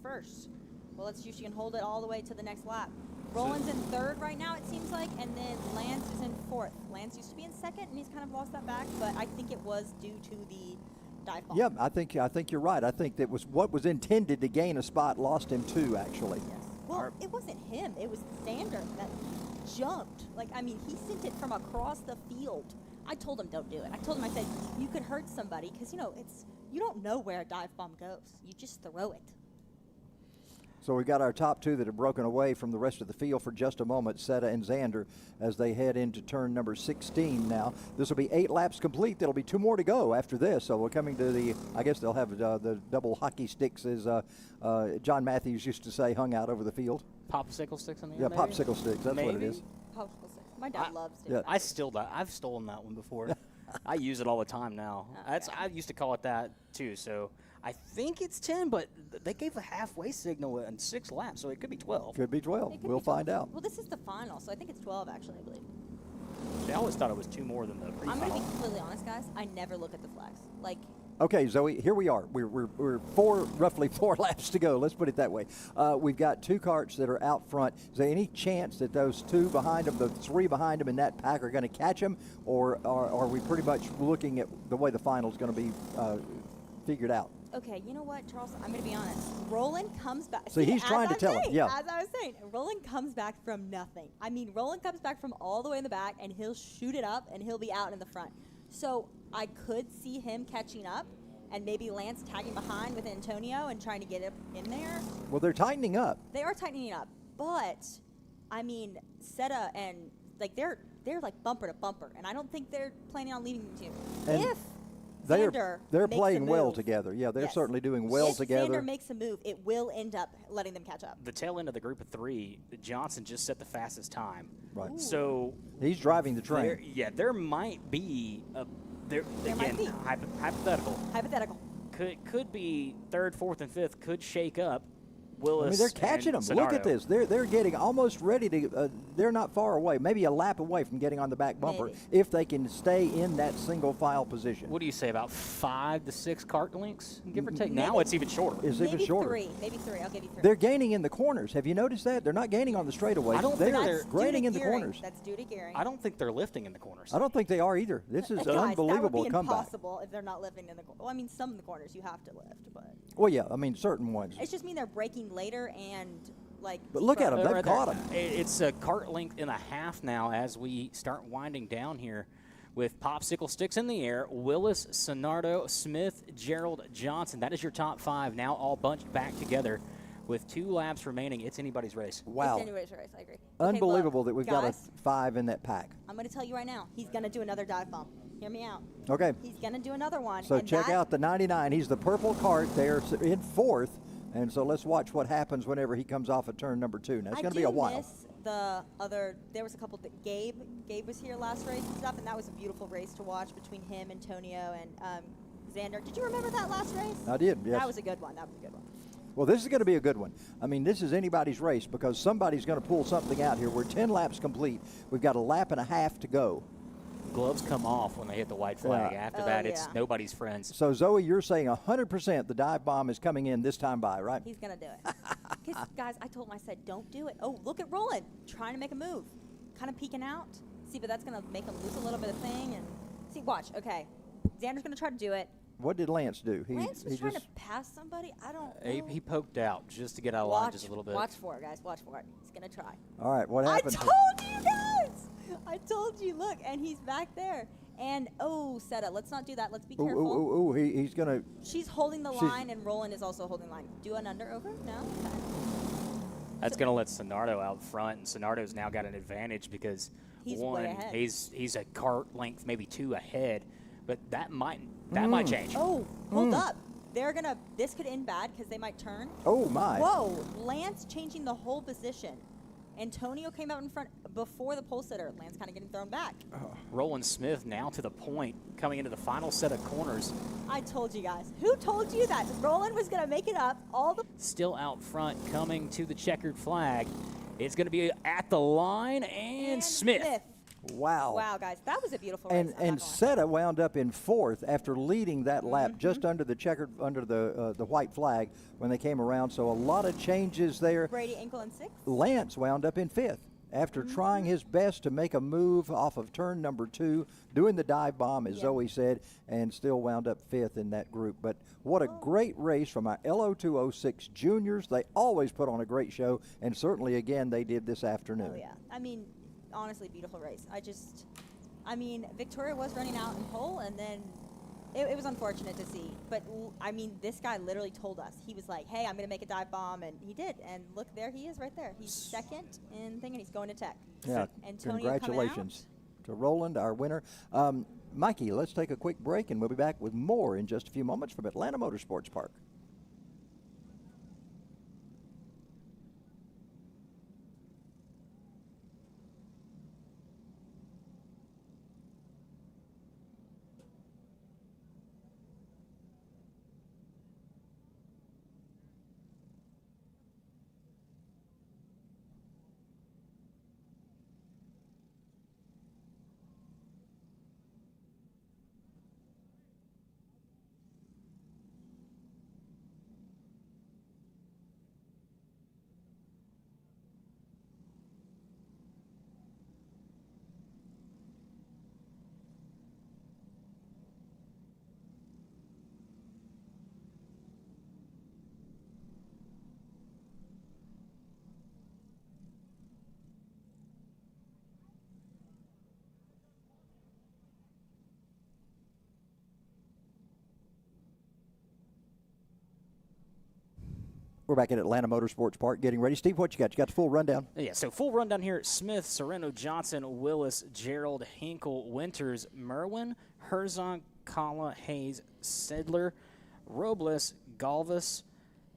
first. Well, let's see if she can hold it all the way to the next lap. Roland's in third right now, it seems like, and then Lance is in fourth. Lance used to be in second, and he's kind of lost that back, but I think it was due to the dive bomb. Yeah, I think you're right. I think that was what was intended to gain a spot lost him too, actually. Yes. Well, it wasn't him. It was Xander that jumped. Like, I mean, he sent it from across the field. I told him don't do it. I told him, I said, you could hurt somebody because, you know, you don't know where a dive bomb goes. You just throw it. So we've got our top two that have broken away from the rest of the field for just a moment, Seta and Xander, as they head into turn number 16 now. This will be 8 laps complete. There'll be 2 more to go after this. So we're coming to the, I guess they'll have the double hockey sticks, as John Matthews used to say, hung out over the field. Popsicle sticks on the end? Yeah, maybe? popsicle sticks. That's what it is. Popsicle sticks. My dad loves doing I've stolen that one before. I use it all the time now. I used to call it that too. So I think it's 10, but they gave a halfway signal in 6 laps, so it could be 12. Could be 12. We'll find out. Well, this is the final, so I think it's 12 actually, I believe. I always thought it was 2 more than the pre-final. I'm going to be completely honest, guys. I never look at the flags. Like. Okay, Zoe, here we are. We're roughly 4 laps to go. Let's put it that way. We've got 2 karts that are out front. Is there any chance that those 2 behind them, the 3 behind them in that pack, are going to catch them, or are we pretty much looking at the way the final is going to be figured out? Okay, you know what, Charles? I'm going to be honest. Roland comes back. See, he's trying to tell him. Yeah. As I was saying, Roland comes back from nothing. I mean, Roland comes back from all the way in the back, and he'll shoot it up, and he'll be out in the front. So I could see him catching up, and maybe Lance tagging behind with Antonio and trying to get up in there. Well, they're tightening up. They are tightening up, but I mean, Seta and like they're like bumper to bumper, and I don't think they're planning on leaving the team. And if they're makes playing a well move, together. Yeah, they're yes. certainly doing well if together. If Xander makes a move, it will end up letting them catch up. The tail end of the group of 3, Johnson just set the fastest time. Right. Ooh. So he's driving the train. There might be There might be. Hypothetical. Hypothetical. Could be 3rd, 4th, and 5th. Could shake up Willis. I mean, they're catching them. Look at this. They're getting almost ready to. They're not far away. Maybe a lap away from getting on the back bumper if they can stay in that single file position. What do you say about 5 to 6 kart lengths, give or take? Maybe. Now it's even shorter. It's Maybe even shorter. 3. Maybe 3. I'll give you 3. They're gaining in the corners. Have you noticed that? They're not gaining on the straightaways. I don't think they're gaining in the corners. That's due to gearing. I don't think they're lifting in the corners. I don't think they are either. This is an Guys, unbelievable that would be comeback. impossible if they're not lifting in the. Well, I mean, some of the corners you have to lift, but. Well, yeah. I mean, certain ones. It's just mean they're braking later and like. But look at them. They've caught them. It's a cart length and a half now as we start winding down here with popsicle sticks in the air. Willis, Sonardo, Smith, Gerald, Johnson. That is your top 5 now all bunched back together with 2 laps remaining. It's anybody's race. Wow. It's anybody's race. I agree. Unbelievable okay, look, that we've guys, got a 5 in that pack. I'm going to tell you right now, he's going to do another dive bomb. Hear me out. Okay. He's going to do another one. So check out the 99. He's the purple cart there in 4th. And so let's watch what happens whenever he comes off at turn number 2. Now, it's going to be a while. Miss the other, there was a couple that Gabe was here last race and stuff, and that was a beautiful race to watch between him, Antonio, and Xander. Did you remember that last race? I did, yes. That was a good one. Well, this is going to be a good one. I mean, this is anybody's race because somebody's going to pull something out here. We're 10 laps complete. We've got a lap and a half to go. Gloves come off when they hit the white flag. After that, it's nobody's friends. So, Zoe, you're saying 100% the dive bomb is coming in this time by, right? He's going to do it. Because, guys, I told him, I said, don't do it. Oh, look at Roland trying to make a move. Kind of peeking out. See, but that's going to make him lose a little bit of thing. And see, watch. Okay. Xander's going to try to do it. What did Lance do? Lance was trying to pass somebody. I don't know. He poked out just to get out of line just a little bit. Watch for it, guys. Watch for it. He's going to try. All right, what happened? I told you guys. I told you. Look, and he's back there. And, Seta, let's not do that. Let's be careful. He's going to. She's holding the line, and Roland is also holding the line. Do an under over? No? Okay. That's going to let Sonardo out front, and Sonardo's now got an advantage because, he's way ahead. He's a cart length, maybe 2 ahead. But that might change. Oh, hold up. They're going to – this could end bad because they might turn. Oh, my. Whoa. Lance changing the whole position. Antonio came out in front before the pole sitter. Lance kind of getting thrown back. Roland Smith now to the point, coming into the final set of corners. I told you guys. Who told you that? Roland was going to make it up. Still out front, coming to the checkered flag. It's going to be at the line, and Smith. Wow. Wow, guys, that was a beautiful race. I'm not And gonna lie. Seta wound up in 4th after leading that lap just under the the white flag when they came around. So a lot of changes there. Brady Ankle in 6th. Lance wound up in 5th after trying his best to make a move off of turn number 2, doing the dive bomb, as Yeah. Zoe said, and still wound up 5th in that group. But what a great race from our LO206 juniors. They always put on a great show, and certainly, again, they did this afternoon. Oh, yeah. I mean, honestly, beautiful race. I mean, Victoria was running out in pole, and then it was unfortunate to see. But, I mean, this guy literally told us. He was like, hey, I'm going to make a dive bomb, and he did. And look, there he is right there. He's 2nd in thing, and he's going to Tech. Yeah, Antonio coming congratulations to Roland, our winner. Mikey, let's take a quick break, and we'll be back with more in just a few moments from Atlanta Motorsports Park. We're back at Atlanta Motorsports Park getting ready. Steve, what you got? You got the full rundown? Yeah, so full rundown here. Smith, Sereno, Johnson, Willis, Gerald, Hinkle, Winters, Merwin, Herzog, Kala, Hayes, Sedler, Robles, Galvis,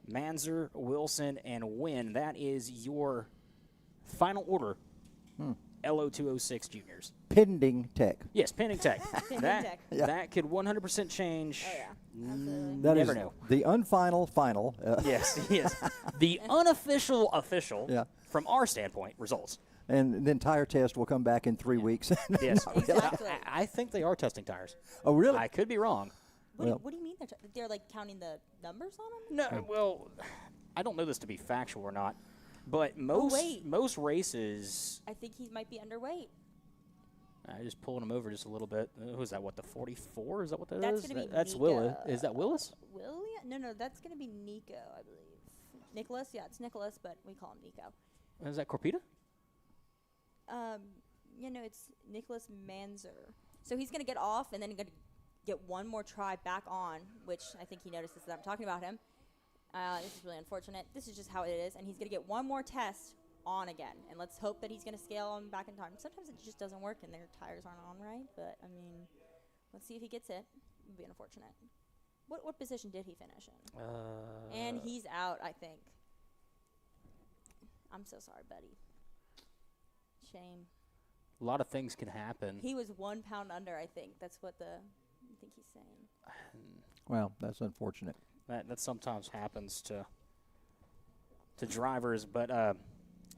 Manzer, Wilson, and Wynn. That is your final order. LO206 juniors. Pending Tech. Yes, pending tech. Pending that, tech. Yeah. that could 100% change. Oh, yeah. Absolutely. That Never is know. the unfinal final. Yes, yes. The unofficial official, Yeah. from our standpoint, results. And the entire test will come back in 3 weeks. Yes. Exactly. I think they are testing tires. Oh, really? I could be wrong. Well- What do you mean? They're like counting the numbers on them? No, well, I don't know this to be factual or not, but wait. most races, I think he might be underweight. I just pulling them over just a little bit. Who is that? What, the 44? Is that what that That's is? gonna be That's Nico. Willis. Is that Willis? William? No, that's going to be Nico, I believe. Nicholas? Yeah, it's Nicholas, but we call him Nico. Is that Corpita? It's Nicholas Manzer. So he's going to get off and then going to get one more try back on, which I think he notices that I'm talking about him. This is really unfortunate. This is just how it is. And he's going to get one more test on again. And let's hope that he's going to scale on back in time. Sometimes it just doesn't work and their tires aren't on right. But, I mean, let's see if he gets it. It would be unfortunate. What position did he finish in? And he's out, I think. I'm so sorry, buddy. Shame. A lot of things can happen. He was 1 pound under, I think. That's what I think he's saying. Well, that's unfortunate. That sometimes happens to drivers, but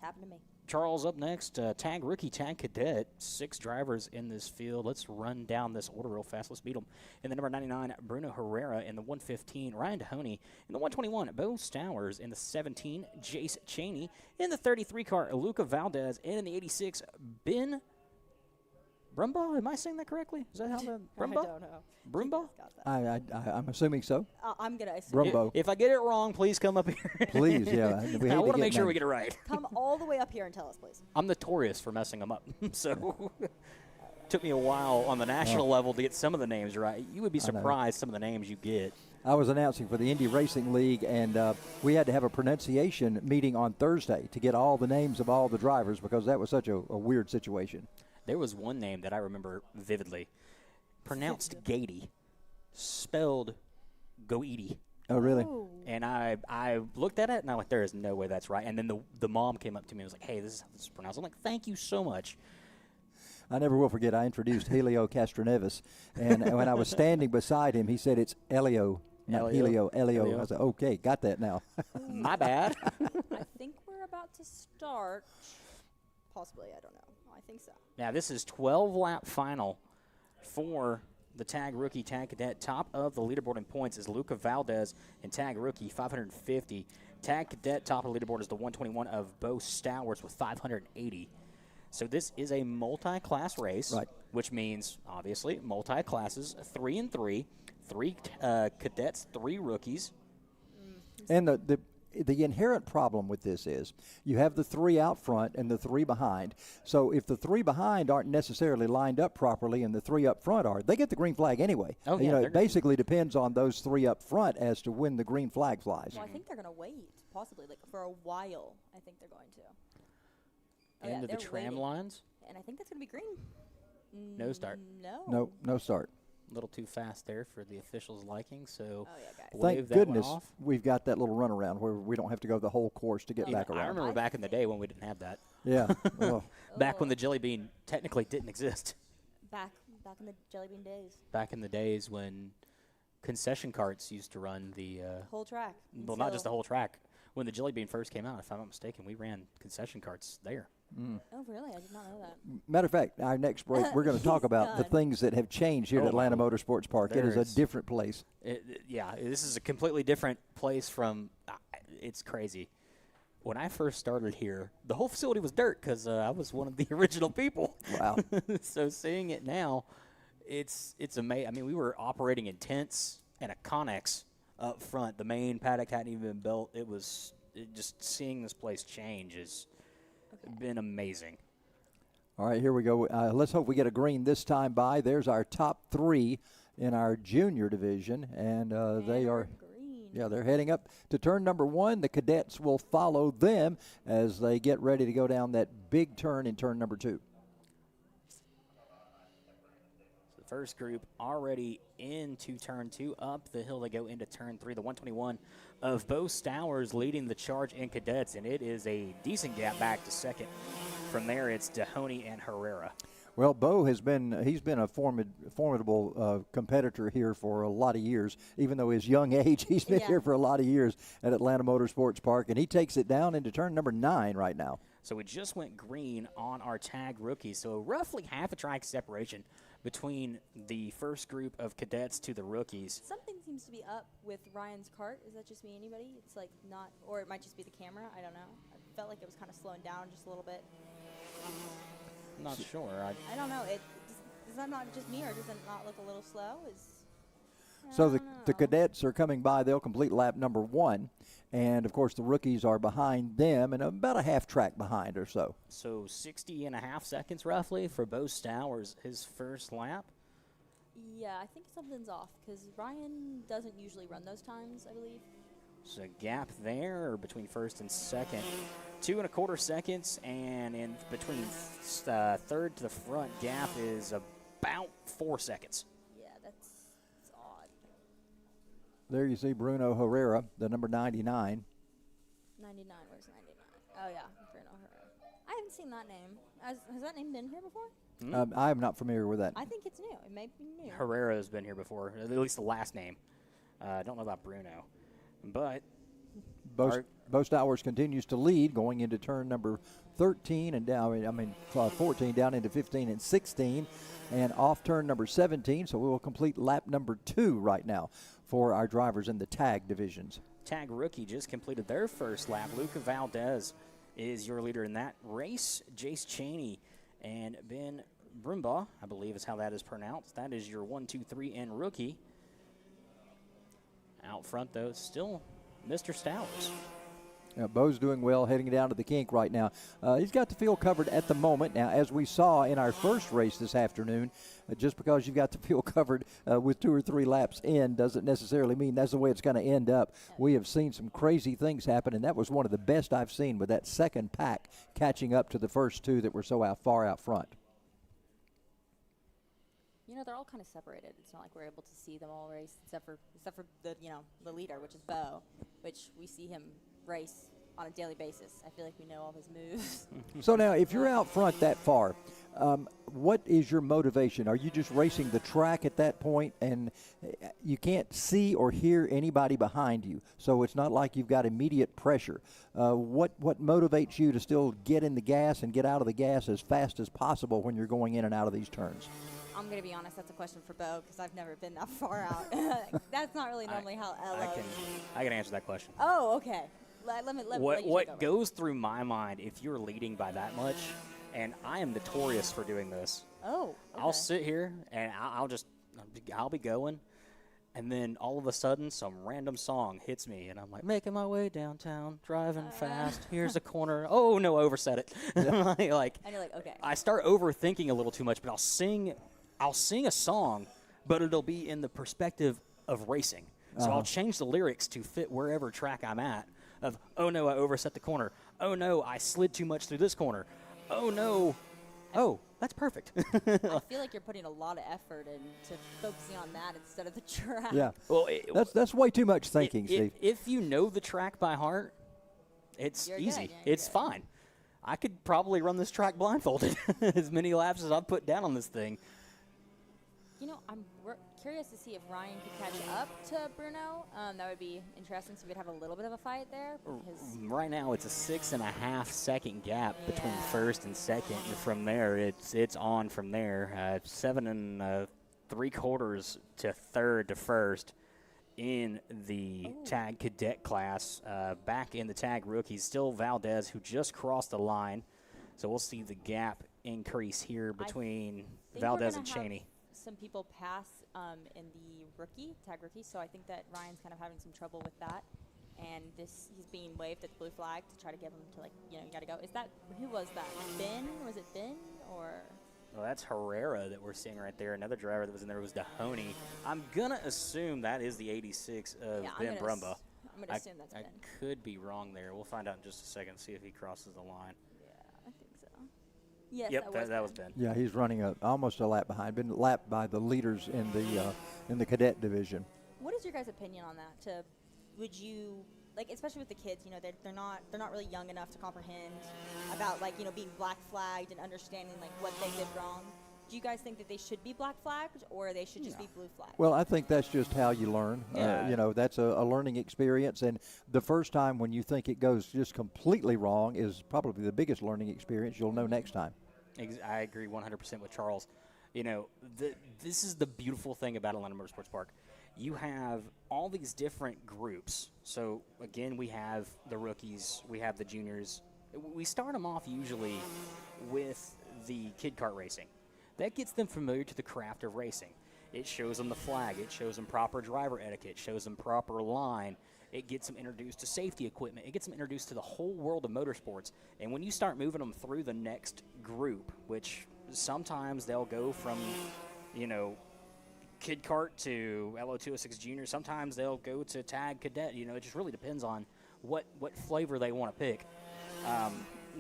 Happened to me. Charles up next. Tag rookie, tag cadet. 6 drivers in this field. Let's run down this order real fast. Let's beat them. In the number 99, Bruno Herrera. In the 115, Ryan Dehoney. In the 121, Bo Stowers. In the 17, Jace Cheney. In the 33 car, Luca Valdez. And in the 86, Ben Brumbaugh. Am I saying that correctly? Is that how the Brumbaugh? I don't know. Brumbaugh? I'm assuming so. I'm going to assume. Brumbaugh. If I get it wrong, please come up here. Please, yeah. We I hate want to get make sure we names. get it right. Come all the way up here and tell us, please. I'm notorious for messing them up. So took me a while on the national level to get some of the names right. You would be I know. surprised some of the names you get. I was announcing for the Indy Racing League, and we had to have a pronunciation meeting on Thursday to get all the names of all the drivers because that was such a weird situation. There was one name that I remember vividly. Pronounced Gady, spelled Goeedy. Oh, really? Ooh. And I looked at it, and I went, there is no way that's right. And then the mom came up to me and was like, hey, this is how this is pronounced. I'm like, thank you so much. I never will forget, I introduced Helio Castroneves, and when I was standing beside him, he said it's Elio, not Elio. Helio, Elio. Elio. I said, okay, got that now. My bad. I think we're about to start. Possibly, I don't know. I think so. Now, this is 12-lap final for the Tag Rookie, Tag Cadet. Top of the leaderboard in points is Luca Valdez and Tag Rookie, 550. Tag Cadet, top of the leaderboard is the 121 of Bo Stowers with 580. So this is a multi-class race, right, which means, obviously, multi-classes, 3 and 3, 3 cadets, 3 rookies. And the inherent problem with this is you have the 3 out front and the 3 behind. So if the 3 behind aren't necessarily lined up properly and the 3 up front are, they get the green flag anyway. Oh, yeah, it basically depends on those 3 up front as to when the green flag flies. Well, I think they're going to wait, possibly, like for a while. I think they're going to. Oh, End of the they're tram waiting. lines. And I think that's going to be green. No start. No start. A little too fast there for the officials' liking, so Oh, yeah, guys. wave Thank that one goodness off. we've got that little runaround where we don't have to go the whole course to get back I around. remember back in the day when we didn't have that. Yeah. Oh. Back when the Jelly Bean technically didn't exist. Back in the Jelly Bean days. Back in the days when concession carts used to run the Whole track. well, not just the whole track. When the Jelly Bean first came out, if I'm not mistaken, we ran concession carts there. Oh, really? I did not know that. Matter of fact, our next break, we're going to talk about the God. things that have changed here Oh, at Atlanta my. Motorsports Park. It is There's- a different place. Yeah, this is a completely different place from. It's crazy. When I first started here, the whole facility was dirt because I was one of the original people. Wow. So seeing it now, it's amazing. I mean, we were operating in tents and a Connex up front. The main paddock hadn't even been built. Just seeing this place change has been amazing. All right, here we go. Let's hope we get a green this time by. There's our top 3 in our junior division, and they are, green. yeah, they're heading up to turn number 1. The cadets will follow them as they get ready to go down that big turn in turn number 2. The first group already into turn 2. Up the hill they go into turn 3. The 121 of Bo Stowers leading the charge in cadets, and it is a decent gap back to second. From there, it's Dahoney and Herrera. Well, Bo he's been a formidable competitor here for a lot of years. Even though his young age, he's been here for a lot of years at Atlanta Motorsports Park, and he takes it down into turn number 9 right now. So we just went green on our tag rookies, so roughly half a track separation between the first group of cadets to the rookies. Something seems to be up with Ryan's cart. Is that just me? Anybody? It's like not, or it might just be the camera. I don't know. I felt like it was kind of slowing down just a little bit. I'm not sure. I don't know. Is that not just me, or does it not look a little slow? So I the don't know. cadets are coming by. They'll complete lap number 1. And, of course, the rookies are behind them and about a half track behind or so. So 60 and a half seconds roughly for Bo Stowers, his first lap. Yeah, I think something's off because Ryan doesn't usually run those times, I believe. There's a gap there between first and second. 2.25 seconds, and in between third to the front gap is about 4 seconds. Yeah, that's odd. There you see Bruno Herrera, the number 99. 99, where's 99? Oh, yeah, Bruno Herrera. I haven't seen that name. Has that name been here before? I'm not familiar with that. I think it's new. It may be new. Herrera has been here before, at least the last name. I don't know about Bruno. But Bo Stowers continues to lead going into turn number 13 and down, 14 down into 15 and 16 and off turn number 17. So we will complete lap number 2 right now for our drivers in the tag divisions. Tag rookie just completed their first lap. Luca Valdez is your leader in that race. Jace Cheney and Ben Brumbaugh, I believe is how that is pronounced. That is your 1, 2, 3 and rookie. Out front, though, it's still Mr. Stowers. Bo's doing well, heading down to the kink right now. He's got the field covered at the moment. Now, as we saw in our first race this afternoon, just because you've got the field covered with 2 or 3 laps in doesn't necessarily mean that's the way it's going to end up. We have seen some crazy things happen, and that was one of the best I've seen with that second pack catching up to the first 2 that were so far out front. You know, they're all kind of separated. It's not like we're able to see them all race, except for the leader, which is Bo, which we see him race on a daily basis. I feel like we know all his moves. So now, if you're out front that far, what is your motivation? Are you just racing the track at that point, and you can't see or hear anybody behind you? So it's not like you've got immediate pressure. What motivates you to still get in the gas and get out of the gas as fast as possible when you're going in and out of these turns? I'm going to be honest, that's a question for Bo because I've never been that far out. That's not really normally how Ella. I can answer that question. Oh, okay. Let me let you What take over. goes through my mind if you're leading by that much, and I am notorious for doing this. Oh, okay. I'll sit here and I'll be going, and then all of a sudden some random song hits me, and I'm like making my way downtown, driving fast. Here's a corner. Oh no, I overset it. Like, and you're like, okay. I start overthinking a little too much, but I'll sing a song, but it'll be in the perspective of racing. So I'll change the lyrics to fit wherever track I'm at. Of, oh no, I overset the corner. Oh no, I slid too much through this corner. Oh no. Oh, that's perfect. I feel like you're putting a lot of effort into focusing on that instead of the track. Yeah. Well, That's way too much thinking, Steve. If you know the track by heart, it's You're easy. good, yeah, It's good. fine. I could probably run this track blindfolded as many laps as I've put down on this thing. You know, we're curious to see if Ryan could catch up to Bruno. That would be interesting. So we'd have a little bit of a fight there. Because Right now, it's a 6.5 second gap between Yeah. first and second. And from there, it's on from there. 7 3/4 to third to first in the tag cadet class. Back in the tag rookies, still Valdez, who just crossed the line. So we'll see the gap increase here between think Valdez we're and gonna have Cheney. some people pass in the tag rookie. So I think that Ryan's kind of having some trouble with that. And he's being waved at the blue flag to try to get him to, like, you got to go. Who was that? Ben? Was it Ben? Or? Well, that's Herrera that we're seeing right there. Another driver that was in there was Dahoney. I'm going to assume that is the 86 of Yeah, Ben Brumba. I'm going to assume that's I Ben. could be wrong there. We'll find out in just a second, see if he crosses the line. Yeah, I think so. Yes, Yep, that that was was Ben. Yeah, he's running almost a lap behind. Been lapped by the leaders in the cadet division. What is your guys' opinion on that? Would you, like, especially with the kids, they're not really young enough to comprehend about, like, being black flagged and understanding, like, what they did wrong. Do you guys think that they should be black flagged or they should just be blue flagged? Well, I think that's just how you learn. Yeah. That's a learning experience. And the first time when you think it goes just completely wrong is probably the biggest learning experience you'll know next time. I agree 100% with Charles. This is the beautiful thing about Atlanta Motorsports Park. You have all these different groups. So, again, we have the rookies, we have the juniors. We start them off usually with the kid kart racing. That gets them familiar to the craft of racing. It shows them the flag. It shows them proper driver etiquette. It shows them proper line. It gets them introduced to safety equipment. It gets them introduced to the whole world of motorsports. And when you start moving them through the next group, which sometimes they'll go from, kid kart to LO206 junior. Sometimes they'll go to tag cadet. It just really depends on what flavor they want to pick.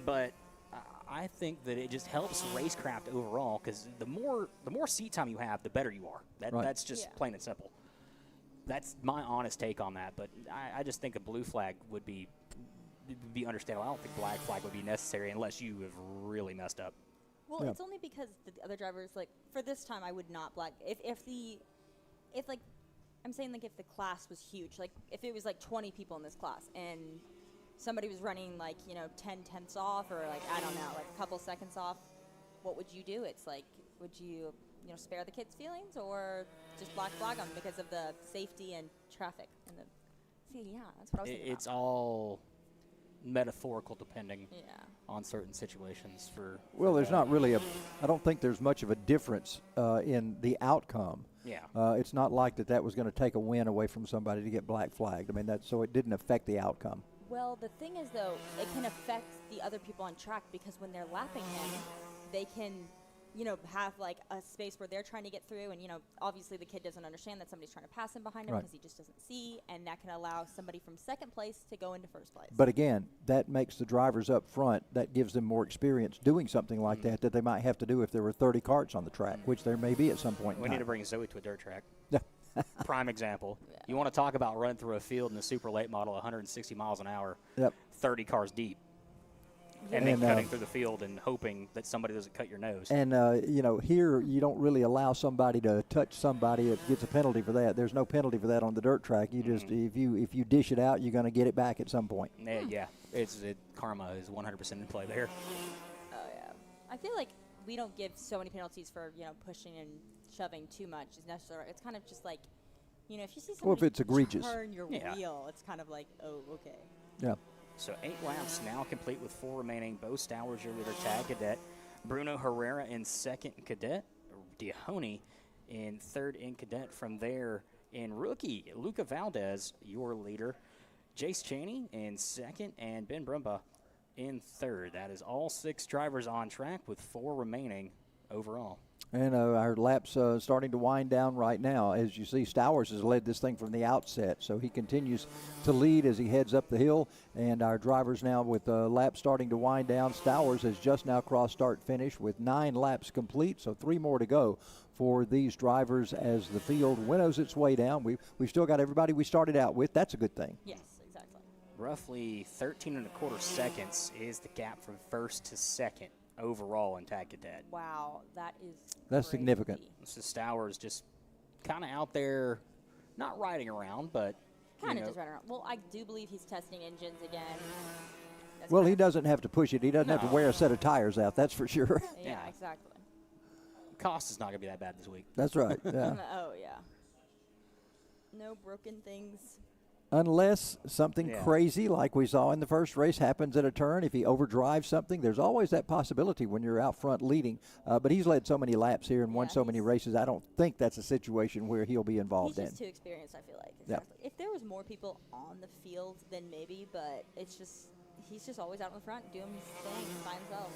But I think that it just helps racecraft overall because the more seat time you have, the better you are. That's just plain and simple. That's my honest take on that. But I just think a blue flag would be understandable. I don't think black flag would be necessary unless you have really messed up. Well, it's only because the other drivers, like, for this time, I would not black. If I'm saying, like, if the class was huge, like, if it was, like, 20 people in this class and somebody was running, like, 10 tenths off or, like, I don't know, like a couple seconds off, what would you do? It's like, would you, spare the kids' feelings or just black flag them because of the safety and traffic? That's what I was thinking It's all metaphorical depending Yeah. on certain situations. Well, there's not really I don't think there's much of a difference in the outcome. Yeah. It's not like that was going to take a win away from somebody to get black flagged. I mean, so it didn't affect the outcome. Well, the thing is, though, it can affect the other people on track because when they're lapping him, they can, have, like, a space where they're trying to get through. And, obviously the kid doesn't understand that somebody's trying to pass him behind him Right. because he just doesn't see. And that can allow somebody from second place to go into first place. But again, that makes the drivers up front, that gives them more experience doing something like that they might have to do if there were 30 carts on the track, which there may be at some point in We time. need to bring Zoe to a dirt track. Yeah. Prime example. Yeah. You want to talk about running through a field in a super late model, 160 miles an hour, Yep. 30 cars deep, and then cutting through the field and hoping that somebody doesn't cut your nose. And, here you don't really allow somebody to touch somebody. It gets a penalty for that. There's no penalty for that on the dirt track. You just, if you dish it out, you're going to get it back at some point. Yeah. Karma is 100% in play there. Oh, yeah. I feel like we don't give so many penalties for, pushing and shoving too much is necessary. It's kind of just like, if you see somebody Well, if it's egregious. turn your Yeah. wheel, it's kind of like, oh, okay. Yeah. So 8 laps now complete with 4 remaining. Bo Stowers, your leader, tag cadet. Bruno Herrera in second cadet. Dihoney in third in cadet. From there in rookie, Luca Valdez, your leader. Jace Chaney in second, and Ben Brumbaugh in third. That is all 6 drivers on track with 4 remaining overall. And our laps starting to wind down right now. As you see, Stowers has led this thing from the outset, so he continues to lead as he heads up the hill. And our drivers now with laps starting to wind down. Stowers has just now crossed start-finish with 9 laps complete, so 3 more to go for these drivers as the field winnows its way down. We've still got everybody we started out with. That's a good thing. Yes, exactly. Roughly 13 and a quarter seconds is the gap from first to second overall in tag cadet. Wow, that's That's significant. So Stowers just kind of out there, not riding around, but Kind of just right around. Well, I do believe he's testing engines again. That's Well, kind he of- doesn't have to push it. He doesn't have to No. wear a set of tires out, that's for sure. Yeah, Yeah. exactly. cost is not going to be that bad this week. That's right, yeah. Oh, yeah. No broken things. Unless something Yeah. crazy like we saw in the first race happens at a turn. If he overdrives something, there's always that possibility when you're out front leading. But he's led so many laps here and won Yeah, so many he's- races, I don't think that's a situation where he'll be He's involved in. just too experienced, I feel like. Yeah. Exactly. If there was more people on the field, then maybe, but it's just, he's just always out in the front doing his thing by himself.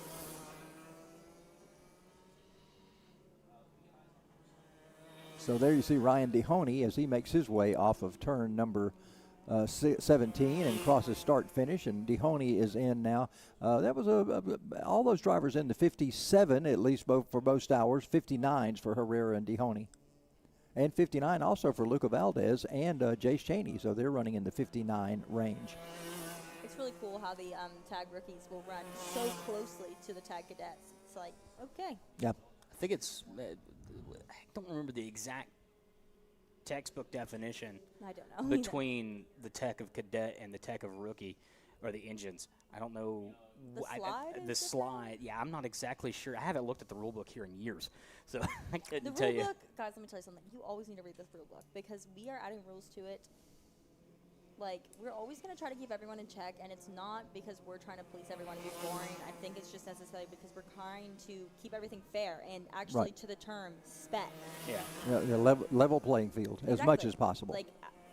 So there you see Ryan Dihoney as he makes his way off of turn number 17 and crosses start-finish, and Dihoney is in now. That was all those drivers in the 57, at least both for both Stowers, 59s for Herrera and Dihoney. And 59 also for Luca Valdez and Jace Chaney, so they're running in the 59 range. It's really cool how the tag rookies will run so closely to the tag cadets. It's like, okay. Yeah. I think it's, I don't remember the exact textbook definition I don't know. between the tech of cadet and the tech of rookie, or the engines. I don't know. The slide is the different? slide, yeah, I'm not exactly sure. I haven't looked at the rule book here in years, so I couldn't The tell rule you. book, guys, let me tell you something. You always need to read this rule book because we are adding rules to it. Like, we're always going to try to keep everyone in check, and it's not because we're trying to please everyone and be boring. I think it's just necessary because we're trying to keep everything fair and actually Right. to the term spec. Yeah. Yeah, level playing field as much Exactly. as possible. Like,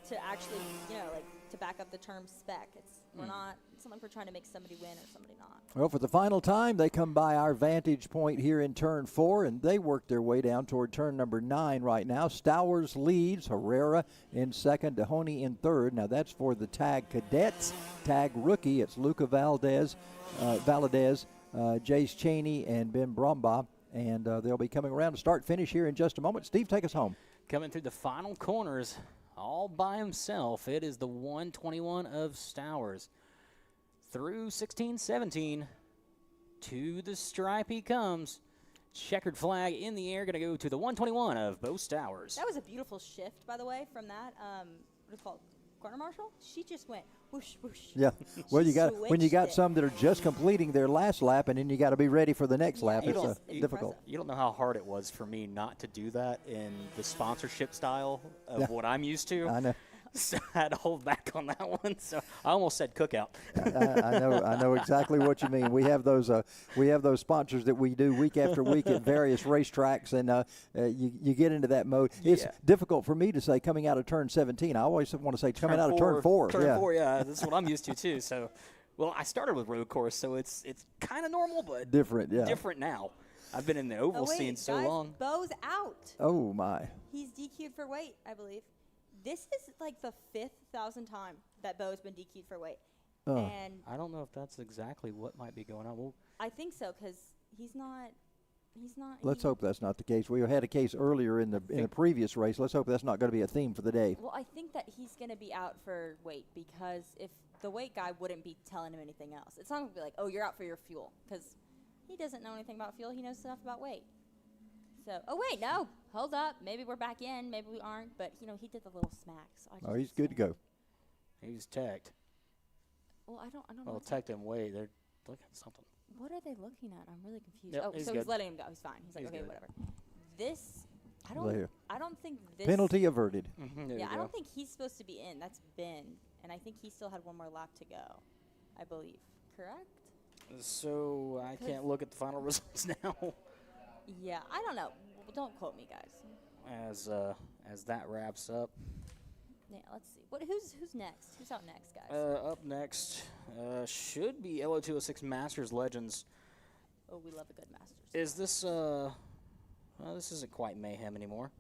to actually, like, to back up the term spec. We're not, it's not like we're trying to make somebody win or somebody not. Well, for the final time, they come by our vantage point here in turn 4, and they work their way down toward turn number 9 right now. Stowers leads, Herrera in second, Dihoney in third. Now that's for the tag cadets. Tag rookie, it's Luca Valdez, Jace Chaney, and Ben Brumbaugh. And they'll be coming around to start-finish here in just a moment. Steve, take us home. Coming through the final corners all by himself, it is the 121 of Stowers. Through 16, 17, to the stripe he comes. Checkered flag in the air, going to go to the 121 of Bo Stowers. That was a beautiful shift, by the way, from that, what is it called, corner marshal? She just went whoosh, whoosh. Yeah. Well, She you got when you got switched it. some that are just completing their last lap, and then you got to be ready for the next Yeah, lap. it It's was difficult. impressive. You don't know how hard it was for me not to do that in the sponsorship style of Yeah. what I'm used to. I know. So I had to hold back on that one. So I almost said cookout. I know exactly what you mean. We have those sponsors that we do week after week at various racetracks, and you get into that mode. It's Yeah. difficult for me to say coming out of turn 17. I always want to say coming out of turn 4. Turn yeah. 4, yeah. That's what I'm used to too. So, well, I started with road course, so it's kind of normal, but Different, yeah. different now. I've been in the oval Oh, wait, scene so guys, long. Bo's out. Oh my. He's DQ'd for weight, I believe. This is like the 5,000 time that Bo's been DQ'd for weight. Oh. And I don't know if that's exactly what might be going on. Well, I think so because he's not He's not. Let's hope that's not the case. We had a case earlier in the previous race. Let's hope that's not going to be a theme for the day. Well, I think that he's going to be out for weight because if the weight guy wouldn't be telling him anything else. It's not going to be like, oh, you're out for your fuel, because he doesn't know anything about fuel. He knows enough about weight. So, oh, wait, no. Hold up. Maybe we're back in. Maybe we aren't. But, he did the little smack. So I just He's good to go. He's tagged. Well, I don't know. Well, tagged him weight. They're looking at something. What are they looking at? I'm really confused. Yep, oh, he's so good. he's letting him go. He's fine. He's like, He's okay, good. whatever. This, There. I don't think this. Penalty averted. Yeah, I don't think he's supposed to be in. That's Ben. And I think he still had one more lap to go, I believe. Correct? So I can't look at the final results now. Yeah, I don't know. Don't quote me, guys. As that wraps up. Yeah, let's see. Who's next? Who's out next, guys? Up next should be LO206 Masters Legends. Oh, we love a good Masters. Is this well, this isn't quite Mayhem anymore.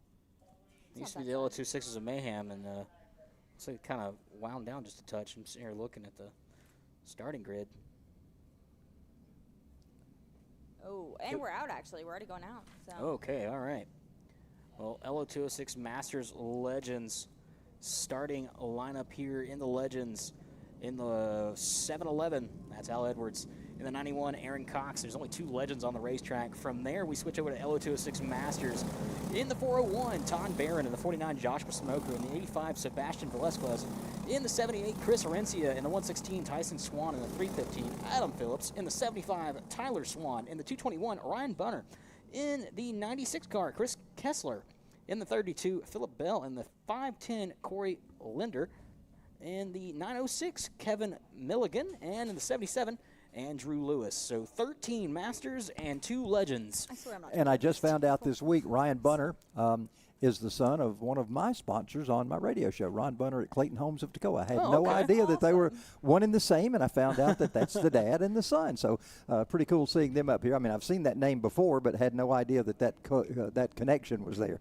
It used to be the LO26s of Mayhem, and so it kind of wound down just a touch. I'm sitting here looking at the starting grid. Oh, and we're out, actually. We're already going out. So. Okay, all right. Well, LO206 Masters Legends starting lineup here in the Legends. In the 7-11, that's Al Edwards. In the 91, Aaron Cox. There's only 2 Legends on the racetrack. From there, we switch over to LO206 Masters. In the 401, Todd Barron. In the 49, Joshua Smoker. In the 85, Sebastian Velasquez. In the 78, Chris Orencia. In the 116, Tyson Swan. In the 315, Adam Phillips. In the 75, Tyler Swan. In the 221, Ryan Bunner. In the 96 car, Chris Kessler. In the 32, Philip Bell. In the 510, Corey Linder. In the 906, Kevin Milligan. And in the 77, Andrew Lewis. So 13 Masters and 2 Legends. I swear I'm not. And I just found out this week, Ryan Bunner is the son of one of my sponsors on my radio show, Ron Bunner at Clayton Homes of Toccoa. I had no idea that they were one and the same, and I found out that that's the dad and the son. So pretty cool seeing them up here. I mean, I've seen that name before, but had no idea that that connection was there.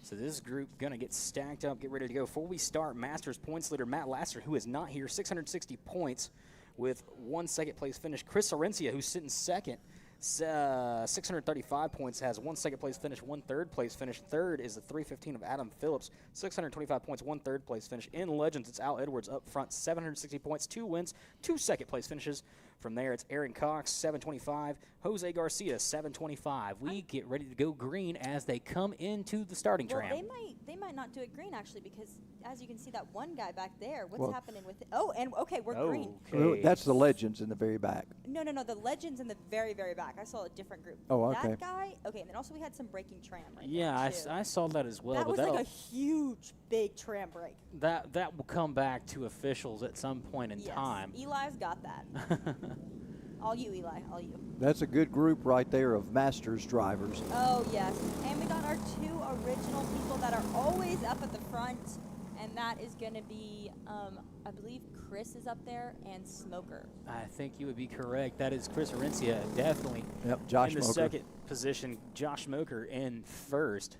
So this group going to get stacked up, get ready to go. Before we start, Masters points leader Matt Lasser, who is not here, 660 points with 1 second place finish. Chris Orencia, who's sitting second, 635 points, has 1 second place finish, 1 third place finish. Third is the 315 of Adam Phillips, 625 points, 1 third place finish. In Legends, it's Al Edwards up front, 760 points, 2 wins, 2 second place finishes. From there, it's Aaron Cox, 725. Jose Garcia, 725. We get ready to go green as they come into the starting tram. They might not do it green, actually, because as you can see, that one guy back there, what's happening with it? Oh, and okay, we're green. Okay. That's the Legends in the very back. No, the Legends in the very, very back. I saw a different group. Oh, okay. That guy, okay, and then also we had some braking tram right Yeah, there, too. I saw that as well. That but was like a huge, big tram break. that will come back to officials at some point in Yes, time. Eli's got that. All you, Eli, all you. That's a good group right there of Masters drivers. Oh, yes. And we got our 2 original people that are always up at the front, and that is going to be, I believe Chris is up there and Smoker. I think you would be correct. That is Chris Orencia, definitely. Yep, Josh in the Smoker. second position. Josh Smoker in first.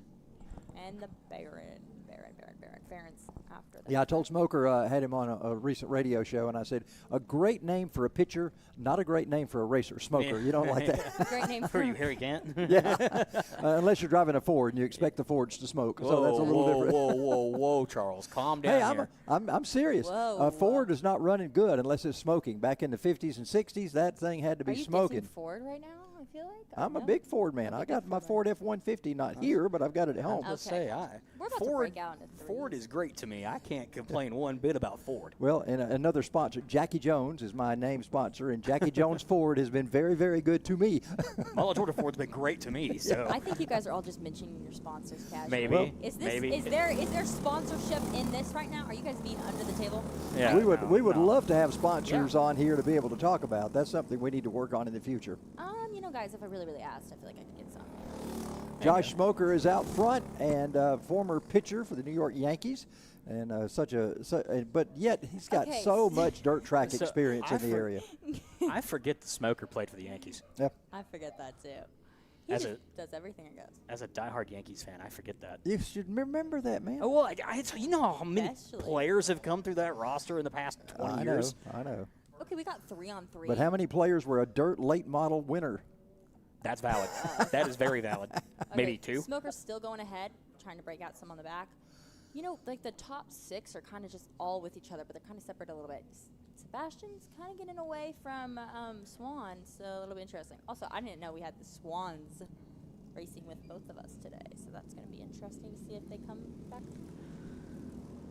And the Barons after that. Yeah, I told Smoker, I had him on a recent radio show, and I said, a great name for a pitcher, not a great name for a racer. Smoker, you don't like that? Great name For you, Harry Gant? Yeah, unless you're driving a Ford and you expect the Fords to smoke, so that's a little different. Whoa, Charles, calm down Hey, here. I'm serious. Whoa, Ford is not running good unless it's smoking. Back in the 50s and 60s, that thing had to be Are you smoking. dissing Ford right now, I feel like? I'm a No? big Ford man. You're a I big got my Ford Ford F-150, not here, but I've got it at home. Let's Okay. say We're about to Ford, break out into Ford threes. is great to me. I can't complain one bit about Ford. Well, and another sponsor, Jackie Jones, is my name sponsor, and Jackie Jones Ford has been very, very good to me. Mulla Georgia Ford's been great to me. So I think you guys are all just mentioning your sponsors casually. maybe, Well, maybe. Is there sponsorship in this right now? Are you guys being under the table? Yeah, we would no. love to have sponsors on here to be able to talk about. That's something we need to work on in the future. Guys, if I really, really asked, I feel like I could get some. Josh Smoker is out front and former pitcher for the New York Yankees, and but yet he's got Okay, so so- much dirt track So, experience I in the for- area. I forget the Smoker played for the Yankees. Yep. I forget that too. He As just a- does everything it goes. As a diehard Yankees fan, I forget that. You should remember that, man. Oh, well, you know how many Especially. players have come through that roster in the past 20 years? I know. Okay, we got 3-on-3. But how many players were a dirt late model winner? That's valid. That is very valid. Maybe 2. Smoker's still going ahead, trying to break out some on the back. You know, like the top 6 are kind of just all with each other, but they're kind of separate a little bit. Sebastian's kind of getting away from Swan, so a little bit interesting. Also, I didn't know we had the Swans racing with both of us today, so that's going to be interesting to see if they come back.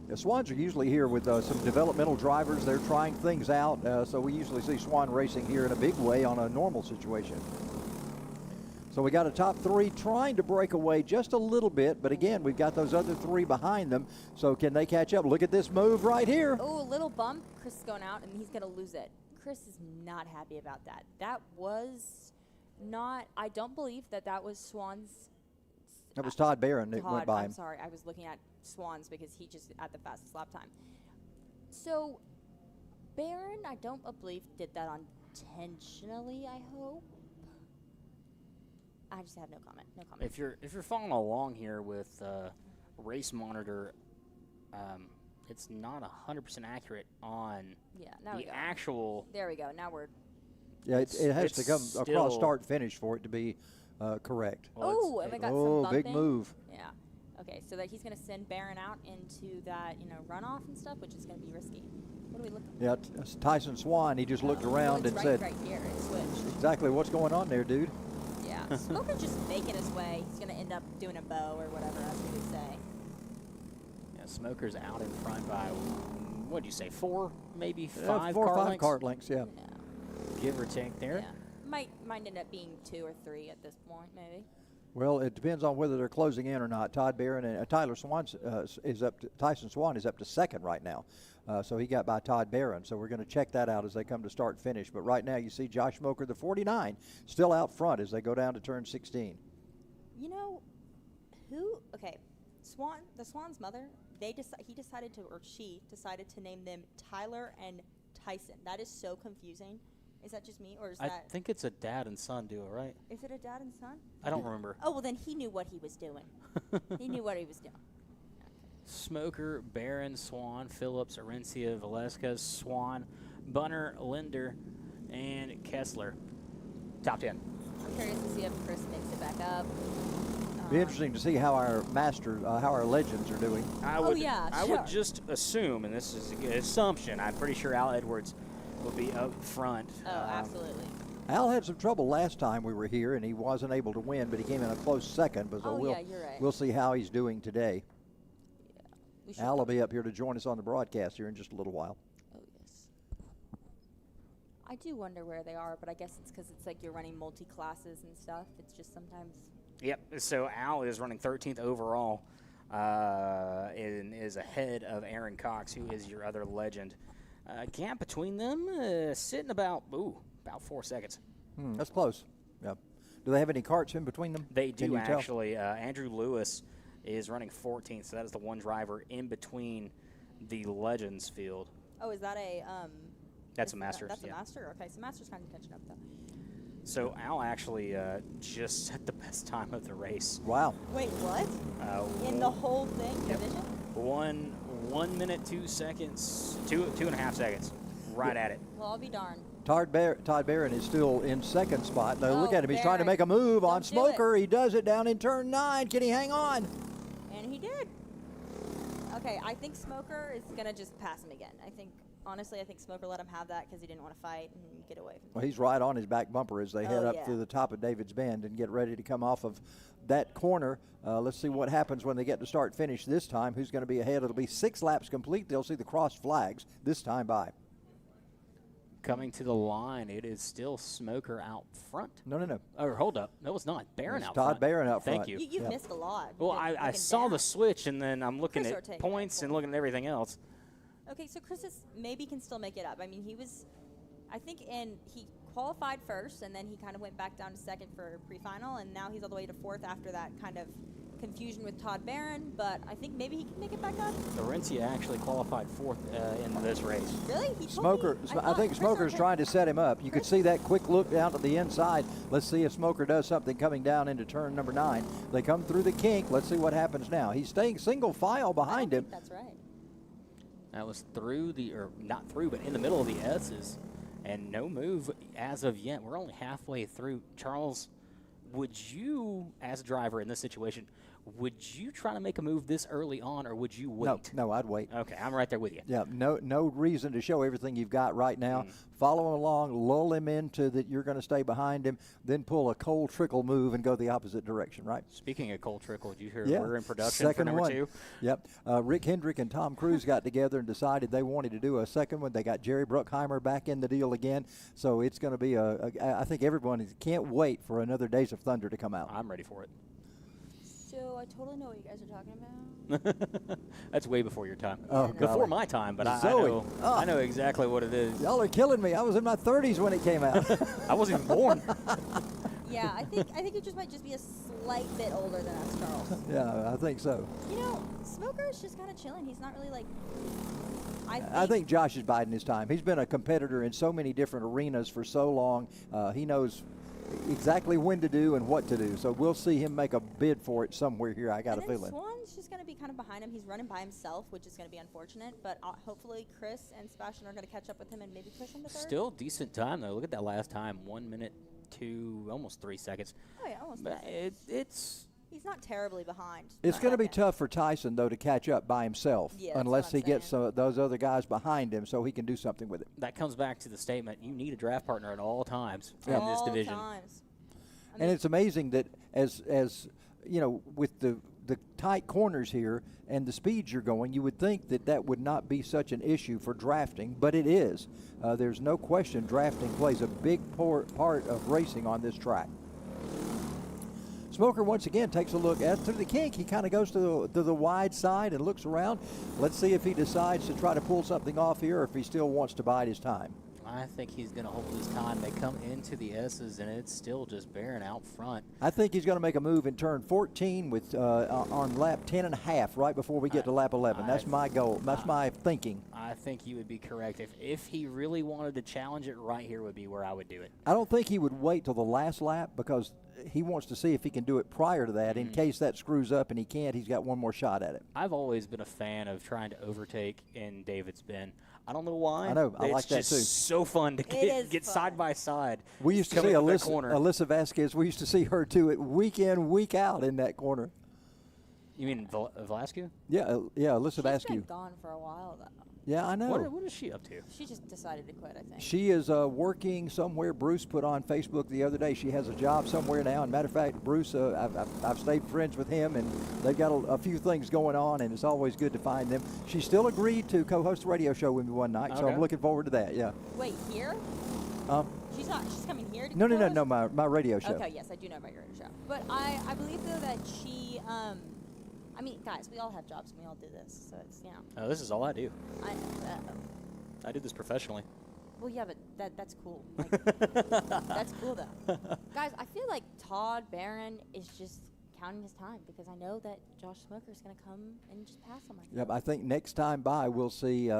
The Swans are usually here with some developmental drivers. They're trying things out, so we usually see Swan racing here in a big way on a normal situation. So we got a top 3 trying to break away just a little bit, but again, we've got those other 3 behind them. So can they catch up? Look at this move right here. Oh, a little bump. Chris is going out, and he's going to lose it. Chris is not happy about that. That was not, I don't believe that was Swan's. That was Todd Barron that went by him. I'm sorry, I was looking at Swans because he just had the fastest lap time. So, Barron, I don't believe did that intentionally, I hope. I just have no comment. No comment. If you're following along here with Race Monitor, it's not 100% accurate on the actual. There we go. Now we're. Yeah, it has to come across start finish for it to be correct. Oh, and we got some bumping. Big move. Yeah. Okay, so that he's going to send Barron out into that runoff and stuff, which is going to be risky. What are we looking for? Yeah, Tyson Swan. He just looked around and said, "Right here, it switched." Exactly what's going on there, dude. Yeah, Smoker's just making his way. He's going to end up doing a bow or whatever, as we would say. Yeah, Smoker's out in front by, what did you say, 4, maybe 5 4 or 5 lengths? cart lengths, yeah. Give or take there. Yeah. Might end up being 2 or 3 at this point, maybe. Well, it depends on whether they're closing in or not. Todd Barron and Tyson Swan is up to 2nd right now. So he got by Todd Barron. So we're going to check that out as they come to start finish. But right now you see Josh Smoker, the 49, still out front as they go down to turn 16. You know, the Swan's mother, she decided to name them Tyler and Tyson. That is so confusing. Is that just me, or is that? I think it's a dad and son duo, right? Is it a dad and son? I don't remember. Oh, well, then he knew what he was doing. He knew what he was doing. Smoker, Barron, Swan, Phillips, Arencia, Velasquez, Swan, Bunner, Linder, and Kessler. Top 10. I'm curious to see if Chris makes it back up. Be interesting to see how our how our legends are doing. I would just assume, and this is an assumption, I'm pretty sure Al Edwards will be up front. Oh, absolutely. Al had some trouble last time we were here, and he wasn't able to win, but he came in a close 2nd. But you're right. We'll see how he's doing today. Yeah, Al will be up here to join us on the broadcast here in just a little while. Oh, yes. I do wonder where they are, but I guess it's because it's like you're running multi-classes and stuff. It's just sometimes. Yep. So Al is running 13th overall and is ahead of Aaron Cox, who is your other legend. Gap between them sitting about 4 seconds. That's close. Yeah. Do they have any carts in between them? They do, actually. Andrew Lewis is running 14th, so that is the one driver in between the Legends field. Oh, is that a That's a Masters. That's a Master? Okay, so Masters kind of catching up, though. So Al actually just set the best time of the race. Wow. Wait, what? In the whole thing, division? 1 minute, 2 seconds, 2.5 seconds, right at it. Well, I'll be darned. Todd Barron is still in 2nd spot. Now look at him. He's trying to make a move on Don't Smoker. He does it down in turn 9. Can he hang on? And he did. Okay, I think Smoker is going to just pass him again. Honestly, I think Smoker let him have that because he didn't want to fight and get away from him. Well, he's right on his back bumper as they head up through the top of David's Bend and get ready to come off of that corner. Let's see what happens when they get to start finish this time. Who's going to be ahead? It'll be 6 laps complete. They'll see the cross flags this time by. Coming to the line, it is still Smoker out front. No. Oh, hold up. No, it's not. Barron out Todd front. Barron out front. Thank you. You've missed a lot. Well, I saw the switch, and then I'm looking at points and looking at everything else. Okay, so Chris maybe can still make it up. I mean, he qualified first, and then he kind of went back down to 2nd for pre-final, and now he's all the way to 4th after that kind of confusion with Todd Barron, but I think maybe he can make it back up. Arencia actually qualified 4th in this race. Really? I think Smoker's trying to set him up. You could see that quick look down to the inside. Let's see if Smoker does something coming down into turn number 9. They come through the kink. Let's see what happens now. He's staying single file behind him. That's right. That was not through, but in the middle of the S's, and no move as of yet. We're only halfway through. Charles would you, as a driver in this situation, would you try to make a move this early on, or would you wait? No, I'd wait. Okay, I'm right there with you. Yeah, no reason to show everything you've got right now. Follow him along, lull him into that you're going to stay behind him, then pull a cold trickle move and go the opposite direction, right? Speaking of cold trickle, did you hear Yeah. we're in production Second for number one. 2? Yep. Rick Hendrick and Tom Cruise got together and decided they wanted to do a second one. They got Jerry Bruckheimer back in the deal again. So it's going to be I think everyone can't wait for another Days of Thunder to come out. I'm ready for it. So I totally know what you guys are talking about. That's way before your time. Oh, Before golly. my time, but Zoe. I know exactly what it is. Y'all are killing me. I was in my 30s when it came out. I wasn't even born. Yeah, I think you just might just be a slight bit older than us, Charles. Yeah, I think so. You know, Smoker is just kind of chilling. He's not really like. I think Josh is biding his time. He's been a competitor in so many different arenas for so long. He knows exactly when to do and what to do. So we'll see him make a bid for it somewhere here. I got a feeling. Swan's just going to be kind of behind him. He's running by himself, which is going to be unfortunate. But hopefully Chris and Sebastian are going to catch up with him and maybe push him to third. Still decent time, though. Look at that last time. 1 minute, almost 3 seconds. Oh, yeah, almost. But it's... He's not terribly behind. It's going to be tough for Tyson, though, to catch up by himself Yeah, that's unless what I'm he gets saying. those other guys behind him so he can do something with it. That comes back to the statement, you need a draft partner at all times in Yeah. this division. Times. And it's amazing that as you know, with the tight corners here and the speeds you're going, you would think that would not be such an issue for drafting, but it is. There's no question drafting plays a big part of racing on this track. Smoker once again takes a look at through the kink. He kind of goes to the wide side and looks around. Let's see if he decides to try to pull something off here or if he still wants to bide his time. I think he's going to hold his time. They come into the S's, and it's still just Barron out front. I think he's going to make a move in turn 14 with on lap 10 and a half right before we get to lap 11. That's my goal. That's my thinking. I think you would be correct. If he really wanted to challenge it, right here would be where I would do it. I don't think he would wait till the last lap because he wants to see if he can do it prior to that. In case that screws up and he can't, he's got one more shot at it. I've always been a fan of trying to overtake in David's Bend. I don't know why. I know. I like that It's too. just so fun to get fun. side by side. We used to see coming up that corner. Alyssa Vasquez. We used to see her too, week in, week out in that corner. You mean Velasquez? Yeah, Alyssa She's Vasquez. been gone for a while, though. Yeah, I know. What is she up to? She just decided to quit, I think. She is working somewhere. Bruce put on Facebook the other day. She has a job somewhere now. And matter of fact, Bruce, I've stayed friends with him, and they've got a few things going on, and it's always good to find them. She still agreed to co-host a radio show with me one night, so Okay. I'm looking forward to that. Yeah. Wait, here? She's not. She's coming here to No, co-host? my radio show. Okay, yes, I do know about your show. But I believe, though, that she, I mean, guys, we all have jobs and we all do this, so it's, you know. Oh, this is all I do. Uh-oh. I do this professionally. Well, yeah, but that's cool. Like, that's cool, though. Guys, I feel like Todd Barron is just counting his time because I know that Josh Smoker is going to come and just pass him. Yep, I think next time by we'll see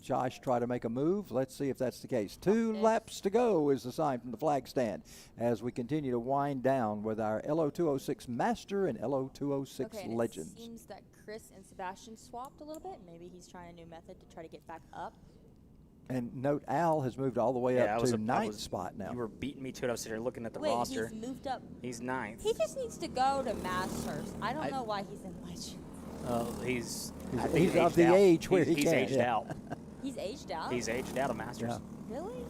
Josh try to make a move. Let's see if that's the case. 2 laps to go is the sign from the flag stand as we continue to wind down with our LO206 Master and LO206 Okay, and Legends. it seems that Chris and Sebastian swapped a little bit. Maybe he's trying a new method to try to get back up. And note, Al has moved all the way up to I ninth was- spot now. You were beating me to it. I was sitting there looking at the Wait, roster. he's moved up. He's ninth. He just needs to go to Masters. I don't know why he's in Legends. He's He's aged of the out. age where he he's can, aged yeah. out. He's aged out? He's aged out of Masters. Yeah. Really?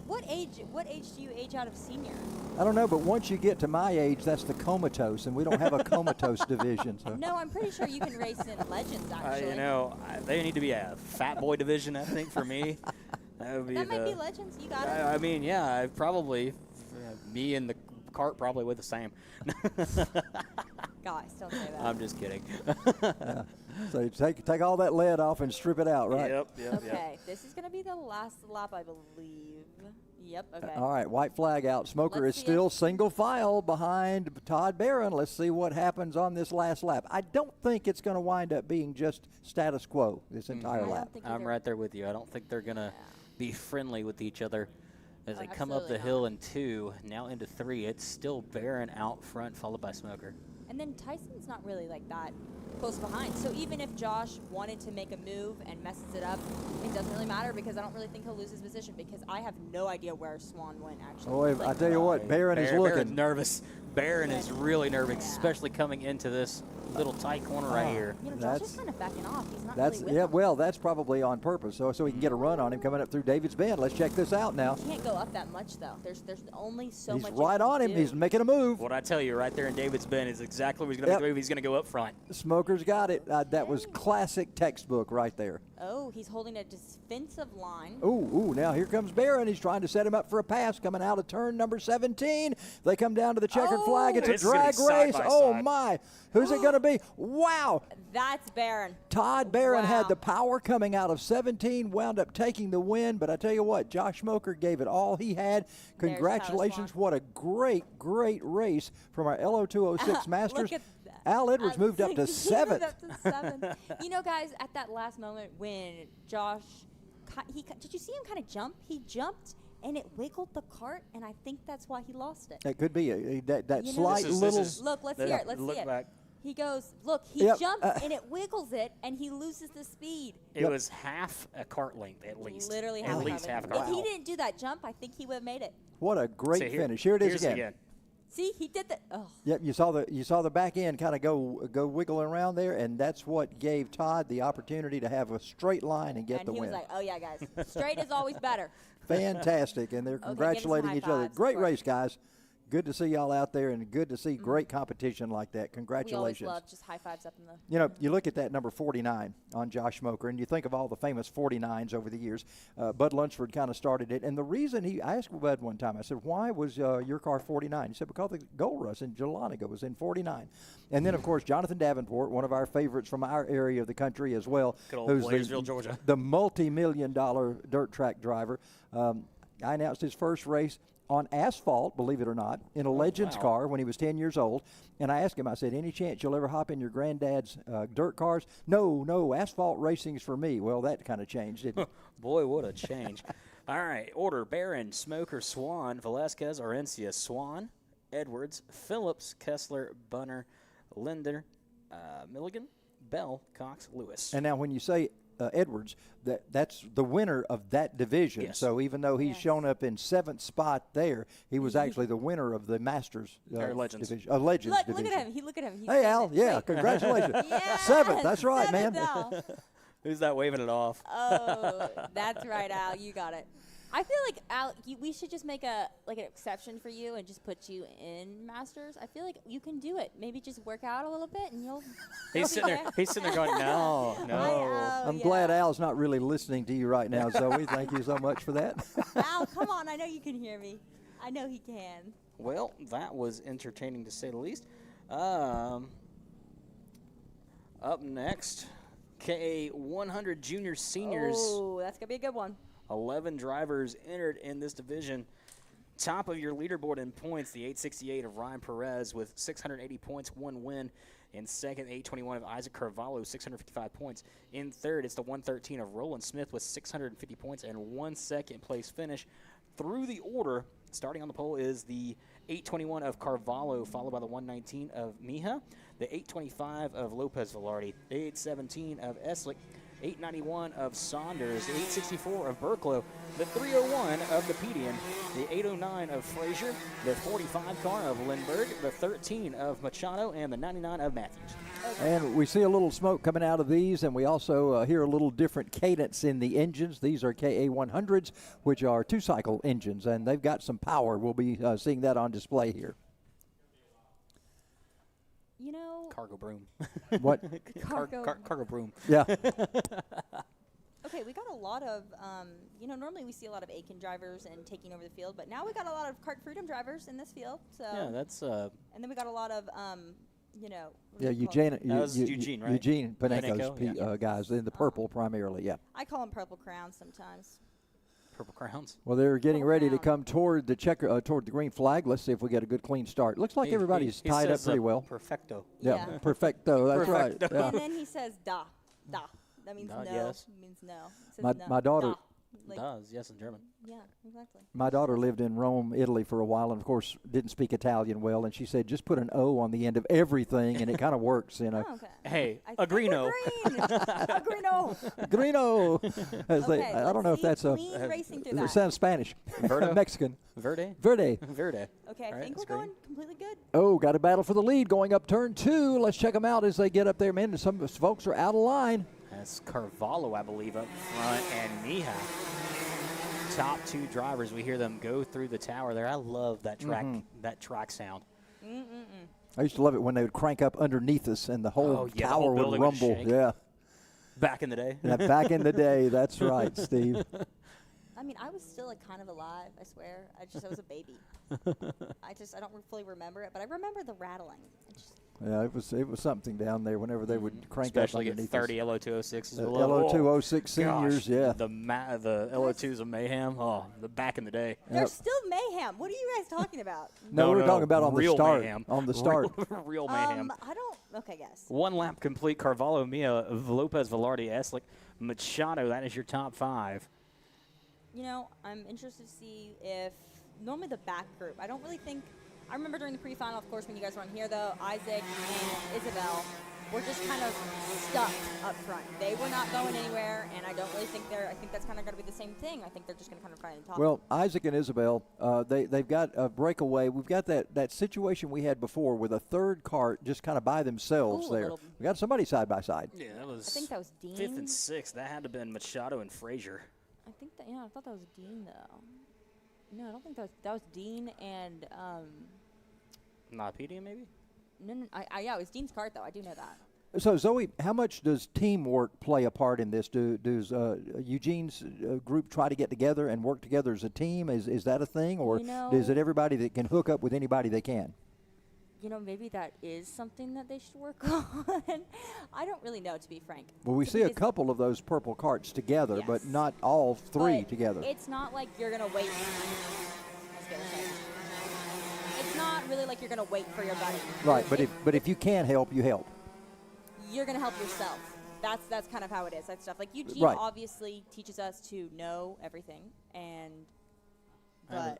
What age do you age out of senior? I don't know, but once you get to my age, that's the comatose, and we don't have a comatose division. So. No, I'm pretty sure you can race in Legends, actually. They need to be a fat boy division, I think, for me. That would be That might be Legends. You got it. I mean, yeah, I probably, me and the Kart probably with the same. Guys, don't say that. I'm just kidding. Yeah. So you take all that lead off and strip it out, right? Yep. Okay, this is going to be the last lap, I believe. Yep, okay. All right, white flag out. Smoker Let's is see still it. single file behind Todd Barron. Let's see what happens on this last lap. I don't think it's going to wind up being just status quo this entire I don't lap. think I'm either. right there with you. I don't think they're going to be friendly with each other as Oh, they come up the absolutely hill not. in 2, now into 3. It's still Barron out front, followed by Smoker. And then Tyson's not really like that close behind. So even if Josh wanted to make a move and messes it up, it doesn't really matter because I don't really think he'll lose his position because I have no idea where Swan went actually. Boy, I tell you what, Barron is looking. Barron's nervous. Barron is really nervous, especially coming into this little tight corner right here. You know, Josh is kind of backing off. He's not That's really with yeah. him. Well, that's probably on purpose, so he can get a run on him coming up through David's Bend. Let's check this out now. You can't go up that much though. There's only so much. He's right on him. Do. He's making a move. What I tell you right there in David's Bend is exactly where he's going to move. He's going to go up front. Smoker's got it. That was classic textbook right there. Oh, he's holding a defensive line. Ooh, now here comes Barron. He's trying to set him up for a pass coming out of turn number 17. They come down to the checkered flag. It's a This is gonna drag be side race. by Oh, side. my. Who's it going to be? Wow. That's Barron. Todd Barron had Wow. the power coming out of 17, wound up taking the win. But I tell you what, Josh Smoker gave it all he had. Congratulations. Swan. What a great race from our LO206 Masters. Look at that. Al Edwards moved up to He 7th. moved up to 7th. You know, guys, at that last moment when Josh, did you see him kind of jump? He jumped and it wiggled the cart, and I think that's why he lost it. That could be that You know, slight This is- little. Look, let's hear it. Let's Look see it. back. He goes, look, he Yep, jumps and it wiggles it, and he loses the speed. It was half a cart length at least. Literally at least half a cart If he length. didn't do that jump, I think he would have made it. What a great So finish. Here it is here's again. See, he did that. Oh, Yep, you saw the back end kind of go wiggling around there, and that's what gave Todd the opportunity to have a straight line and get and the he win. was like, oh, yeah, guys, straight is always better. Fantastic, and they're Okay, congratulating give each us some high other. fives, Great of course. race, guys. Good to see y'all out there, and good to see great competition like that. We always Congratulations. love just high fives up in the. You know, you look at that number 49 on Josh Smoker, and you think of all the famous 49s over the years. Bud Lunsford kind of started it, and the reason I asked Bud one time, I said, why was your car 49? He said, because the Gold Rush in Jelanico was in 49. And then, of course, Jonathan Davenport, one of our favorites from our area of the country as well, Good old who's Blairsville, Georgia. the multi-million-dollar dirt track driver. I announced his first race on asphalt, believe it or not, in a Legends wow. car when he was 10 years old. And I asked him, I said, any chance you'll ever hop in your granddad's dirt cars? No, asphalt racing's for me. Well, that kind of changed, didn't it? Boy, what a change. All right, order: Barron, Smoker, Swan, Velasquez, Orencia, Swan, Edwards, Phillips, Kessler, Bunner, Linder, Milligan, Bell, Cox, Lewis. And now when you say Edwards, that's the winner of that division. Yes. So even though he's shown up in 7th spot there, he was actually the winner of the Masters Legends. division. Legends Look division. at him. Look at him. He's Hey, saying Al. it. Yeah, Wait. congratulations. Yes, 7th. That's right, 7th, man. Al. Who's that waving it off? Oh, that's right, Al. You got it. I feel like Al, we should just make an exception for you and just put you in Masters. I feel like you can do it. Maybe just work out a little bit and you'll. He's sitting there. He's sitting there going, no. I'm glad Al's not really listening to you right now, Zoe. Thank you so much for that. Al, come on! I know you can hear me. I know he can. Well, that was entertaining to say the least. Up next, KA 100 Junior Seniors. Oh, that's gonna be a good one. 11 drivers entered in this division. Top of your leaderboard in points, the 868 of Ryan Perez with 680 points, 1 win. In second, 821 of Isaac Carvalho, 655 points. In third, it's the 113 of Roland Smith with 650 points and 1 second place finish. Through the order, starting on the pole is the 821 of Carvalho, followed by the 119 of Mija, the 825 of Lopez Velarde, the 817 of Eslick, 891 of Saunders, the 864 of Burklow, the 301 of the Pedian, the 809 of Frazier, the 45 car of Lindbergh, the 13 of Machado, and the 99 of Matthews. And we see a little smoke coming out of these, and we also hear a little different cadence in the engines. These are KA100s, which are 2-cycle engines, and they've got some power. We'll be seeing that on display here. You know. Cargo broom. What? Cargo broom. Yeah. Okay, we got a lot of, normally we see a lot of Aiken drivers and taking over the field, but now we got a lot of Kart Freedom drivers in this field. So. Yeah, that's. And then we got a lot of, what Yeah, do you call them? That was Eugene, right? Eugene Paneco's Paneco, guys in the purple primarily, yeah. I call them Purple Crowns sometimes. Purple crowns. Well, they're getting Purple ready to crown. come toward the toward the green flag. Let's see if we get a good clean start. Looks like everybody's He tied up says, pretty well. Perfecto. Yeah, Yeah. perfecto. That's Perfecto. right. Yeah. And then he says da. That means Not no. yes. Means no. It says My, no. my daughter Da. Like, Does, yes, in German. yeah, exactly. My daughter lived in Rome, Italy for a while, and of course didn't speak Italian well. And she said, just put an O on the end of everything, and it kind of works, you know. Oh, okay. Hey, I think Agrino. we're green. Agrino. Grino. As Okay, I don't know if that's a. clean racing through It that. sounds Spanish. Verdo? Mexican. Verde? Verde. Verde. Okay, I All right, think that's we're great. going completely good. Oh, got a battle for the lead going up turn 2. Let's check them out as they get up there. Man, some folks are out of line. That's Carvalho, I believe, up front, and Mija. Top 2 drivers. We hear them go through the tower there. I love that track sound. I used to love it when they would crank up underneath us and the whole Oh, yeah, the tower whole would building would rumble. shake. Yeah. Back in the day. Yeah, back in the day. That's right, Steve. I mean, I was still like kind of alive, I swear. I was a baby. I don't fully remember it, but I remember the rattling. Yeah, it was something down there whenever they would crank Especially up at underneath 30 us. LO206s The below. LO206 seniors, Gosh, yeah. The LO2s of mayhem. Oh, the back in the day. There's still mayhem. What are you guys talking about? No, we were talking about on the real start. Mayhem. On the start. Real mayhem. I don't. Okay, guys. 1 lap complete. Carvalho, Mia, Lopez, Velarde, Eslick, Machado. That is your top 5. You know, I'm interested to see if normally the back group. I don't really think. I remember during the pre-final, of course, when you guys were on here, though, Isaac and Isabel were just kind of stuck up front. They were not going anywhere, and I don't really think they're. I think that's kind of going to be the same thing. I think they're just going to kind of try and talk. Well, Isaac and Isabel, they've got a breakaway. We've got that situation we had before with a third cart just kind of by themselves Ooh, a there. little- We got somebody side by side. Yeah, that was. I think that was Dean. 5th and 6th. That had to have been Machado and Frazier. I think that. Yeah, I thought that was Dean though. No, I don't think that was Dean and. Not Pedia, maybe? No, yeah, it was Dean's cart though. I do know that. So, Zoe, how much does teamwork play a part in this? Does Eugene's group try to get together and work together as a team? Is that a thing? Or You know- is it everybody that can hook up with anybody they can? You know, maybe that is something that they should work on. I don't really know, to be frank. Well, we To see be a basi- couple of those purple carts together, but Yes. not all three But together. It's not like you're gonna wait. I was gonna say. It's not really like you're gonna wait for your buddy. Right, but if you can help, you help. You're gonna help yourself. That's kind of how it is. That stuff. Like Eugene Right. obviously teaches us to know everything, but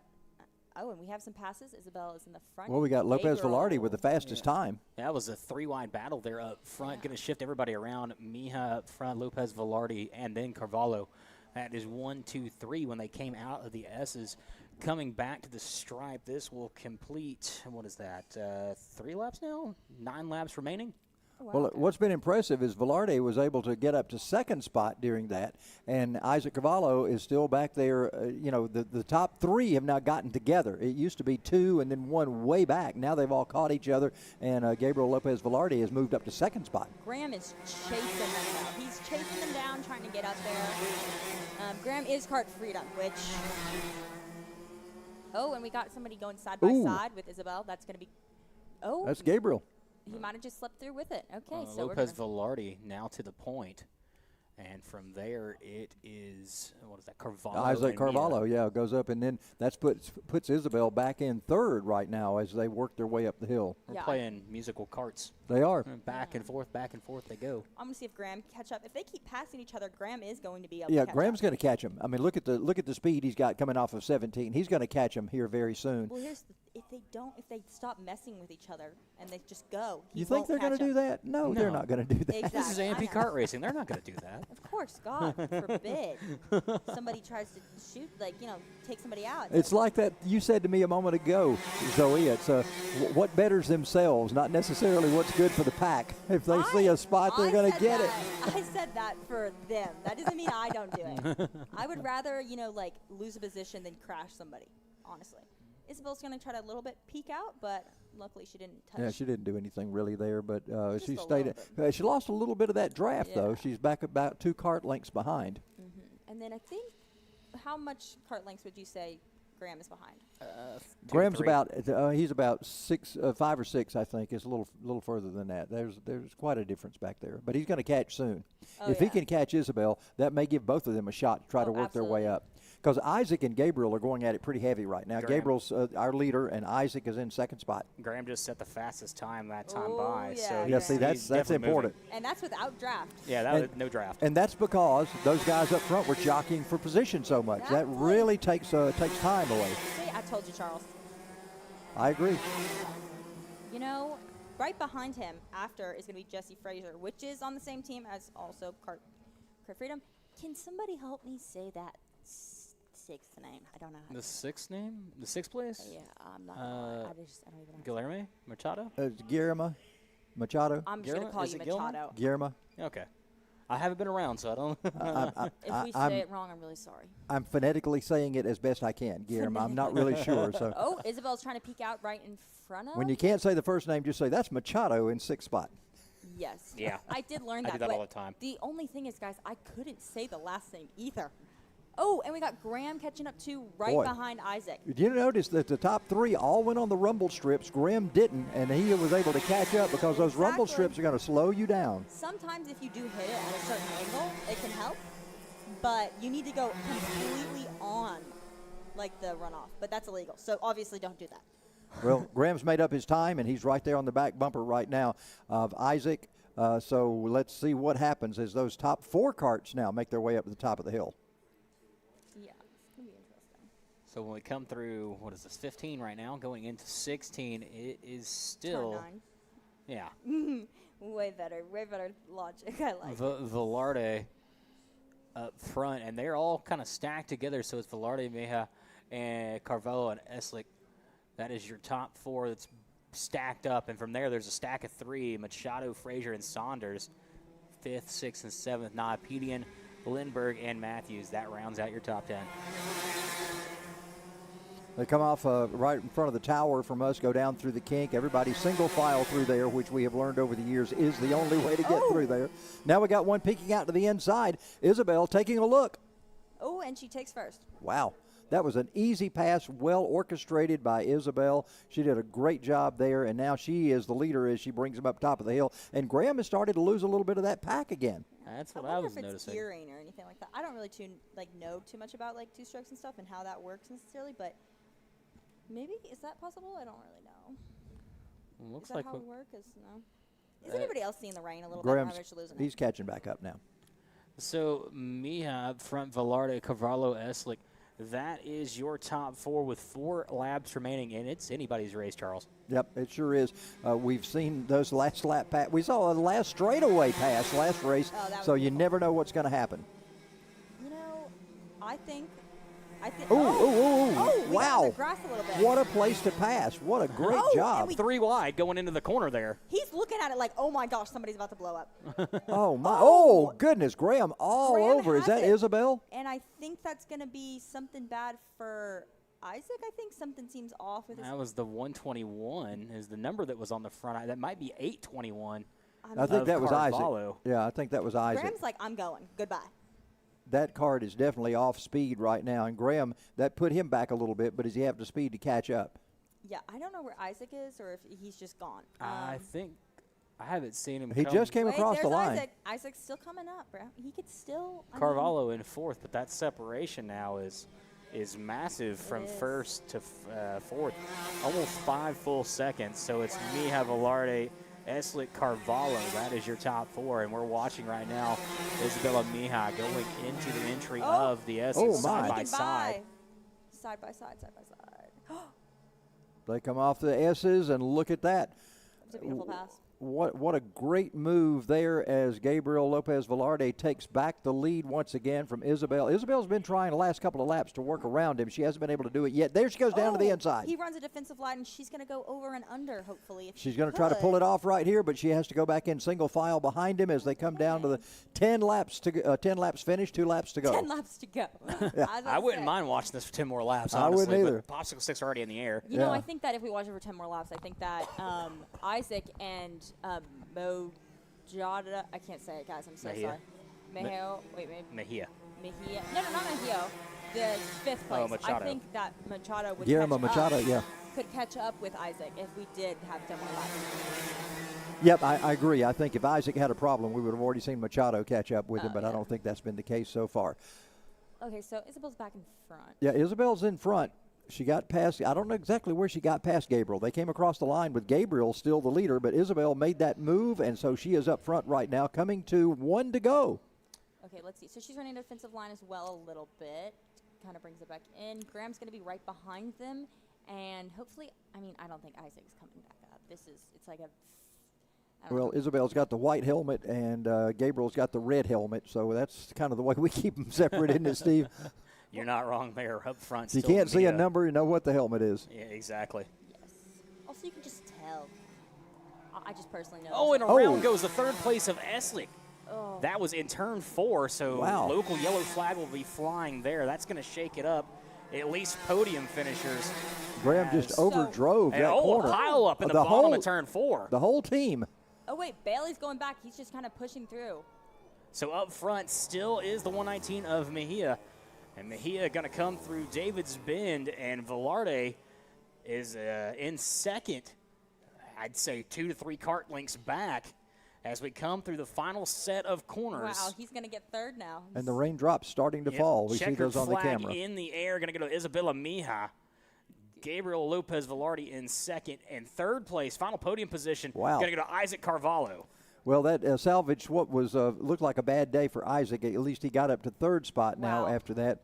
and we have some passes. Isabel is in the front. Well, we got Lopez Gabriel. Velarde with the fastest time. That was a 3-wide battle there up front. Going to shift everybody around. Mija up front, Lopez, Velarde, and then Carvalho. That is 1, 2, 3 when they came out of the S's. Coming back to the stripe, this will complete, what is that, 3 laps now? 9 laps remaining? Oh, wow, Well, okay. what's been impressive is Velarde was able to get up to second spot during that, and Isaac Carvalho is still back there. The top 3 have now gotten together. It used to be 2 and then 1 way back. Now they've all caught each other, and Gabriel Lopez Velarde has moved up to second spot. Graham is chasing them now. He's chasing them down, trying to get up there. Graham is cart freedom, which. Oh, and we got somebody going side by Ooh. side with Isabel. That's going to be. Oh, That's Gabriel. he might have just slipped through with it. Okay, so we're Lopez gonna, Velarde now to the point. And from there, it is, what is that, Carvalho? Isaac and Carvalho, Mija. yeah, goes up, and then that puts Isabel back in third right now as they work their way up the hill. We're Yeah. playing musical carts. They are. Back and forth they go. I'm gonna see if Graham can catch up. If they keep passing each other, Graham is going to be able Yeah, to catch Graham's up. going to catch him. I mean, look at the speed he's got coming off of 17. He's going to catch him here very soon. Well, if they stop messing with each other and they just go, he You think won't they're going to catch do up. that? No, they're No. not going to do that. Exactly. This is AMP I know. kart racing. They're not going to do that. Of course, God forbid somebody tries to shoot, take somebody out. It's like that you said to me a moment ago, Zoe. It's what betters themselves, not necessarily what's good for the pack. If they see a spot, they're going to get it. I said that for them. That doesn't mean I don't do it. I would rather, lose a position than crash somebody, honestly. Isabel's going to try to a little bit peek out, but luckily she didn't touch. Yeah, she didn't do anything really there, but Just she a stayed. little She lost a little bit of that draft, though. Yeah. She's back about 2 cart lengths behind. And then I think, how much cart lengths would you say Graham is behind? Graham's 3. he's about 5 or 6, I think. It's a little further than that. There's quite a difference back there, but he's going to catch soon. Oh, If he yeah. can catch Isabel, that may give both of them a shot to try Oh, to work their way absolutely. up. Because Isaac and Gabriel are going at it pretty heavy right now. Graham. Gabriel's our leader, and Isaac is in second spot. Graham just set the fastest time that time Oh, by. yeah, So yeah. Yeah, see, he's that's definitely important. moving. And that's without draft. Yeah, that And- was no draft. And that's because those guys up front were jockeying for position so much. That Exactly. really takes time away. See, I told you, Charles. I agree. You know, right behind him after is going to be Jesse Frazier, which is on the same team as also Kart Freedom. Can somebody help me say that sixth name? I don't know. How The to sixth name? The sixth place? Yeah, I'm not. Gonna lie. I don't even know. Guillermo Machado? Guillermo Machado. I'm just going Guillermo? to call Is you it Guillermo? Machado. Guillermo. Okay. I haven't been around, so I don't. If we say it wrong, I'm really sorry. I'm phonetically saying it as best I can, Guillermo. I'm not really sure. So Oh, Isabel's trying to peek out right in front of. when you can't say the first name, just say that's Machado in sixth spot. Yes. Yeah. I did learn I that. do that but all the time. The only thing is, guys, I couldn't say the last name either. Oh, and we got Graham catching up too, right Boy. behind Isaac. Did you notice that the top three all went on the rumble strips? Graham didn't, and he was able to catch up because those rumble Exactly. strips are going to slow you down. Sometimes if you do hit it at a certain angle, it can help, but you need to go completely on, like the runoff. But that's illegal, so obviously don't do that. Well, Graham's made up his time, and he's right there on the back bumper right now of Isaac. So let's see what happens as those top four carts now make their way up to the top of the hill. Yeah, it's gonna be interesting. So when we come through, what is this, 15 right now, going into 16, it is still, Turn yeah, 9. Way better logic. I like it. Velarde up front, and they're all kind of stacked together. So it's Velarde, Meja, and Carvalho and Eslick. That is your top four that's stacked up, and from there's a stack of three: Machado, Frazier, and Saunders. 5th, 6th, and 7th, Naapedian, Lindbergh, and Matthews. That rounds out your top 10. They come off right in front of the tower from us, go down through the kink. Everybody single file through there, which we have learned over the years is the only way to get through there. Now we got one peeking out to the inside. Isabel taking a look. Oh, and she takes first. Wow. That was an easy pass, well orchestrated by Isabel. She did a great job there, and now she is the leader as she brings him up top of the hill. And Graham has started to lose a little bit of that pack again. That's what I I wonder was if it's noticing. gearing or anything like that. I don't really know too much about like two strokes and stuff and how that works necessarily, but maybe is that possible? I don't really know. Looks Is that like how we- it works? No. Is anybody else seeing the rain a little Graham's, bit? How much losing? he's catching back up now. So Mija up front, Velarde, Carvalho, Eslick. That is your top four with 4 laps remaining, and it's anybody's race, Charles. Yep, it sure is. We've seen those last lap pass. We saw a last straightaway pass last race, Oh, that was so you beautiful. never know what's going to happen. You know, I think. Ooh, we got wow. in the grass a little bit. What a place to pass. What a great Oh, and job. we- 3 wide going into the corner there. He's looking at it like, oh my gosh, somebody's about to blow up. Oh, my. Oh, goodness. Graham all Graham over. Is has that it. Isabel? And I think that's going to be something bad for Isaac. I think something seems off with his. That was the 121 is the number that was on the front. That might be 821. I think of that was Carvalho. Isaac. Yeah, I think that was Isaac. Graham's like, I'm going. Goodbye. That card is definitely off speed right now. And Graham, that put him back a little bit, but does he have the speed to catch up? Yeah, I don't know where Isaac is or if he's just gone. I think I haven't seen him. He come. just came Wait, across the there's line. Isaac. Isaac's still coming up, bro. He could still. I mean, Carvalho in 4th, but that separation now is massive from is. 1st to 4th. Almost 5 full seconds. So it's Mija, Velarde, Eslick, Carvalho. That is your top 4. And we're watching right now Isabella Mija going into the entry of the S's Oh, my. side by sneaking side. Side by side, side by side. They come off the S's, and look at that. It's a beautiful pass. What a great move there as Gabriel Lopez Velarde takes back the lead once again from Isabel. Isabel's been trying the last couple of laps to work around him. She hasn't been able to do it yet. There she goes down to the inside. He runs a defensive line, and she's going to go over and under, hopefully. If She's going to try to pull it off right here, but she has to go back in single file behind him as they come down to the 10 laps finish, 2 laps to go. 10 laps to go. I wouldn't mind watching this for 10 more laps, I honestly. wouldn't either. But Popsicle Stick's already in the air. You know, Yeah. I think that if we watch it for 10 more laps, I think that Isaac and Mojada, I can't say it, guys. I'm so Mejia. sorry. Mejio, wait, Mejia. Mejia. No, not Mejio. The 5th place. Machado. I think that Machado would Guillermo catch Machado, up, yeah. could catch up with Isaac if we did have 10 more laps. Yep, I agree. I think if Isaac had a problem, we would have already seen Machado catch up with him, but I yeah. don't think that's been the case so far. Okay, so Isabel's back in front. Yeah, Isabel's in front. She got past, I don't know exactly where she got past Gabriel. They came across the line with Gabriel still the leader, but Isabel made that move, and so she is up front right now, coming to 1 to go. Okay, let's see. So she's running defensive line as well a little bit. Kind of brings it back in. Graham's going to be right behind them. And hopefully, I don't think Isaac's coming back up. It's like a... Well, Isabel's got the white helmet, and Gabriel's got the red helmet, so that's kind of the way we keep them separate, isn't it, Steve? You're not wrong there. Up front, You can't see a number, you know what the helmet is. Yeah, exactly. Yes. Also, you can just tell. I just personally know. Oh, and around goes the third place of Eslick. Oh. That was in turn 4, so local yellow flag will be flying there. That's going to shake it up. At least podium finishers. Graham just overdrove that corner. A pile up in the bottom of turn 4. The whole team. Oh, wait, Bailey's going back. He's just kind of pushing through. So up front still is the 119 of Mejia. And Mejia going to come through David's Bend, and Velarde is in second. I'd say 2 to 3 cart lengths back as we come through the final set of corners. Wow, he's going to get third now. And the raindrops starting to fall. We see those on the camera. Flag in the air, going to go to Isabella Mija. Gabriel Lopez Velarde in second, and third place, final podium position, going to go to Isaac Carvalho. Well, that salvaged what was looked like a bad day for Isaac. At least he got up to third spot now after that.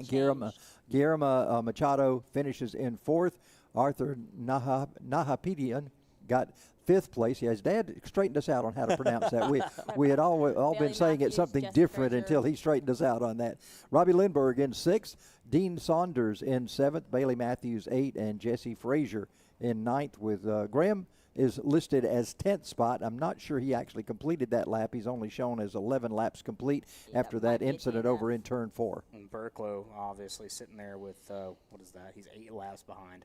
Guillermo Machado finishes in fourth. Arthur Nahapedian got fifth place. Yeah, his dad straightened us out on how to pronounce that. We had all been saying it's something different until he straightened us out on that. Robbie Lindbergh in sixth. Dean Saunders in seventh. Bailey Matthews 8th. And Jesse Frazier in ninth, with Graham is listed as 10th spot. I'm not sure he actually completed that lap. He's only shown as 11 laps complete after that incident over in turn 4. And Burklow obviously sitting there with, what is that? He's 8 laps behind.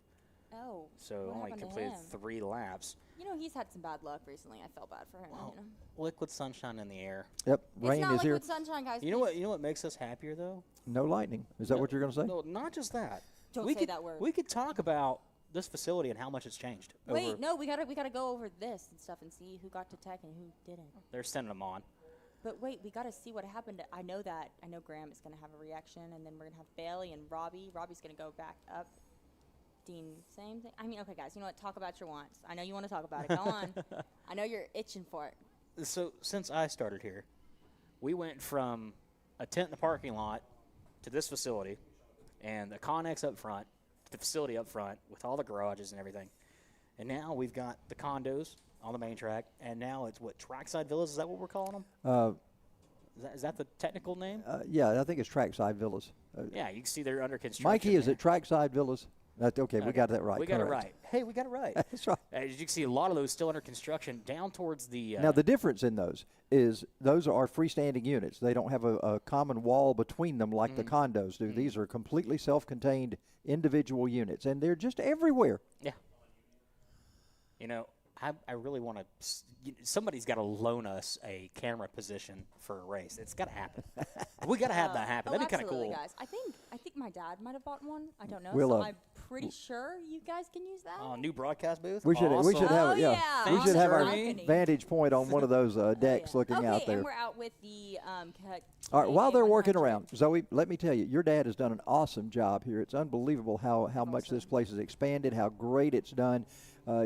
Oh. So only completed 3 laps. You know, he's had some bad luck recently. I felt bad for him. Well, liquid sunshine in the air. Yep, rain is here. Liquid sunshine, guys. You know what makes us happier, though? No lightning. Is that what you're going to say? No, not just that. Don't say that word. We could talk about this facility and how much it's changed. Wait, no, we gotta go over this and stuff and see who got to tech and who didn't. They're sending them on. But wait, we gotta see what happened. I know Graham is gonna have a reaction, and then we're gonna have Bailey and Robbie. Robbie's gonna go back up. Dean, same thing. Okay, guys, you know what? Talk about your wants. I know you want to talk about it. Go on. I know you're itching for it. So since I started here, we went from a tent in the parking lot to this facility, and the Connex up front, the facility up front with all the garages and everything. And now we've got the condos on the main track, and now it's Trackside Villas? Is that what we're calling them? Is that the technical name? Yeah, I think it's Trackside Villas. Yeah, you can see they're under construction. Mikey, is it Trackside Villas? Okay, we got that right. We got it right. Hey, we got it right. That's right. As you can see, a lot of those still under construction down towards the... now, the difference in those is those are freestanding units. They don't have a common wall between them like the condos do. These are completely self-contained individual units, and they're just everywhere. Yeah. You know, I really want to... Somebody's got to loan us a camera position for a race. It's got to happen. We got to have that happen. That'd be kind of cool. Guys. I think my dad might have bought one. I don't know. We'll, I'm pretty sure you guys can use that. New broadcast booth? We should have we should have our Balcony. vantage point on one of those decks looking out there. And we're out with the all right, while they're working around, Zoe, let me tell you, your dad has done an awesome job here. It's unbelievable how much this place has expanded, how great it's done.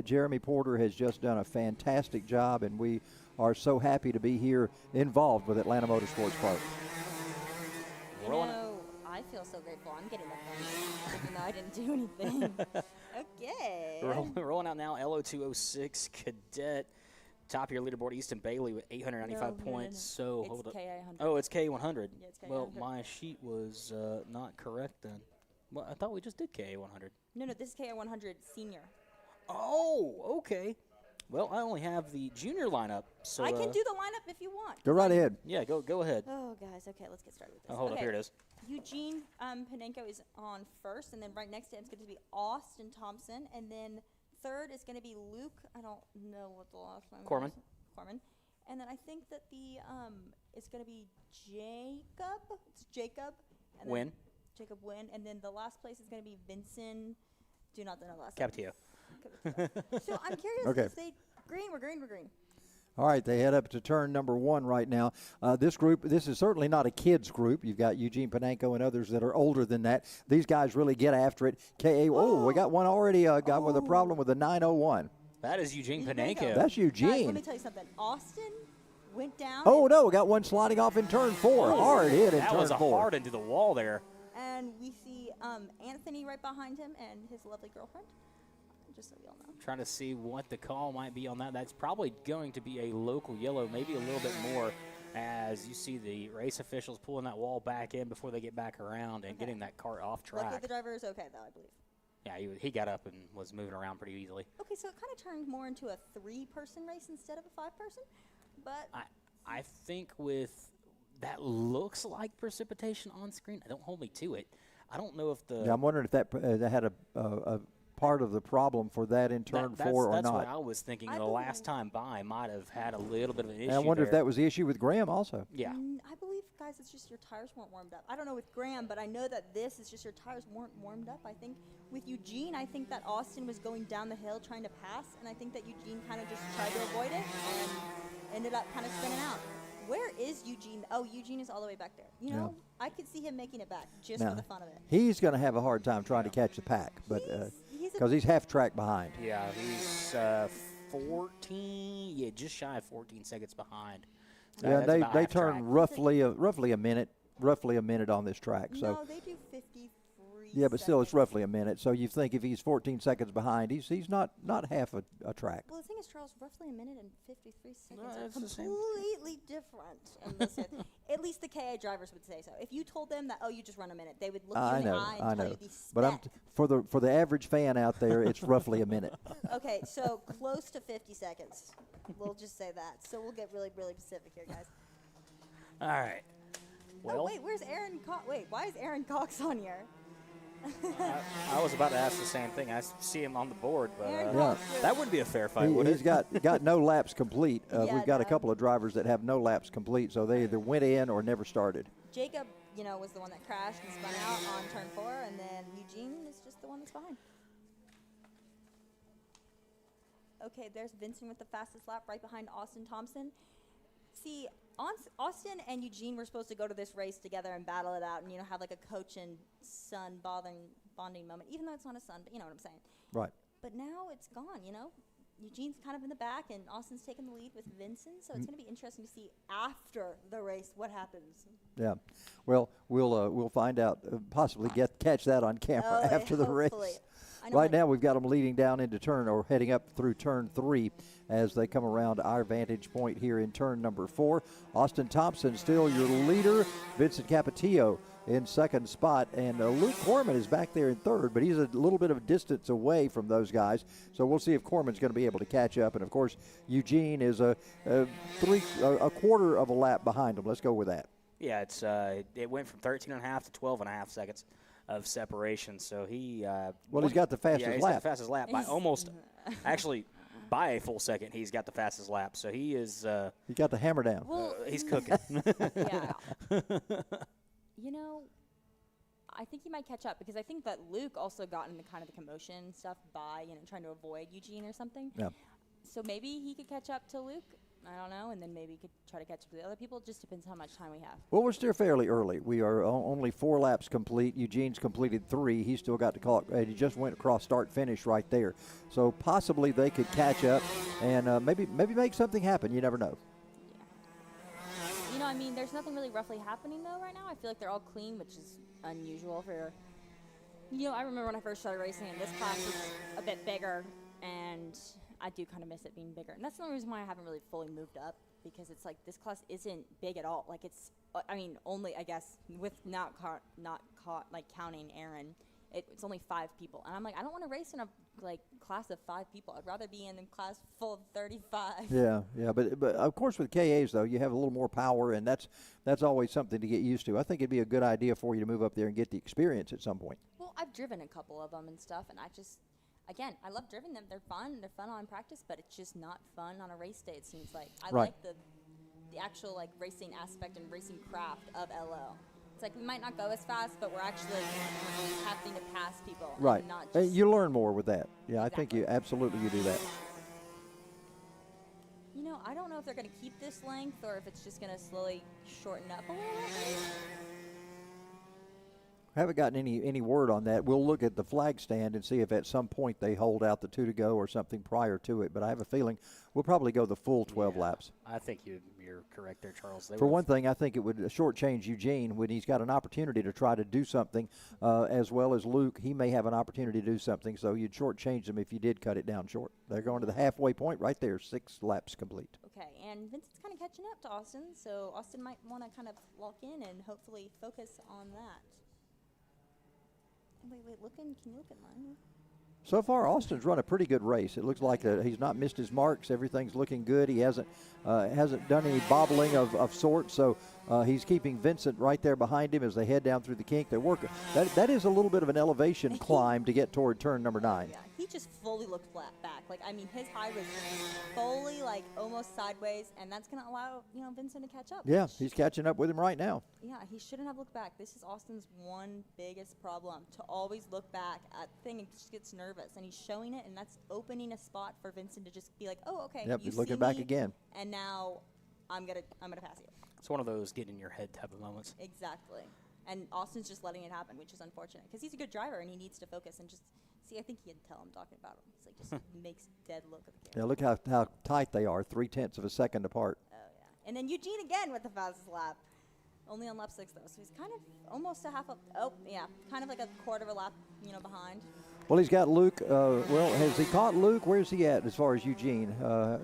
Jeremy Porter has just done a fantastic job, and we are so happy to be here involved with Atlanta Motorsports Park. You know, I feel so grateful. I'm getting the fun, even though I didn't do anything. Okay. Rolling out now, LO206 Cadet. Top of your leaderboard, Easton Bailey with 895 points. So hold up. Oh, it's K100. Yeah, it's K100. Well, my sheet was not correct then. Well, I thought we just did KA100. No, this is KA100 Senior. Oh, okay. Well, I only have the junior lineup, so I can do the lineup if you want. Go right ahead. Yeah, go ahead. Oh, guys. Okay, let's get started with this. Hold up, here it is. Eugene Panenko is on first, and then right next to him is going to be Austin Thompson, and then third is going to be Luke. I don't know what the last name Corman. is. Corman. And then I think that the it's going to be Jacob. It's Jacob. And Win. Jacob Win, and then the last place is going to be Vincent. Do not know the last Capetillo. name. So I'm curious. Okay. Say green. We're green. All right, they head up to turn number 1 right now. This is certainly not a kids group. You've got Eugene Panenko and others that are older than that. These guys really get after it. We got one already got with a problem with a 901. That is Eugene Panenko. That's Eugene. Guys, let me tell you something. Austin went down. Oh, no, we got one sliding off in turn 4. Hard hit in that turn 4. was a hard into the wall there. And we see Anthony right behind him and his lovely girlfriend, just so we all know. Trying to see what the call might be on that. That's probably going to be a local yellow, maybe a little bit more, as you see the race officials pulling that wall back in before they get back around and getting that cart off track. Luckily the driver is okay, though, I believe. Yeah, he got up and was moving around pretty easily. Okay, so it kind of turned more into a 3-person race instead of a 5-person, but I think with that looks like precipitation on screen. Don't hold me to it. I don't know if the. Yeah, I'm wondering if that had a part of the problem for that in turn 4 or that's not. what I was thinking. The last time by might have had a little bit of an issue. And I wonder if there. that was the issue with Graham also. Yeah. I believe, guys, it's just your tires weren't warmed up. I don't know with Graham, but I know that this is just your tires weren't warmed up. I think with Eugene, I think that Austin was going down the hill trying to pass, and I think that Eugene kind of just tried to avoid it and ended up kind of spinning out. Where is Eugene? Oh, Eugene is all the way back there. You know, I could see him making it back just for the fun of it. He's going to have a hard time trying to catch the pack, but because he's half track behind. Yeah, he's 14. Yeah, just shy of 14 seconds behind. So Yeah, that's about they half turn track. roughly a minute on this track. So No, they do 53 yeah, but still, it's seconds. roughly a minute. So you think if he's 14 seconds behind, he's not half a track. Well, the thing is, Charles, roughly a minute and 53 seconds that's are the same. completely different. In this at least the KA drivers would say so. If you told them that, oh, you just run a minute, they would look you in the eye and tell you the But spec. for the average fan out there, it's roughly a minute. Okay, so close to 50 seconds. We'll just say that. So we'll get really, really specific here, guys. All right. Well, Oh, wait, where's Aaron Cox? Wait, why is Aaron Cox on here? I was about to ask the same thing. I see him on the board, but Aaron Yeah. Cox. that wouldn't be a fair fight, would He's it? got no laps complete. Yeah, We've got a no. couple of drivers that have no laps complete, so they either went in or never started. Jacob, was the one that crashed and spun out on turn 4, and then Eugene is just the one that's behind. Okay, there's Vincent with the fastest lap right behind Austin Thompson. See, Austin and Eugene were supposed to go to this race together and battle it out and, have like a coach and son bonding moment, even though it's not a son, but you know what I'm saying. Right. But now it's gone, Eugene's kind of in the back, and Austin's taking the lead with Vincent, so it's going to be interesting to see after the race what happens. Yeah. Well, we'll find out. Possibly catch that on camera Oh, after the hopefully. race. I know Right my- now, we've got them leading down into heading up through turn 3 as they come around our vantage point here in turn number 4. Austin Thompson still your leader. Vincent Capetillo in second spot. And Luke Corman is back there in third, but he's a little bit of a distance away from those guys. So we'll see if Corman's going to be able to catch up. And, of course, Eugene is a quarter of a lap behind him. Let's go with that. Yeah, it went from 13.5 to 12.5 seconds of separation. So he. He's got the fastest yeah, he's lap. got the fastest lap by almost, actually, by a full second. He's got the fastest lap. So he is. He got the hammer down. Well, He's cooking. yeah. I think he might catch up because I think that Luke also got into kind of the commotion stuff by, trying to avoid Eugene or something. Yeah. So maybe he could catch up to Luke. I don't know, and then maybe he could try to catch up to the other people. It just depends how much time we have. Well, we're still fairly early. We are only 4 laps complete. Eugene's completed 3. He's still got to call it. He just went across start-finish right there. So possibly they could catch up and maybe make something happen. You never know. There's nothing really roughly happening, though, right now. I feel like they're all clean, which is unusual for, I remember when I first started racing, and this class was a bit bigger, and I do kind of miss it being bigger. And that's the only reason why I haven't really fully moved up, because it's like this class isn't big at all. Like it's, only, I guess, with not counting Aaron, it's only 5 people. And I'm like, I don't want to race in a class of 5 people. I'd rather be in a class full of 35. Yeah, but of course with KAs though, you have a little more power, and that's always something to get used to. I think it'd be a good idea for you to move up there and get the experience at some point. Well, I've driven a couple of them and stuff, and again, I love driving them. They're fun on practice, but it's just not fun on a race day, it seems like. I Right. like the actual racing aspect and racing craft of LO. It's like we might not go as fast, but we're actually having to pass people. Right. And not You learn more with that. Yeah, I think Exactly. you do that. I don't know if they're going to keep this length or if it's just going to slowly shorten up a little bit. Haven't gotten any word on that. We'll look at the flag stand and see if at some point they hold out the 2 to go or something prior to it. But I have a feeling we'll probably go the full 12 laps. I think you're correct there, Charles. For one thing, I think it would shortchange Eugene when he's got an opportunity to try to do something, as well as Luke. He may have an opportunity to do something, so you'd shortchange them if you did cut it down short. They're going to the halfway point right there, 6 laps complete. Okay, and Vincent's kind of catching up to Austin, so Austin might want to kind of lock in and hopefully focus on that. Wait, can you look at mine? So far, Austin's run a pretty good race. It looks like he's not missed his marks. Everything's looking good. He hasn't done any bobbling of sorts, so he's keeping Vincent right there behind him as they head down through the kink. They're working. That is a little bit of an elevation climb to get toward turn number 9. Yeah, he just fully looked flat back. His high was fully, almost sideways, and that's going to allow, Vincent to catch up. Yeah, he's catching up with him right now. Yeah, he shouldn't have looked back. This is Austin's one biggest problem, to always look back at the thing and just gets nervous. And he's showing it, and that's opening a spot for Vincent to just be like, oh, okay. Yep, you he's looking see back me, again. And now I'm gonna pass you. It's one of those get in your head type of moments. Exactly. And Austin's just letting it happen, which is unfortunate because he's a good driver and he needs to focus and just see. I think he can tell I'm talking about him. It's just makes dead look at the camera. Yeah, look how tight they are, 0.3 of a second apart. Oh yeah. And then Eugene again with the fastest lap. Only on lap 6 though, so he's kind of almost a half up. Oh yeah, kind of like a quarter of a lap, behind. Well, he's got Luke. Has he caught Luke? Where's he at as far as Eugene?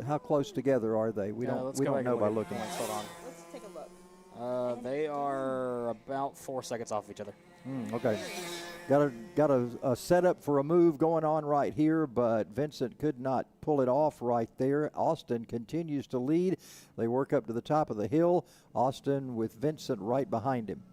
How close together are they? We don't know by looking. Hold on. Let's take a look. They are about 4 seconds off each other. Okay. Got a setup for a move going on right here, but Vincent could not pull it off right there. Austin continues to lead. They work up to the top of the hill. Austin with Vincent right behind him.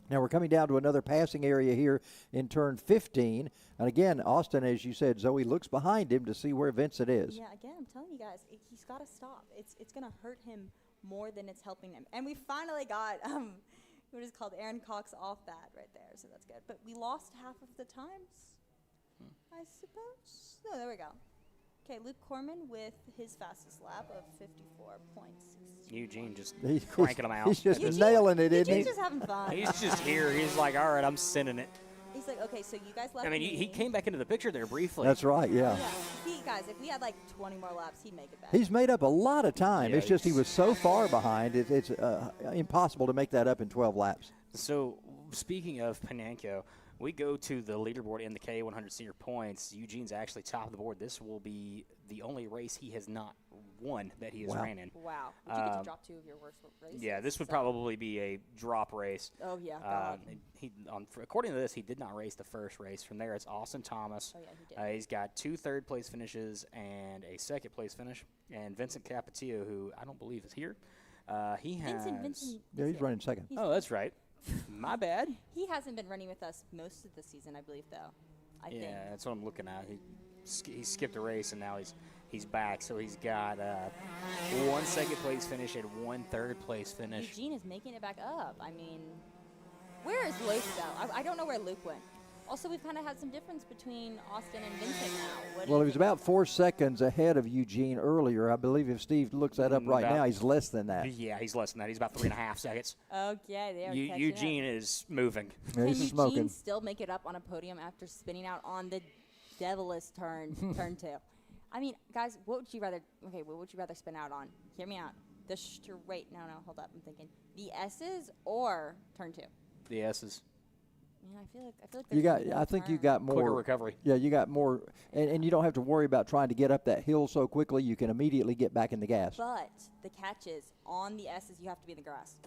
Now we're coming down to another passing area here in turn 15. And again, Austin, as you said, Zoe looks behind him to see where Vincent is. Yeah, again, I'm telling you guys, he's got to stop. It's going to hurt him more than it's helping him. And we finally got what is called Aaron Cox off that right there, so that's good. But we lost half of the times, I suppose. No, there we go. Okay, Luke Corman with his fastest lap of 54.6. Eugene just cranking them out. He's just nailing it, isn't he? Eugene's just having fun. He's just here. He's like, all right, I'm sending it. He's like, okay, so you guys left I mean, he came back into the picture there briefly. That's right, yeah. Guys, if we had 20 more laps, he'd make it back. He's made up a lot of time. Yeah, it's just he was so far behind, it's impossible to make that up in 12 laps. So, speaking of Panenko, we go to the leaderboard in the K100 senior points. Eugene's actually top of the board. This will be the only race he has not won that he has ran in. Wow. Would you get to drop 2 of your worst races? Yeah, this would probably be a drop race. Oh, yeah. God. According to this, he did not race the first race. From there, it's Austin Thomas. Oh, yeah, he did. He's got 2 third-place finishes and a second-place finish. And Vincent Capetillo, who I don't believe is here, he has... Vincent. Yeah, he's running second. That's right. My bad. He hasn't been running with us most of the season, I believe, though. I think. Yeah, that's what I'm looking at. He skipped a race, and now he's back. So he's got 1 second-place finish and 1 third-place finish. Eugene is making it back up. I mean, where is Luke, though? I don't know where Luke went. Also, we've kind of had some difference between Austin and Vincent now. Well, he was about 4 seconds ahead of Eugene earlier. I believe if Steve looks that up right now, he's less than that. Yeah, he's less than that. He's about 3.5 seconds. Okay, there. Eugene is moving. Yeah, Can he's Eugene smoking. still make it up on a podium after spinning out on the devilous turn 2? I mean, guys, what would you rather? Okay, what would you rather spin out on? Hear me out. The straight. No, hold up. I'm thinking the S's or turn 2. The S's. Man, I feel like You there's got. more I think you turn. got more Quicker recovery. Yeah, you got more, and you don't have to worry about trying to get up that hill so quickly. You can immediately get back in the gas. But the catch is on the S's, you have to be in the grass.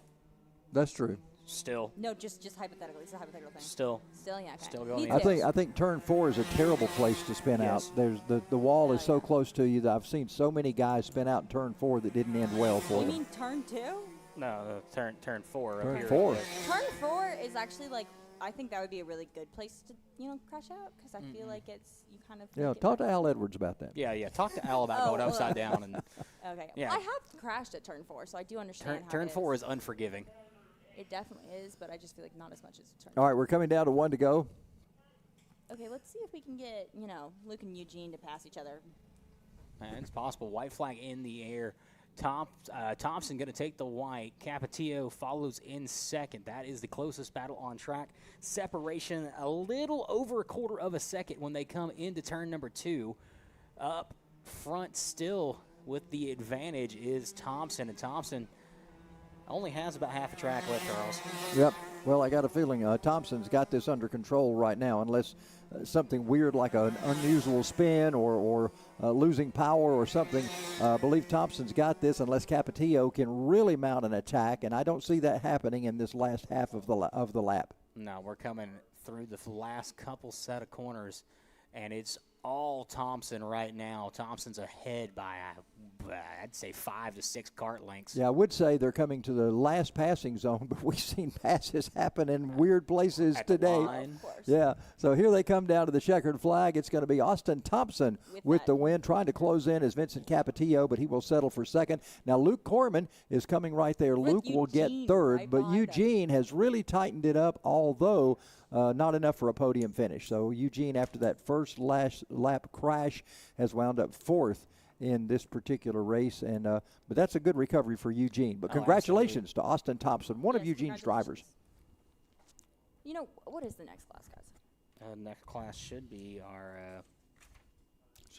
That's true. Still. No, just hypothetically. It's a hypothetical thing. Still, yeah. Okay. Still going Me in. too. I think turn 4 is a terrible place to spin Yes. out. There's the wall is so yeah. close to you that I've seen so many guys spin out in turn 4 that didn't end well for You them. mean turn 2? No, turn 4. Turn up here. 4. Turn 4 is actually I think that would be a really good place to crash out because I feel like it's you kind of. Yeah, talk to Al Edwards about that. Yeah. Talk to Al about going upside down. And Okay. Yeah. Well, I have crashed at turn 4, so I do understand. how turn it 4 is unforgiving. It definitely is, but I just feel like not as much as turn. All right, we're coming down to 1 to go. Okay, let's see if we can get Luke and Eugene to pass each other. Man, it's possible. White flag in the air Thompson going to take the white. Capetillo follows in second. That is the closest battle on track. Separation a little over a quarter of a second when they come into turn number 2. Up front still with the advantage is Thompson, and Thompson only has about half a track left, Charles. Yep. Well, I got a feeling Thompson's got this under control right now, unless something weird like an unusual spin or losing power or something. I believe Thompson's got this unless Capetillo can really mount an attack, and I don't see that happening in this last half of the lap. No, we're coming through the last couple set of corners, and it's all Thompson right now. Thompson's ahead by, I'd say, 5 to 6 kart lengths. Yeah, I would say they're coming to the last passing zone, but we've seen passes happen in weird places At today. the line. Yeah, so here they come down to the checkered flag. It's going to be Austin Thompson with the win. Trying to close in is Vincent Capetillo, but he will settle for second. Now Luke Corman is coming right there. Luke will get third, right but Eugene has really tightened it up, although not enough for a podium finish. So Eugene, after that first last lap crash, has wound up fourth in this particular race, and but that's a good recovery for Eugene. But congratulations to Austin Thompson, one of Eugene's drivers. You know, what is the next class, guys? Next class should be our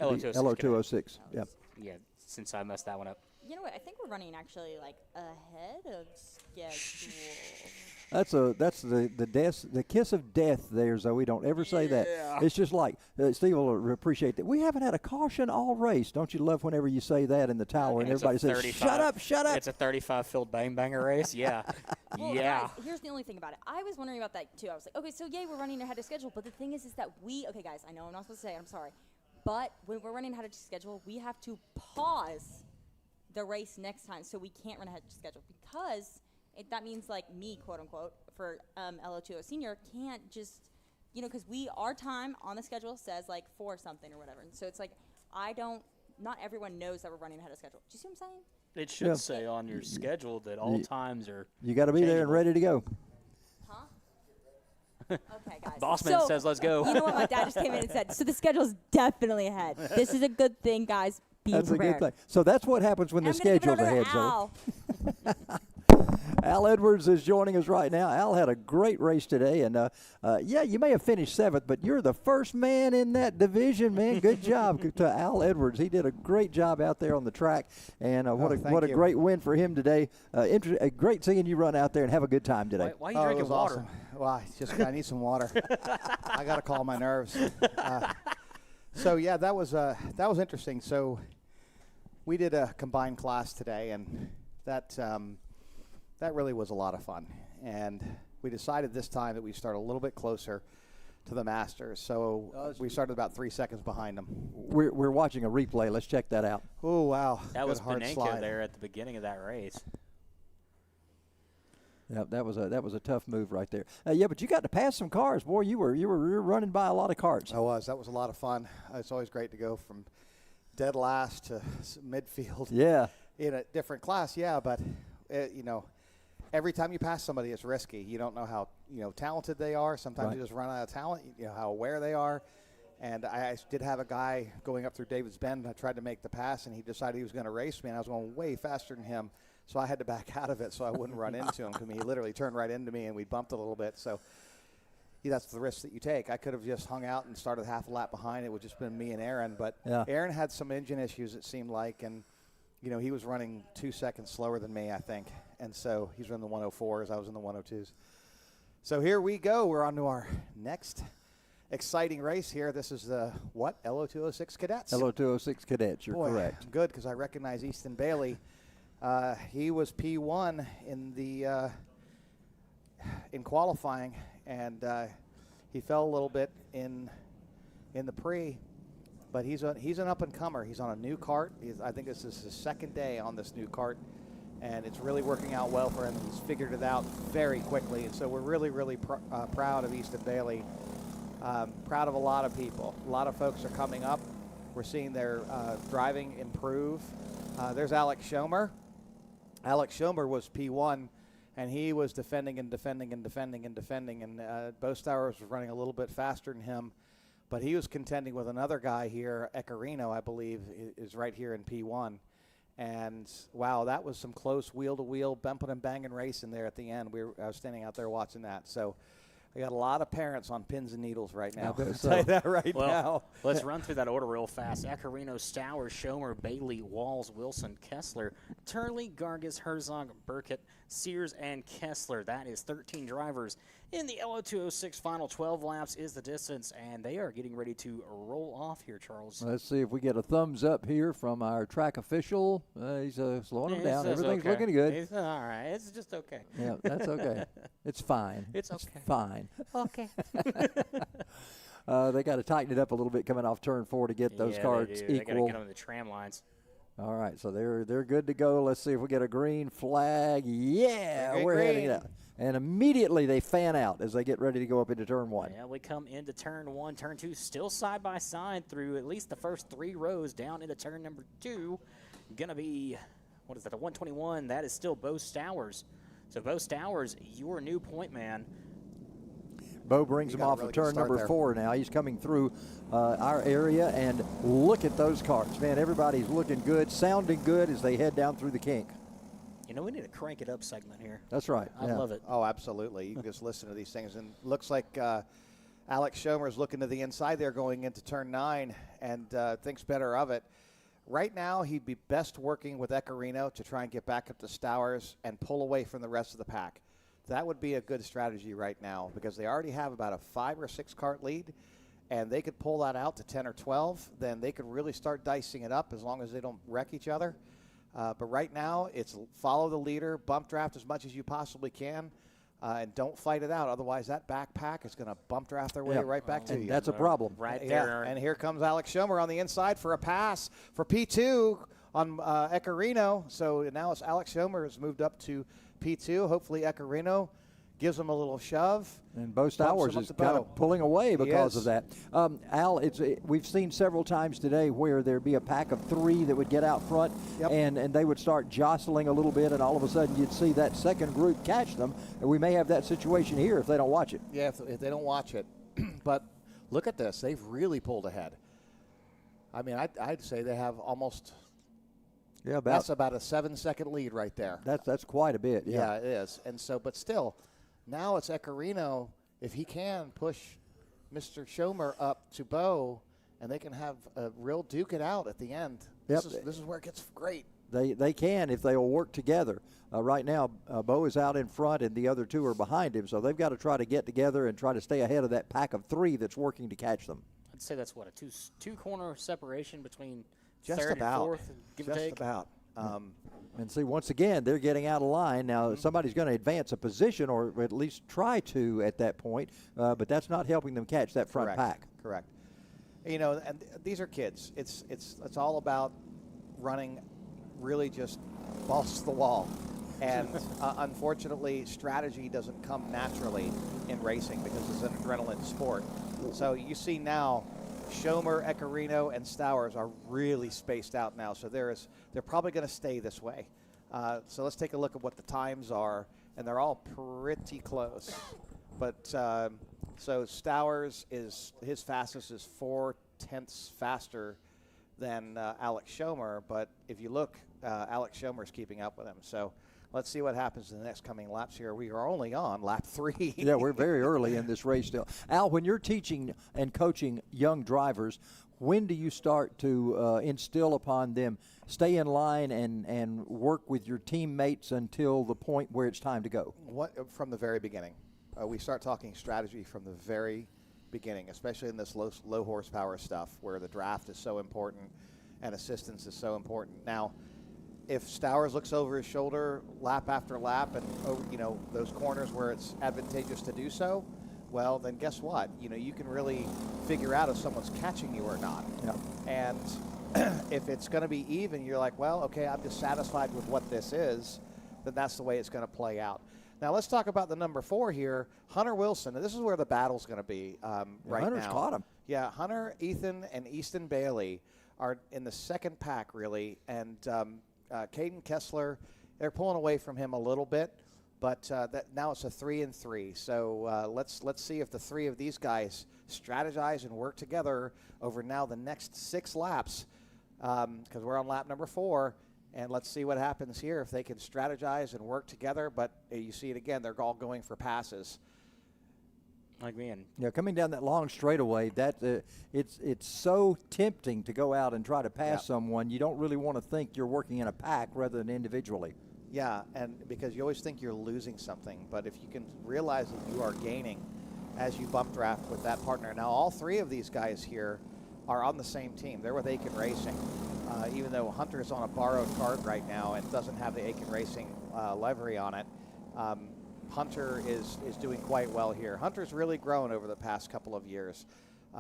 LO206. Yeah. Yeah, since I messed that one up. You know what? I think we're running actually like ahead of schedule. That's the kiss of death there, Zoe. Don't ever say that. It's just like Steve will appreciate that. We haven't had a caution all race. Don't you love whenever you say that in the tower and everybody says, "Shut up, shut up." It's a 35 filled bang banger race. Yeah, Well, yeah. guys, here's the only thing about it. I was wondering about that too. I was like, okay, so yay, we're running ahead of schedule. But the thing is that okay, guys, I know I'm not supposed to say it. I'm sorry, but when we're running ahead of schedule, we have to pause the race next time, so we can't run ahead of schedule because that means like me, quote unquote, for LO20 senior can't just, because our time on the schedule says like 4 something or whatever, and so it's like not everyone knows that we're running ahead of schedule. Do you see what I'm saying? It should say on your schedule that all times are. You got to be there and ready to go. Huh? Okay, guys. Bossman says, "Let's go." You know what? My dad just came in and said, so the schedule's definitely ahead. This is a good thing, guys. That's prepared. a good thing. So that's what happens when the schedule's ahead. So Al Edwards is joining us right now. Al had a great race today, and yeah, you may have finished 7th, but you're the first man in that division, man. Good job to Al Edwards. He did a great job out there on the track, and what a great win for him today. Great seeing you run out there and have a good time today. Why are you drinking water? Awesome. Well, I need some water. I got to calm my nerves. So yeah, that was interesting. So we did a combined class today, and that really was a lot of fun. And we decided this time that we start a little bit closer to the Masters. So we started about 3 seconds behind them. We're watching a replay. Let's check that out. Oh wow, That was hard Benenko slide there at the beginning of that race. Yeah, that was a tough move right there. Yeah, but you got to pass some cars, boy. You were running by a lot of karts. I was. That was a lot of fun. It's always great to go from dead last to midfield. Yeah. In a different class, yeah, but every time you pass somebody, it's risky. You don't know how talented they are. Sometimes you just run out of talent. You know how aware they are. And I did have a guy going up through David's Bend. I tried to make the pass, and he decided he was going to race me, and I was going way faster than him. So I had to back out of it so I wouldn't run into him because he literally turned right into me, and we bumped a little bit. So that's the risk that you take. I could have just hung out and started half a lap behind. It would just been me and Aaron. But Aaron had some engine issues, it seemed like, and he was running 2 seconds slower than me, I think. And so he's running the 104s. I was in the 102s. So here we go. We're on to our next exciting race here. This is the LO206 Cadets. LO206 Cadets, you're correct. Good, because I recognize Easton Bailey. He was P1 in qualifying, and he fell a little bit in the pre. But he's an up-and-comer. He's on a new kart. I think this is his second day on this new kart, and it's really working out well for him. He's figured it out very quickly, and so we're really, really proud of Easton Bailey. Proud of a lot of people. A lot of folks are coming up. We're seeing their driving improve. There's Alex Schomer. Alex Schomer was P1, and he was defending, and Bostauer was running a little bit faster than him. But he was contending with another guy here, Ecarino, I believe, is right here in P1. And, wow, that was some close wheel-to-wheel, bumping and banging racing there at the end. I was standing out there watching that. So I got a lot of parents on pins and needles right now. I'll tell you that right now. Let's run through that order real fast. Ecarino, Stowers, Schomer, Bailey, Walls, Wilson, Kessler, Turley, Gargis, Herzog, Burkett, Sears, and Kessler. That is 13 drivers in the LO206 final. 12 laps is the distance, and they are getting ready to roll off here, Charles. Let's see if we get a thumbs up here from our track official. He's slowing them down. Everything's looking good. It's all right. It's just okay. Yeah, that's okay. It's fine. It's okay. It's fine. Okay. They got to tighten it up a little bit coming off turn 4 to get those carts equal. They got to get on the tram lines. All right, so they're good to go. Let's see if we get a green flag. Yeah, we're green. heading up. And immediately they fan out as they get ready to go up into turn 1. Yeah, we come into turn 1, turn 2, still side by side through at least the first 3 rows down into turn number 2. Gonna be, what is that, the 121? That is still Bo Stowers. So Bo Stowers, your new point man. Bo brings him off of turn number 4 now. He's coming through our area, and look at those carts. Man, everybody's looking good, sounding good as they head down through the kink. You know, we need a crank it up segment here. That's right. I love it. Oh, absolutely. You can just listen to these things. And looks like Alex Schomer is looking to the inside there going into turn 9 and thinks better of it. Right now, he'd be best working with Ecarino to try and get back up to Stowers and pull away from the rest of the pack. That would be a good strategy right now because they already have about a 5 or 6 cart lead, and they could pull that out to 10 or 12. Then they could really start dicing it up as long as they don't wreck each other. But right now, it's follow the leader, bump draft as much as you possibly can, and don't fight it out. Otherwise, that backpack is going to bump draft their way right back to you. That's a problem. Right there. And here comes Alex Schomer on the inside for a pass for P2 on Ecarino. So now it's Alex Schomer has moved up to P2. Hopefully Ecarino gives him a little shove. And Bo Stowers is kind of pulling away because of that. Al, we've seen several times today where there'd be a pack of 3 that would get out front, and they would start jostling a little bit, and all of a sudden you'd see that second group catch them. And we may have that situation here if they don't watch it. Yeah, if they don't watch it. But look at this. They've really pulled ahead. I mean, I'd say they have almost – that's about a 7-second lead right there. That's quite a bit, Yeah, it is. And so, but still, now it's Ecarino. If he can push Mr. Schomer up to Bo, and they can have a real duke it out at the end. This is where it gets great. They can if they will work together. Right now, Bo is out in front, and the other 2 are behind him, so they've got to try to get together and try to stay ahead of that pack of 3 that's working to catch them. I'd say that's what, a two-corner separation between Just third about. and fourth, give or take. Just about. And see, once again, they're getting out of line. Now, somebody's going to advance a position or at least try to at that point, but that's not helping them catch that front pack. Correct. You know, and these are kids. It's all about running really just balls to the wall. And unfortunately, strategy doesn't come naturally in racing because it's an adrenaline sport. So you see now Schomer, Ecarino, and Stowers are really spaced out now. So they're probably going to stay this way. So let's take a look at what the times are, and they're all pretty close. But so Stowers his fastest is 4/10 faster than Alex Schomer. But if you look, Alex Schomer is keeping up with him. So let's see what happens in the next coming laps here. We are only on lap 3. Yeah, we're very early in this race still. Al, when you're teaching and coaching young drivers, when do you start to instill upon them, stay in line and work with your teammates until the point where it's time to go? From the very beginning. We start talking strategy from the very beginning, especially in this low horsepower stuff where the draft is so important and assistance is so important. Now, if Stowers looks over his shoulder lap after lap and those corners where it's advantageous to do so, well, then guess what? You can really figure out if someone's catching you or not. Yeah. And if it's going to be even, you're like, well, okay, I'm just satisfied with what this is, then that's the way it's going to play out. Now let's talk about the number 4 here, Hunter Wilson. And this is where the battle's going to be right Hunter's now. caught him. Yeah, Hunter, Ethan, and Easton Bailey are in the second pack, really. And Caden Kessler, they're pulling away from him a little bit. But now it's a 3 and 3. So let's see if the 3 of these guys strategize and work together over now the next 6 laps, because we're on lap number 4. And let's see what happens here if they can strategize and work together. But you see it again, they're all going for passes. Like, man. Yeah, coming down that long straightaway, it's so tempting to go out and try to pass someone. You don't really want to think you're working in a pack rather than individually. Yeah, and because you always think you're losing something, but if you can realize that you are gaining as you bump draft with that partner. Now, all three of these guys here are on the same team. They're with Aiken Racing, even though Hunter is on a borrowed cart right now and doesn't have the Aiken Racing livery on it. Hunter is doing quite well here. Hunter's really grown over the past couple of years.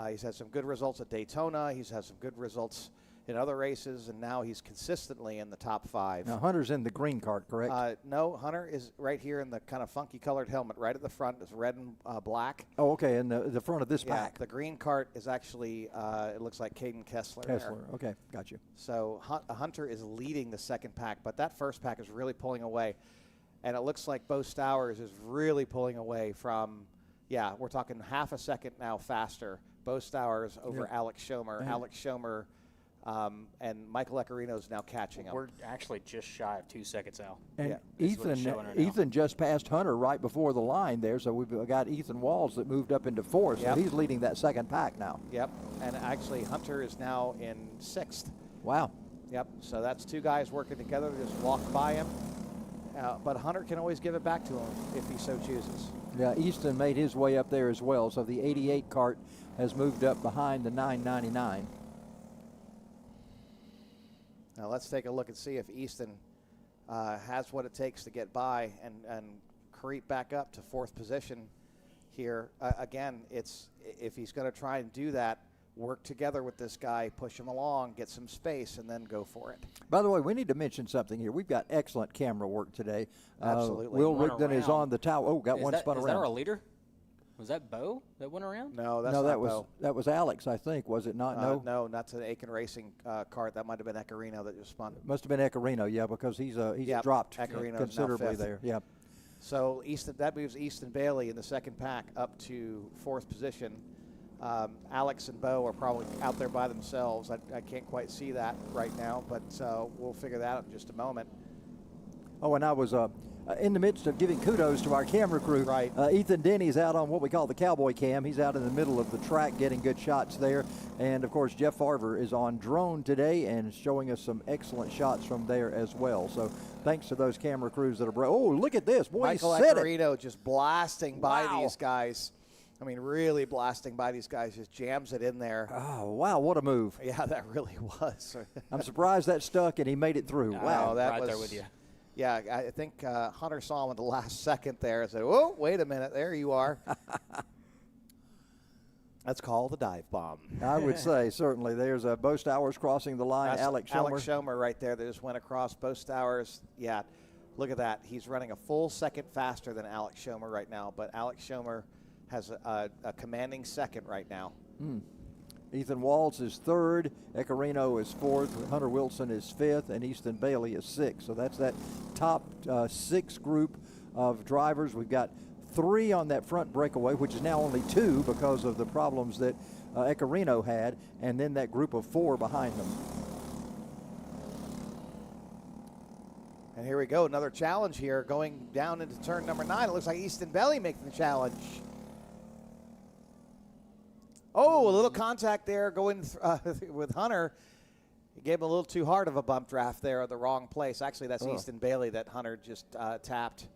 He's had some good results at Daytona. He's had some good results in other races, and now he's consistently in the top 5. Now, Hunter's in the green cart, correct? No, Hunter is right here in the kind of funky colored helmet right at the front. It's red and black. Oh, okay, in the front of this pack. The green cart is actually, it looks like Caden Kessler. Okay, got you. So Hunter is leading the second pack, but that first pack is really pulling away. And it looks like Bo Stowers is really pulling away from, we're talking half a second now faster. Bo Stowers over Alex Schomer. Yeah. Alex Schomer and Michael Ecarino is now catching him. We're actually just shy of 2 seconds out. And This is what it's showing right now. Ethan just passed Hunter right before the line there, so we've got Ethan Walls that moved up into 4th, so he's leading that second pack now. Yep, and actually Hunter is now in 6th. Wow. Yep, so that's 2 guys working together to just walk by him. But Hunter can always give it back to him if he so chooses. Yeah, Easton made his way up there as well, so the 88 cart has moved up behind the 999. Now let's take a look and see if Easton has what it takes to get by and creep back up to 4th position here. Again, it's if he's going to try and do that, work together with this guy, push him along, get some space, and then go for it. By the way, we need to mention something here. We've got excellent camera work today. Absolutely. Will One Rigdon is around. on the tower. Oh, got one spun Is around. that our leader? Was that Bo that went around? No, that's no, not that was Bo. that was Alex, I think. Was it not? No. No, not to the Aiken Racing cart. That might have been Ecarino that just spun. Must have been Ecarino, yeah, because he's dropped Ecarino's now considerably 5th. there. Yeah. So that moves Easton Bailey in the second pack up to 4th position. Alex and Bo are probably out there by themselves. I can't quite see that right now, but we'll figure that out in just a moment. Oh, and I was in the midst of giving kudos to our camera crew. Right. Ethan Denny's out on what we call the cowboy cam. He's out in the middle of the track getting good shots there. And, of course, Jeff Farver is on drone today and showing us some excellent shots from there as well. So thanks to those camera crews that are oh, look at this. Boy, Michael he said it. Ecarino just blasting by Wow. these guys. I mean, really blasting by these guys. Just jams it in there. Oh, wow, what a move. Yeah, that really was. I'm surprised that stuck and he made it through. Wow. that right was there with you. Yeah, I think Hunter saw him at the last second there and said, "Oh, wait a minute, there you are." That's called the dive bomb. I would say, certainly. There's Bo Stowers crossing the line. That's Alex Schomer. Alex Schomer right there that just went across. Bo Stowers, yeah, look at that. He's running a full second faster than Alex Schomer right now, but Alex Schomer has a commanding second right now. Ethan Walls is 3rd, Ecarino is 4th, Hunter Wilson is 5th, and Easton Bailey is 6th. So that's that top 6 group of drivers. We've got 3 on that front breakaway, which is now only 2 because of the problems that Ecarino had, and then that group of 4 behind them. And here we go, another challenge here going down into turn number 9. It looks like Easton Bailey making the challenge. Oh, a little contact there going with Hunter. He gave him a little too hard of a bump draft there at the wrong place. Actually, that's Easton Bailey that Hunter just tapped,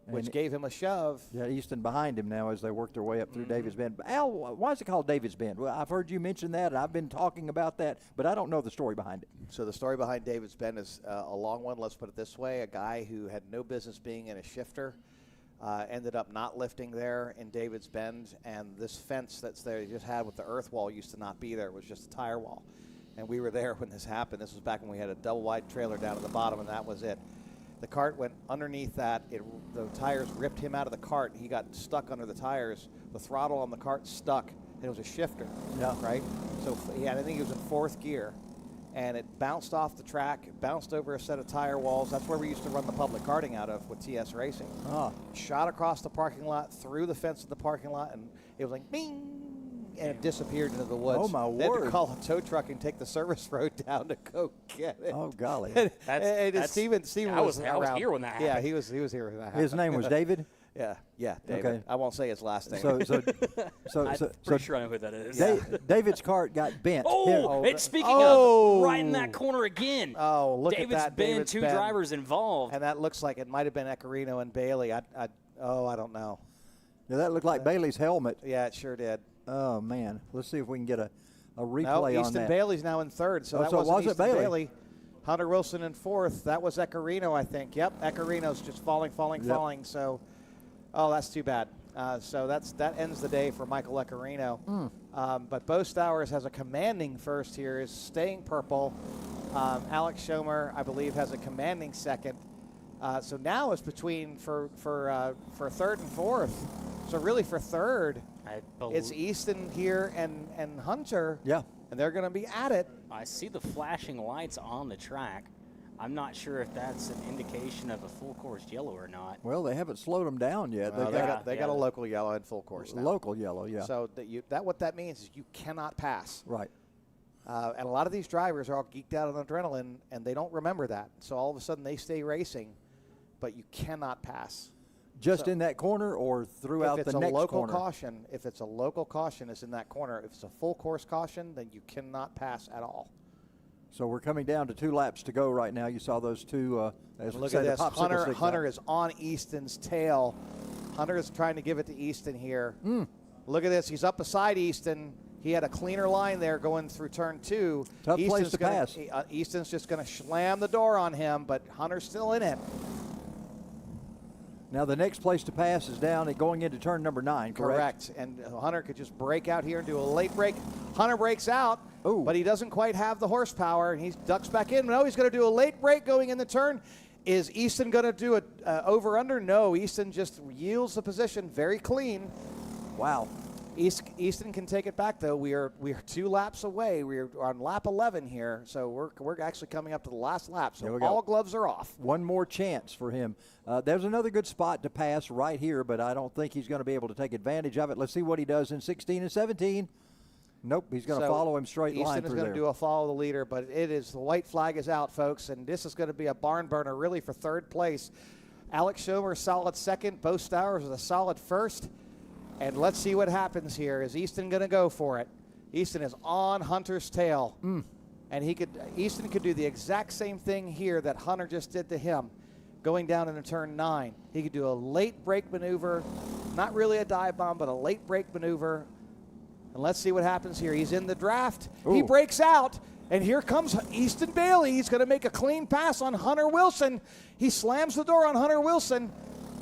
which And gave him a shove. Yeah, Easton behind him now as they work their way up through David's Bend. Al, why is it called David's Bend? Well, I've heard you mention that, and I've been talking about that, but I don't know the story behind it. So the story behind David's Bend is a long one. Let's put it this way. A guy who had no business being in a shifter ended up not lifting there in David's Bend, and this fence that's there you just had with the earth wall used to not be there. It was just a tire wall. And we were there when this happened. This was back when we had a double-wide trailer down at the bottom, and that was it. The cart went underneath that. The tires ripped him out of the cart. He got stuck under the tires. The throttle on the cart stuck, and it was a shifter, right? So I think he was in 4th gear, and it bounced off the track. It bounced over a set of tire walls. That's where we used to run the public karting out of with TS Racing. Shot across the parking lot, through the fence of the parking lot, and it was like, bing! and it disappeared into the woods. Oh, my They had word. to call a tow truck and take the service road down to go get it. Oh, golly. Steven I was around. here when that happened. Yeah, he was here when that happened. His name was David? Yeah, David. Okay. I won't say his last name. I'm pretty sure I know who that is. David's cart got bent. Oh, Here. and speaking of, right in that corner again. Oh, look David's at that. been David's two been. drivers involved. And that looks like it might have been Ecarino and Bailey. I don't know. Yeah, that looked like Bailey's helmet. Yeah, it sure did. Oh, man. Let's see if we can get a replay No, on Easton that. Bailey's now in third, so that so it wasn't wasn't Easton Bailey. Hunter Wilson in fourth. That was Ecarino, I think. Yep, Ecarino's just falling. Yep. So, that's too bad. So that ends the day for Michael Ecarino. But Bo Stowers has a commanding first here, is staying purple. Alex Schomer, I believe, has a commanding second. So now it's between for third and fourth. So really for third, it's Easton here and Hunter. Yeah. And they're going to be at it. I see the flashing lights on the track. I'm not sure if that's an indication of a full course yellow or not. Well, they haven't slowed them down yet. They got a local yellow in full course now. Local yellow, yeah. So what that means is you cannot pass. Right. And a lot of these drivers are all geeked out on adrenaline, and they don't remember that. So all of a sudden they stay racing, but you cannot pass. Just in that corner or throughout the next corner? If it's a local caution, it's in that corner. If it's a full course caution, then you cannot pass at all. So we're coming down to 2 laps to go right now. You saw those two. Look at this. Hunter is on Easton's tail. Hunter is trying to give it to Easton here. Look at this. He's up beside Easton. He had a cleaner line there going through turn 2. Tough place to pass. Easton's just going to slam the door on him, but Hunter's still in it. Now the next place to pass is down and going into turn number 9, correct? And Hunter could just break out here and do a late break. Hunter breaks out, but he doesn't quite have the horsepower, and he ducks back in. No, he's going to do a late break going in the turn. Is Easton going to do it over-under? No, Easton just yields the position very clean. Wow. Easton can take it back, though. We are 2 laps away. We are on lap 11 here, so we're actually coming up to the last lap. So all gloves are off. One more chance for him. There's another good spot to pass right here, but I don't think he's going to be able to take advantage of it. Let's see what he does in 16 and 17. Nope, he's going to follow him straight line through there. Easton is going to do a follow the leader, but the white flag is out, folks, and this is going to be a barn burner really for third place. Alex Schomer, solid second. Bo Stowers with a solid first. And let's see what happens here. Is Easton going to go for it? Easton is on Hunter's tail. And Easton could do the exact same thing here that Hunter just did to him, going down into turn 9. He could do a late brake maneuver, not really a dive bomb, but a late brake maneuver. And let's see what happens here. He's in the draft. Ooh. He breaks out. And here comes Easton Bailey. He's going to make a clean pass on Hunter Wilson. He slams the door on Hunter Wilson.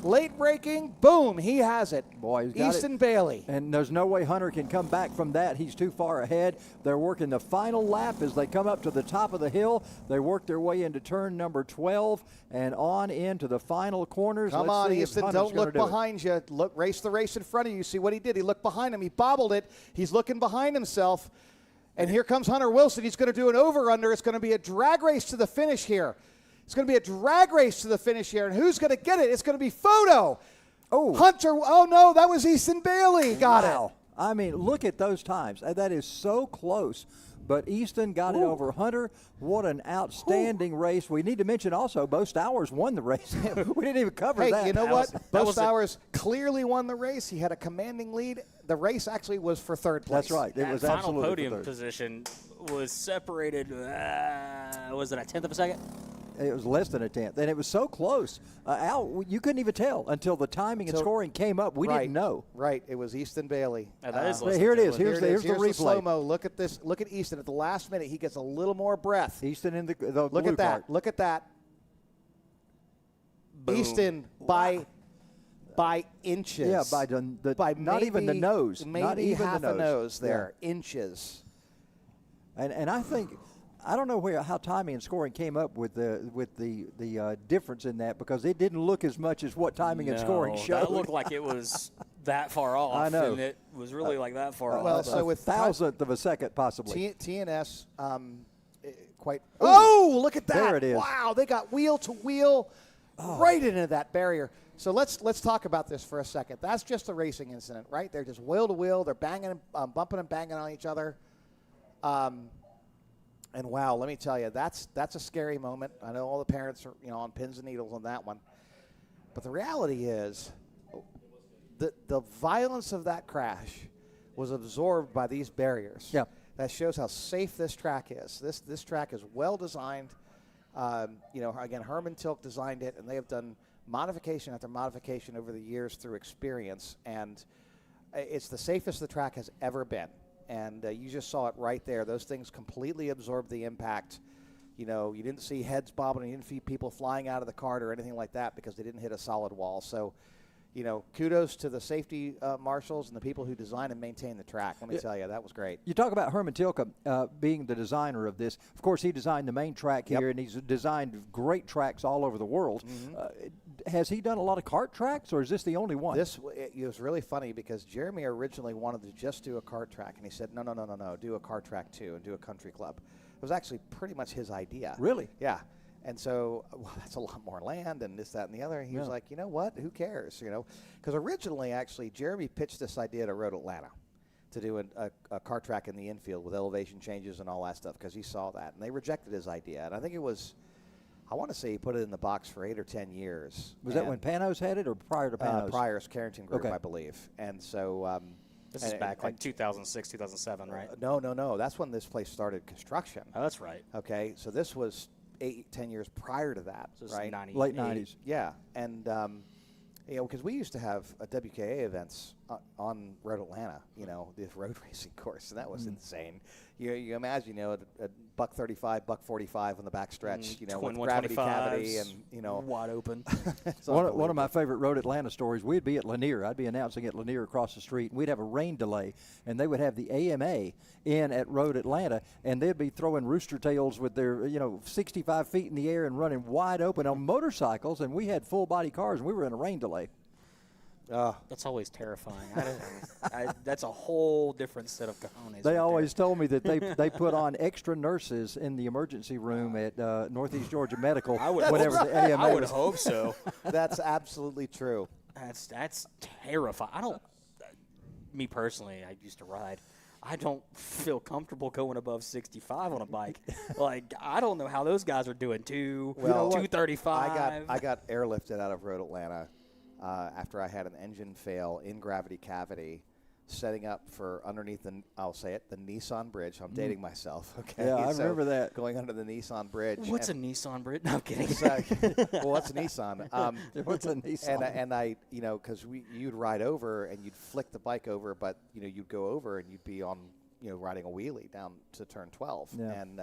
Late braking, boom, he has it. Boy, he's got Easton Bailey. And there's no way Hunter can come back from that. He's too far ahead. They're working the final lap as they come up to the top of the hill. They work their way into turn number 12 and on into the final corners. Come on, Easton, don't look behind you. Look, race the race in front of you. See what he did. He looked behind him. He bobbled it. He's looking behind himself. And here comes Hunter Wilson. He's going to do an over-under. It's going to be a drag race to the finish here. It's going to be a drag race to the finish here. And who's going to get it? It's going to be Photo. Oh. Hunter. Oh, no, that was Easton Bailey. Got it. I mean, look at those times. That is so close. But Easton got it over Hunter. What an outstanding race. We need to mention also Bo Stowers won the race. We didn't even cover that. Hey, you know what? Bo Stowers clearly won the race. He had a commanding lead. The race actually was for third place. That's right. It was final absolutely podium position was separated, was it a tenth of a second? It was less than a tenth, and it was so close. Al, you couldn't even tell until the timing and scoring came up. We didn't know. Right, it was Easton Bailey. Here it is. Here's the replay. Slow-mo. Look at this. Look at Easton at the last minute. He gets a little more breath. Easton in the look at that. Cart. Look at that. Boom. Easton by inches. Yeah, by not even the nose. Maybe not even half the a nose there. Yeah. Inches. And I think. I don't know how timing and scoring came up with the difference in that, because it didn't look as much as what timing and scoring showed. That looked like it was that far off. I know. And it was really like that far off. Well, so with thousandth of a second possibly. TNS quite. Oh, look at that! There it is. Wow, they got wheel to wheel right into that barrier. So let's talk about this for a second. That's just a racing incident, right? They're just wheel to wheel. They're banging, bumping and banging on each other. And wow, let me tell you, that's a scary moment. I know all the parents are on pins and needles on that one, but the reality is, the violence of that crash was absorbed by these barriers. Yeah. That shows how safe this track is. This track is well designed. Again, Herman Tilke designed it, and they have done modification after modification over the years through experience, and it's the safest the track has ever been. And you just saw it right there. Those things completely absorbed the impact. You didn't see heads bobbing, you didn't see people flying out of the cart or anything like that because they didn't hit a solid wall. So, kudos to the safety marshals and the people who design and maintain the track. Let me tell you, that was great. You talk about Herman Tilke being the designer of this. Of course, he designed the main track here, Yep. and he's designed great tracks all over the world. Has he done a lot of kart tracks, or is this the only one? It was really funny because Jeremy originally wanted to just do a kart track, and he said, no, do a kart track too and do a country club. It was actually pretty much his idea. Really? Yeah. And so, that's a lot more land and this, that, and the other. And he was like, you know what? Who cares? Because originally, actually, Jeremy pitched this idea to Road Atlanta to do a kart track in the infield with elevation changes and all that stuff because he saw that. And they rejected his idea. And I think it was, I want to say he put it in the box for 8 or 10 years. Was that when Panos had it or prior to Panos? Prior's Carrington Group, Okay. I believe. And so This is back like 2006, 2007, right? No. That's when this place started construction. Oh, that's right. Okay, so this was 8-10 years prior to that, So this right? is 98. Late 90s. Yeah, and because we used to have WKA events on Road Atlanta, this road racing course, and that was insane. You imagine, a $135, $145 on the backstretch, with gravity cavity and wide open. One of my favorite Road Atlanta stories, we'd be at Lanier. I'd be announcing at Lanier across the street, and we'd have a rain delay, and they would have the AMA in at Road Atlanta, and they'd be throwing rooster tails with their, 65 feet in the air and running wide open on motorcycles, and we had full-body cars, and we were in a rain delay. That's always terrifying. That's a whole different set of cojones. They right always told me that they put on extra nurses in the emergency room at Northeast Georgia Medical whenever the there. AMA I would was. hope so. That's absolutely true. That's terrifying. I don't. Me personally, I used to ride. I don't feel comfortable going above 65 on a bike. I don't know how those guys are doing 235. I got airlifted out of Road Atlanta after I had an engine fail in gravity cavity, setting up for underneath the Nissan Bridge. I'm dating myself. Okay. Yeah, I remember that. Going under the Nissan Bridge. What's a Nissan Bridge? No, I'm kidding. Well, what's a Nissan? What's a Nissan? And I, because you'd ride over and you'd flick the bike over, but you'd go over and you'd be on, riding a wheelie down to turn 12, Yeah. and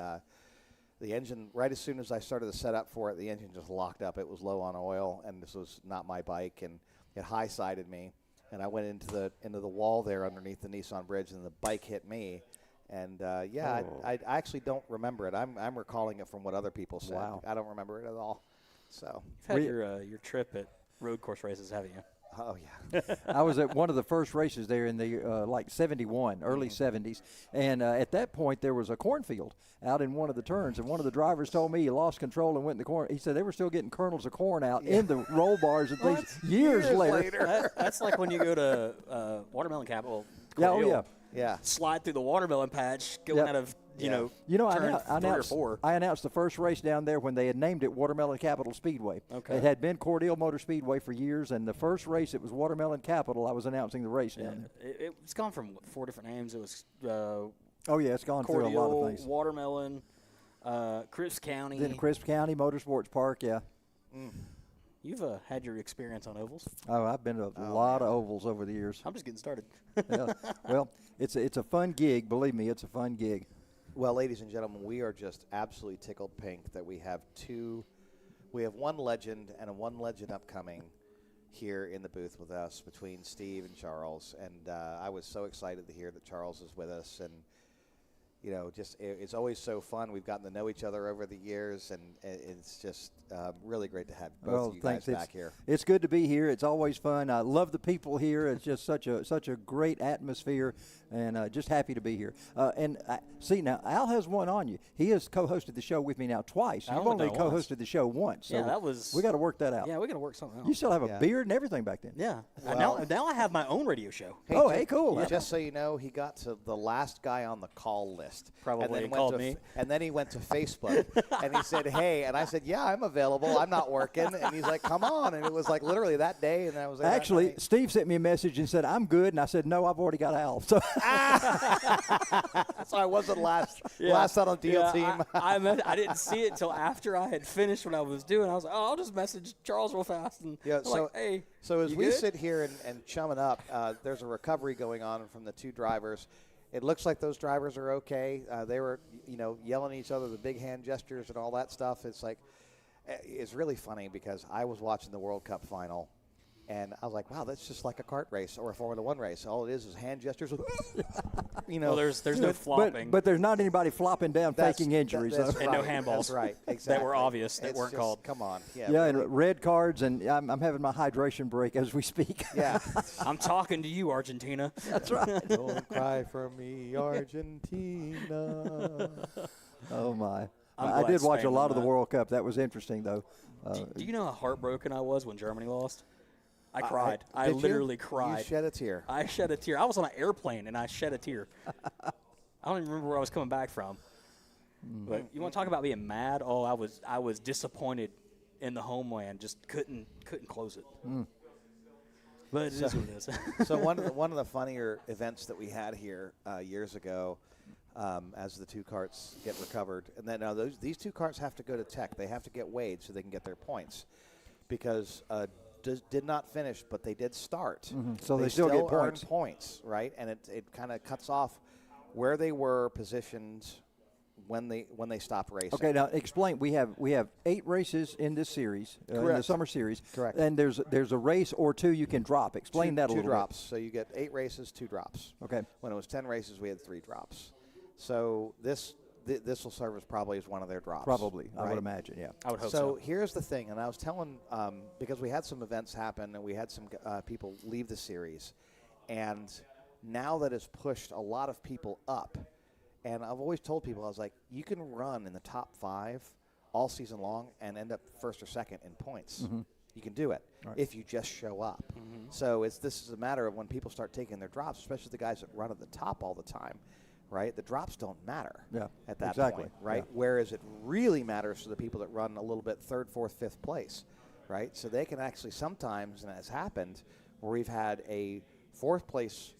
the engine, right as soon as I started the setup for it, the engine just locked up. It was low on oil, and this was not my bike, and it high-sided me. And I went into the wall there underneath the Nissan Bridge, and the bike hit me. And I actually don't remember it. I'm recalling it from what other people said. Wow. I don't remember it at all. So You've had your trip at road course races, haven't you? oh yeah. I was at one of the first races there in the 71, early 70s, and at that point there was a cornfield out in one of the turns, and one of the drivers told me he lost control and went in the corn. He said they were still getting kernels of corn out in the roll bars at these years later. That's like when you go to Watermelon Capital. Yeah, oh, Cordele, yeah. Yeah. Slide through the watermelon patch, going Yep. out of Yeah. I announced the first race down there when they had named it Watermelon Capital Speedway. Okay. It had been Cordele Motor Speedway for years, and the first race it was Watermelon Capital. I was announcing the race down there. It's gone from 4 different names. It was Oh yeah, it's gone through a lot of Cordele, things. Watermelon, Crisp County. Then Crisp County Motorsports Park, yeah. You've had your experience on ovals. Oh, I've been to a lot of ovals over the years. I'm just getting started. Yeah. Well, it's a fun gig. Believe me, it's a fun gig. Well, ladies and gentlemen, we are just absolutely tickled pink that we have one legend and one legend upcoming here in the booth with us between Steve and Charles. And I was so excited to hear that Charles is with us. And, it's always so fun. We've gotten to know each other over the years, and it's just really great to have both of you guys back here. It's good to be here. It's always fun. I love the people here. It's just such a great atmosphere, and just happy to be here. See, now, Al has one on you. He has co-hosted the show with me now twice. You've only co-hosted the show once. So that was. We got to work that out. Yeah, we got to work something out. You still have a beard and everything back then. Yeah. Well, Now I have my own radio show. Hey, cool. Just so you know, he got to the last guy on the call list. Probably and then called me. And then he went to Facebook, and he said, hey. And I said, yeah, I'm available. I'm not working. And he's like, come on. And it was like literally that day, and I was there. Actually, Steve sent me a message and said, I'm good. And I said, no, I've already got Al. So, so I wasn't last out on deal team. I didn't see it until after I had finished what I was doing. I was like, oh, I'll just message Charles real fast. And hey. So as we good? sit here and chumming up, there's a recovery going on from the two drivers. It looks like those drivers are okay. They were, yelling at each other, the big hand gestures and all that stuff. It's like, it's really funny because I was watching the World Cup final, and I was like, wow, that's just like a kart race or a Formula One race. All it is hand gestures. Well, there's no flopping. But there's not anybody flopping down faking injuries. That's and right. no handballs. That's right. Exactly. That were obvious, that It's weren't just, called. Come on. Yeah, and red cards, and I'm having my hydration break as we speak. Yeah. I'm talking to you, Argentina. That's right. Don't cry for me, Argentina. Oh, my. I'm I glad did watch Spain a lot won of the that. World Cup. That was interesting, though. Do you know how heartbroken I was when Germany lost? I cried. I Did you? literally cried. You shed a tear. I shed a tear. I was on an airplane, and I shed a tear. I don't even remember where I was coming back from. But you want to talk about being mad? Oh, I was disappointed in the homeland. Just couldn't close it. But it is what it is. So one of the funnier events that we had here years ago, as the two carts get recovered, and then these two carts have to go to tech. They have to get weighed so they can get their points, because did not finish, but they did start. So they still get earn points, right? And it kind of cuts off where they were positioned when they stop racing. Okay, now explain. We have 8 races in this series, in the summer series. Correct. And there's a race or 2 you can drop. Explain that a two little drops. So you get 8 races, 2 drops. Okay. When it was 10 races, we had 3 drops. So this will serve as probably as one of their drops. Probably, right? I would imagine, yeah. I would hope So so. here's the thing, and I was telling, because we had some events happen and we had some people leave the series, and now that it's pushed a lot of people up, and I've always told people, I was like, you can run in the top 5 all season long and end up first or second in points. You can do it if you just show up. So this is a matter of when people start taking their drops, especially the guys that run at the top all the time. Right, the drops don't matter at that point, right? Yeah. Whereas it really matters to the people that run a little bit 3rd, 4th, 5th place, right? So they can actually sometimes, and it has happened, where we've had a 4th place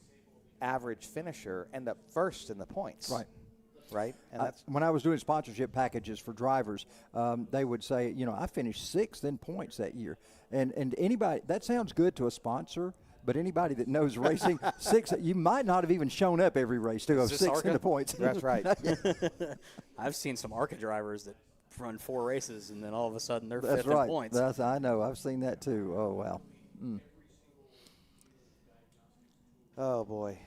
average finisher end up first in the points, right? And that's when I was doing sponsorship packages for drivers, they would say, I finished 6th in points that year, and anybody that sounds good to a sponsor. But anybody that knows racing, 6, you might not have even shown up every race to go 6th in the points. That's right. I've seen some ARCA drivers that run 4 races, and then all of a sudden they're That's 5th right. in points. I know. I've seen that too. Oh, wow. Oh boy.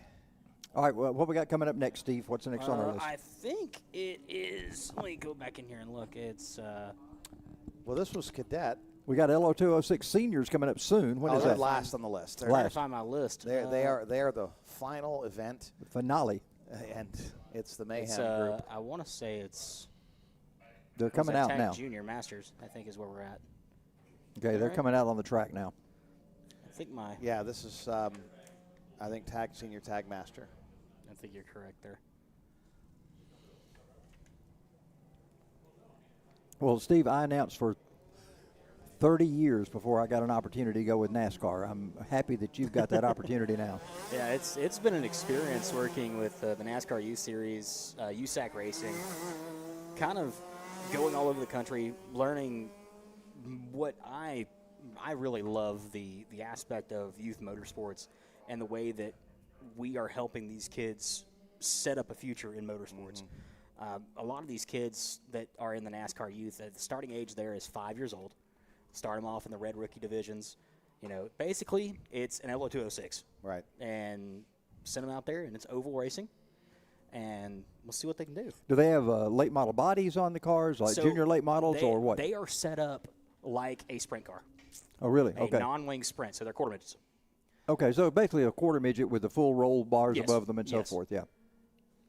All right, well, what we got coming up next, Steve? What's the next on our list? I think it is. Let me go back in here and look. It's. Well, this was cadet. We got LO206 seniors coming up soon. When is they're that? last on the list. I'm trying to find my list. They are the final event, Finale. and it's the Mayhem It's, group. I want to say it's. They're coming out Tag now. Junior Masters, I think, is where we're at. Okay, they're right. coming out on the track now. I think my. Yeah, this is I think senior tag master. I think you're correct there. Well, Steve, I announced for 30 years before I got an opportunity to go with NASCAR. I'm happy that you've got that opportunity now. Yeah, it's been an experience working with the NASCAR U Series, USAC Racing, kind of going all over the country, learning what I really love the aspect of youth motorsports and the way that we are helping these kids set up a future in motorsports. A lot of these kids that are in the NASCAR youth, the starting age there is 5 years old. Start them off in the red rookie divisions. Basically, it's an LO206. Right. And send them out there, and it's oval racing. And we'll see what they can do. Do they have late model bodies on the cars, like So junior late models, or what? They are set up like a sprint car. Oh, really? A Okay. non-wing sprint, so they're quarter midgets. Okay, so basically a quarter midget with the full roll bars Yes. above them and so Yes. forth. Yeah.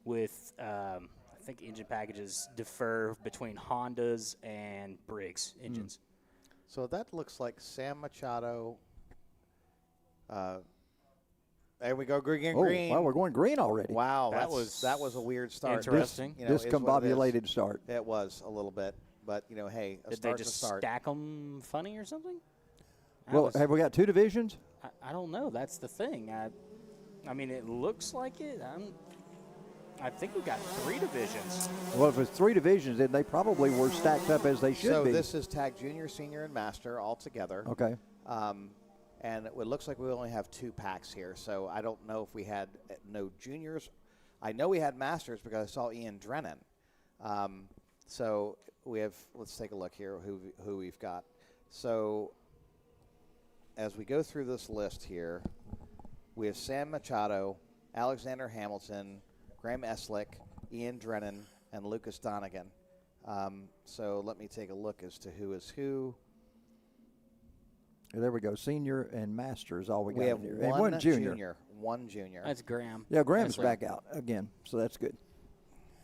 With, I think engine packages differ between Hondas and Briggs engines. So that looks like Sam Machado. There we go, green. Oh, wow, we're going green already. Wow, That that was a weird start. interesting. You know, is what it is. Discombobulated start. It was a little bit, but hey, a Did they start's a just start. stack them funny or something? Well, have we got 2 divisions? I don't know. That's the thing. I mean, it looks like it. I think we've got 3 divisions. Well, if it's 3 divisions, then they probably were stacked up as they should So be. this is tag junior, senior, and master all together. Okay. And it looks like we only have 2 packs here. So I don't know if we had no juniors. I know we had masters because I saw Ian Drennan. So we have. Let's take a look here. Who we've got. So as we go through this list here, we have Sam Machado, Alexander Hamilton, Graham Eslick, Ian Drennan, and Lucas Donegan. So let me take a look as to who is who. There we go. Senior and master is all we got We have in here. And one junior. One junior. That's Graham. Yeah, Graham's That's right. back out again, so that's good.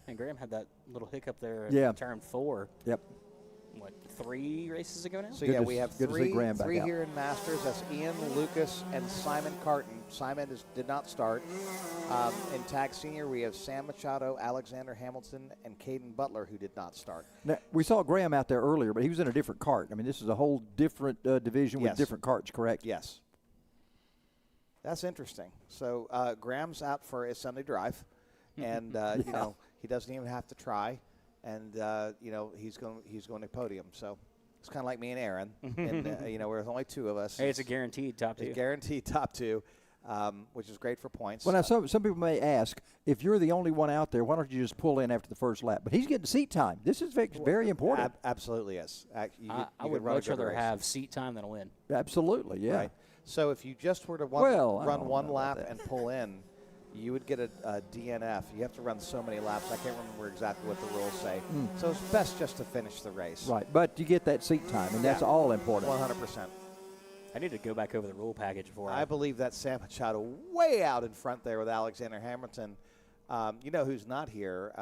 And Graham had that little hiccup there Yeah. in turn 4. Yep. What, 3 races ago now? So Good yeah, to we s- have good to see three Graham back out. here in Masters. That's Ian, Lucas, and Simon Carton. Simon did not start. In Tag Senior, we have Sam Machado, Alexander Hamilton, and Caden Butler, who did not start. Now, we saw Graham out there earlier, but he was in a different cart. I mean, this is a whole different division with Yes. different carts, correct? Yes. That's interesting. So Graham's out for his Sunday drive, and you know he doesn't even have to try, and you know he's going to podium. So it's kind of like me and Aaron, and you know there's only 2 of us. Hey, it's a guaranteed top 2. It's guaranteed top 2, which is great for points. Well, now some people may ask, if you're the only one out there, why don't you just pull in after the first lap? But he's getting seat time. This is very important. Absolutely is. I would much rather have seat time than a win. Absolutely, yeah. Right. So if you just were to Well, I run don't one know lap about that. and pull in, you would get a DNF. You have to run so many laps. I can't remember exactly what the rules say. So it's best just to finish the race. Right, but you get that seat time, and that's Yeah. all important. 100%. I need to go back over the rule package before I believe that Sam Machado way out in front there with Alexander Hamilton. You know who's not here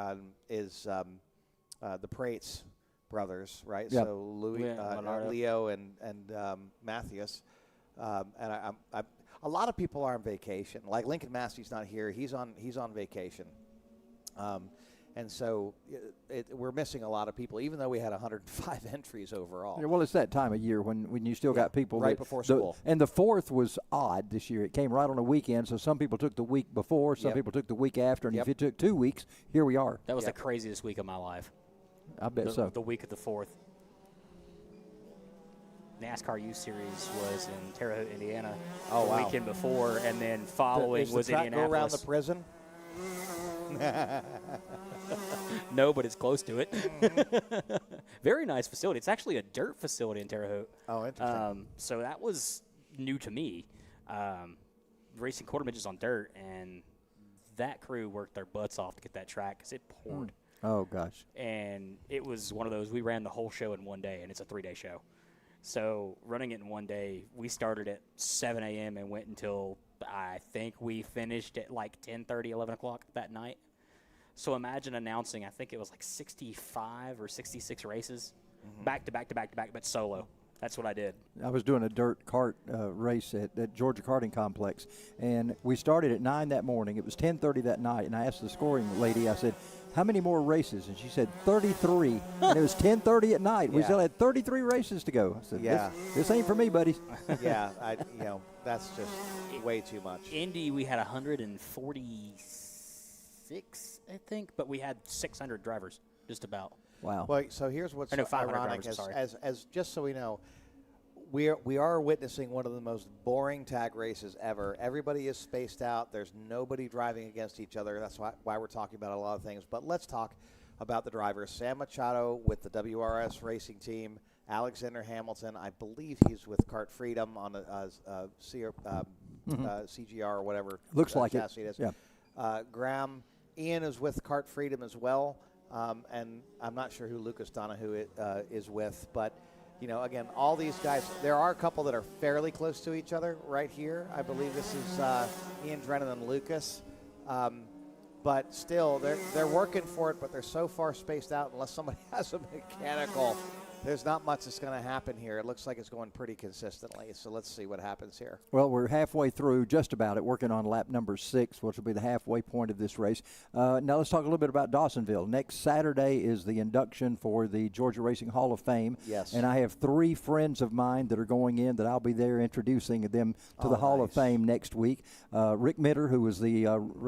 is the Prates brothers, right? Yep. So Leonardo. Leo and Matthias. And a lot of people are on vacation. Like Lincoln Massey's not here; he's on vacation, and so we're missing a lot of people. Even though we had 105 entries overall. Yeah, well, it's that time of year when you still got people right that- before school. And the 4th was odd this year. It came right on a weekend, so some people took the week before, some Yep. people took the week after, and Yep. if it took 2 weeks, here we are. That was Yep. the craziest week of my life. I bet so. The week of the 4th. NASCAR U Series was in Terre Haute, Indiana, Oh, the wow. weekend before, and then following Does was the track go around Indianapolis. the prison? No, but it's close to it. Very nice facility. It's actually a dirt facility in Terre Haute. Oh, interesting. So that was new to me, racing quarter midgets on dirt, and that crew worked their butts off to get that track because it poured. Oh, gosh. And it was one of those, we ran the whole show in one day, and it's a 3-day show. So running it in one day, we started at 7 a.m. and went until I think we finished at like 10:30, 11 o'clock that night. So imagine announcing, I think it was like 65 or 66 races, back to back to back to back, but solo. That's what I did. I was doing a dirt kart race at Georgia Karting Complex, and we started at 9 that morning. It was 10:30 that night, and I asked the scoring lady, I said, how many more races? And she said 33, and it was 10:30 at night. We Yeah. still had 33 races to go. I said, Yeah. this ain't for me, buddies. Yeah, that's just way too much. Indy, we had 146, I think, but we had 600 drivers, just about. Wow. Well, so here's what's I know 500 ironic, drivers, I'm sorry. as just so we know, we are witnessing one of the most boring tag races ever. Everybody is spaced out. There's nobody driving against each other. That's why we're talking about a lot of things. But let's talk about the drivers. Sam Machado with the WRS racing team. Alexander Hamilton, I believe he's with Kart Freedom on a CGR or whatever. Looks like it. chassis is. Yeah. Graham, Ian is with Kart Freedom as well. And I'm not sure who Lucas Donahue is with, but again, all these guys, there are a couple that are fairly close to each other right here. I believe this is Ian Drennan and Lucas. But still, they're working for it, but they're so far spaced out unless somebody has a mechanical. There's not much that's going to happen here. It looks like it's going pretty consistently, so let's see what happens here. Well, we're halfway through, just about it, working on lap number 6, which will be the halfway point of this race. Now let's talk a little bit about Dawsonville. Next Saturday is the induction for the Georgia Racing Hall of Fame. Yes. And I have 3 friends of mine that are going in that I'll be there introducing them to the Hall of Fame next week. Rick Mitter, who was the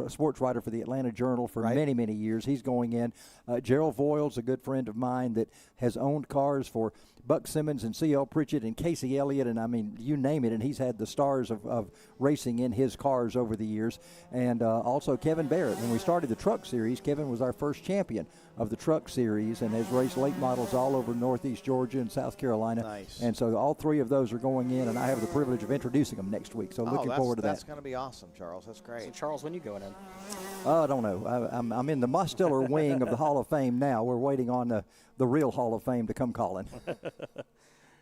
sports writer for the Atlanta Journal for many, many years, he's going in. Gerald Voiles, a good friend of mine that has owned cars for Buck Simmons and C.L. Pritchett and Casey Elliott, and I mean, you name it, and he's had the stars of racing in his cars over the years. And also Kevin Barrett. When we started the truck series, Kevin was our first champion of the truck series and has raced late models all over northeast Georgia and South Carolina. Nice. And so all 3 of those are going in, and I have the privilege of introducing them next week. So looking forward to that. That's going to be awesome, Charles. That's great. So, Charles, when you going in? I don't know. I'm in the Mostiller wing of the Hall of Fame now. We're waiting on the real Hall of Fame to come calling.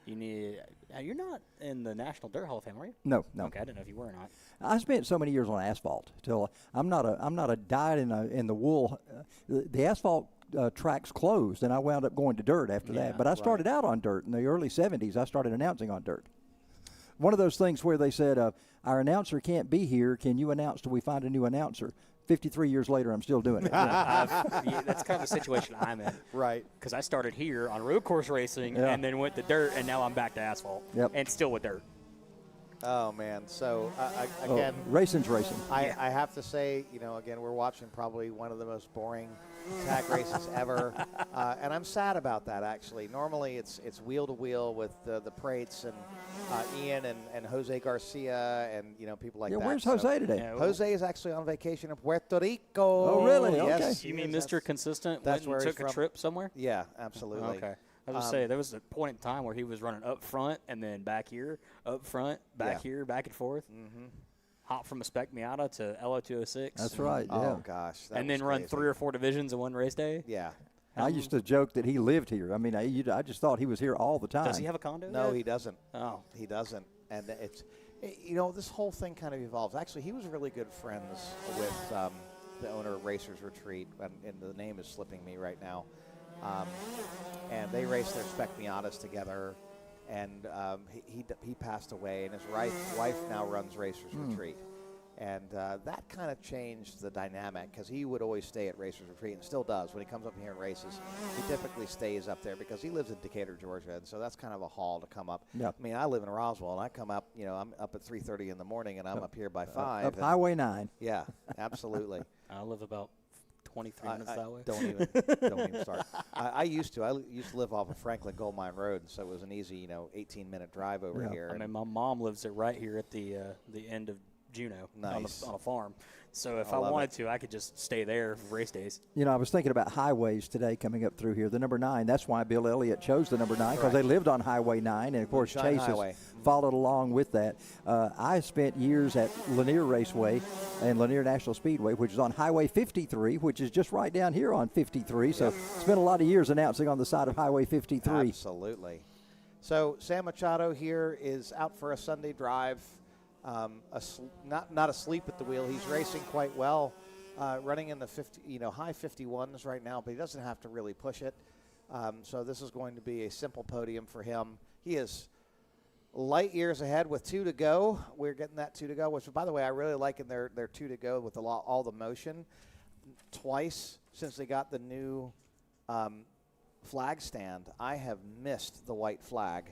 You're not in the National Dirt Hall of Fame, are you? No. Okay, I didn't know if you were or not. I spent so many years on asphalt till I'm not a dyed in the wool. The asphalt tracks closed, and I wound up going to dirt after that. But I started out on dirt in the early '70s. I started announcing on dirt. One of those things where they said, "Our announcer can't be here. Can you announce till we find a new announcer?" 53 years later, I'm still doing it. That's kind of the situation I'm in. Right. Because I started here on road course racing and then went to dirt, and now I'm back to asphalt. Yep. And still with dirt. Oh, man. So, again, racing's racing. I have to say, again, we're watching probably one of the most boring tag races ever. And I'm sad about that, actually. Normally, it's wheel to wheel with the Prates and Ian and Jose Garcia and, people like that. Where's Jose today? Jose is actually on vacation in Puerto Rico. Oh, really? Yes. You mean Mr. Consistent that's went where and he's took a from. trip somewhere? Yeah, absolutely. Okay. I was going to say, there was a point in time where he was running up front and then back here, up front, back here, back and forth. Mm-hmm. Hop from a Spec Miata to LO206. That's right, yeah. Oh, gosh. And then run 3 or 4 divisions in one race day. Yeah. I used to joke that he lived here. I mean, I just thought he was here all the time. Does he have a condo? No, yet? he doesn't. Oh. He doesn't. And this whole thing kind of evolves. Actually, he was really good friends with the owner of Racers Retreat, and the name is slipping me right now. And they raced their Spec Miatas together, and he passed away, and his wife now runs Racers Retreat. And that kind of changed the dynamic because he would always stay at Racers Retreat and still does. When he comes up here and races, he typically stays up there because he lives in Decatur, Georgia, and so that's kind of a haul to come up. Yep. I mean, I live in Roswell, and I come up, I'm up at 3:30 in the morning, and I'm up here by 5. Up Highway 9. Yeah, absolutely. I live about 23 minutes that way. Don't even start. I used to live off of Franklin Gold Mine Road, and so it was an easy, 18-minute drive over here. I mean, my mom lives right here at the end of Juneau Nice. on a farm. So if I wanted to, I could just stay there for race days. I was thinking about highways today coming up through here. The number 9, that's why Bill Elliott chose the number 9, because they lived on Highway 9, and, of course, Moonshine Chase Highway. has followed along with that. I spent years at Lanier Raceway and Lanier National Speedway, which is on Highway 53, which is just right down here on 53. So spent a lot of years announcing on the side of Highway 53. Absolutely. So Sam Machado here is out for a Sunday drive. Not asleep at the wheel. He's racing quite well, running in the high 51s right now, but he doesn't have to really push it. So this is going to be a simple podium for him. He is light years ahead with 2 to go. We're getting that 2 to go, which, by the way, I really like in their 2 to go with all the motion. Twice since they got the new flag stand, I have missed the white flag.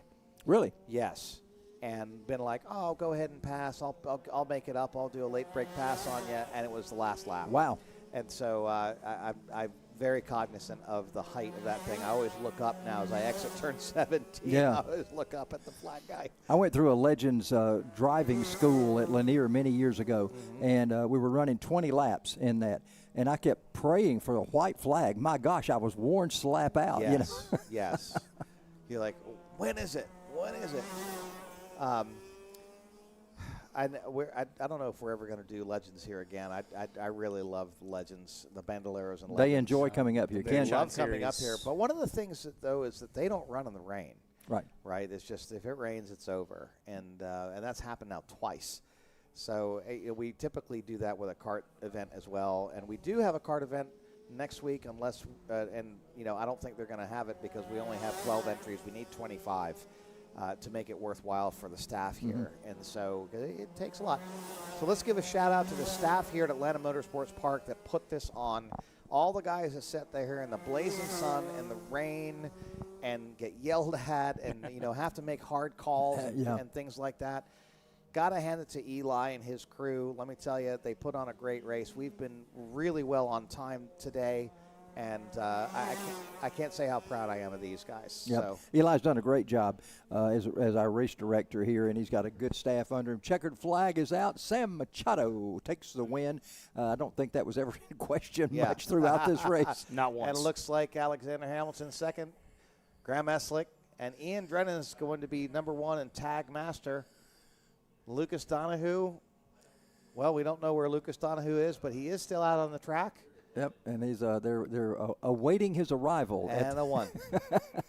Really? Yes. And been like, oh, go ahead and pass. I'll make it up. I'll do a late break pass on you. And it was the last lap. Wow. And so I'm very cognizant of the height of that thing. I always look up now as I exit turn 17. Yeah. I always look up at the flag guy. I went through a Legends driving school at Lanier many years ago, and we were running 20 laps in that. And I kept praying for a white flag. My gosh, I was worn slap out. Yes, yes. You're like, when is it? When is it? I don't know if we're ever going to do Legends here again. I really love Legends, the Bandoleros and Legends. They enjoy coming up here. They love coming up here. But one of the things, though, is that they don't run in the rain. Right. Right. It's just if it rains, it's over, and that's happened now twice. So we typically do that with a kart event as well, and we do have a kart event next week, unless and I don't think they're going to have it because we only have 12 entries. We need 25 to make it worthwhile for the staff here, and so it takes a lot. So let's give a shout out to the staff here at Atlanta Motorsports Park that put this on. All the guys that sit there in the blazing sun and the rain and get yelled at and have to make hard calls and things like that. Got to hand it to Eli and his crew. Let me tell you, they put on a great race. We've been really well on time today, and I can't say how proud I am of these guys. Yep. So. Eli's done a great job as our race director here, and he's got a good staff under him. Checkered flag is out. Sam Machado takes the win. I don't think that was ever in question much throughout this race. Not once. And it looks like Alexander Hamilton second, Graham Eslick, and Ian Drennan is going to be number 1 in Tag Master. Lucas Donahue, well, we don't know where Lucas Donahue is, but he is still out on the track. Yep, and he's they're awaiting his arrival. And a 1.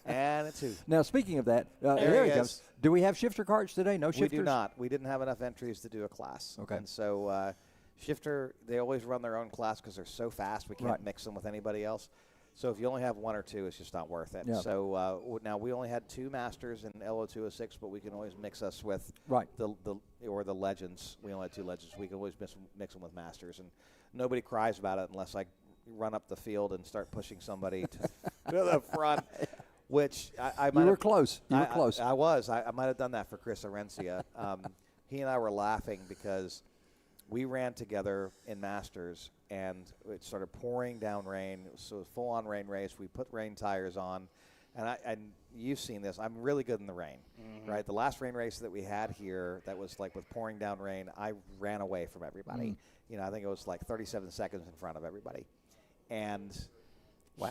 And a 2. Now, speaking of that, there he goes. Do we have shifter carts today? No shifters? We do not. We didn't have enough entries to do a class. Okay. And so shifter, they always run their own class because they're so fast we can't mix them with anybody else. So if you only have 1 or 2, it's just not worth it. Yeah. So now we only had 2 masters in LO206, but we can always mix us with the legends. We only had 2 legends. We can always mix them with masters, and nobody cries about it unless I run up the field and start pushing somebody to the front. Which I might. You were close. You were close. I was. I might have done that for Chris Arencia. He and I were laughing because we ran together in Masters, and it started pouring down rain. It was a full-on rain race. We put rain tires on, and you've seen this. I'm really good in the rain, right? The last rain race that we had here that was like with pouring down rain, I ran away from everybody. I think it was like 37 seconds in front of everybody. And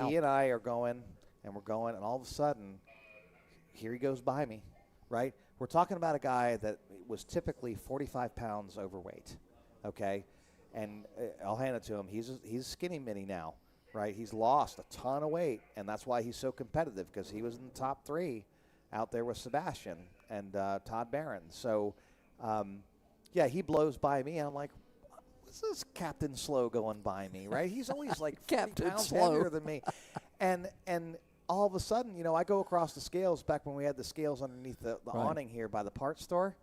he and I are going, and we're going, and all of a sudden, here he goes by me, right? We're talking about a guy that was typically 45 pounds overweight. Okay, and I'll hand it to him. He's skinny mini now, right? He's lost a ton of weight, and that's why he's so competitive, because he was in the top 3 out there with Sebastian and Todd Barron. So, he blows by me, and I'm like, what's this Captain Slow going by me, right? He's always like 50 Captain pounds Slow. heavier than me. And all of a sudden, I go across the scales back when we had the scales underneath the awning here by the parts store,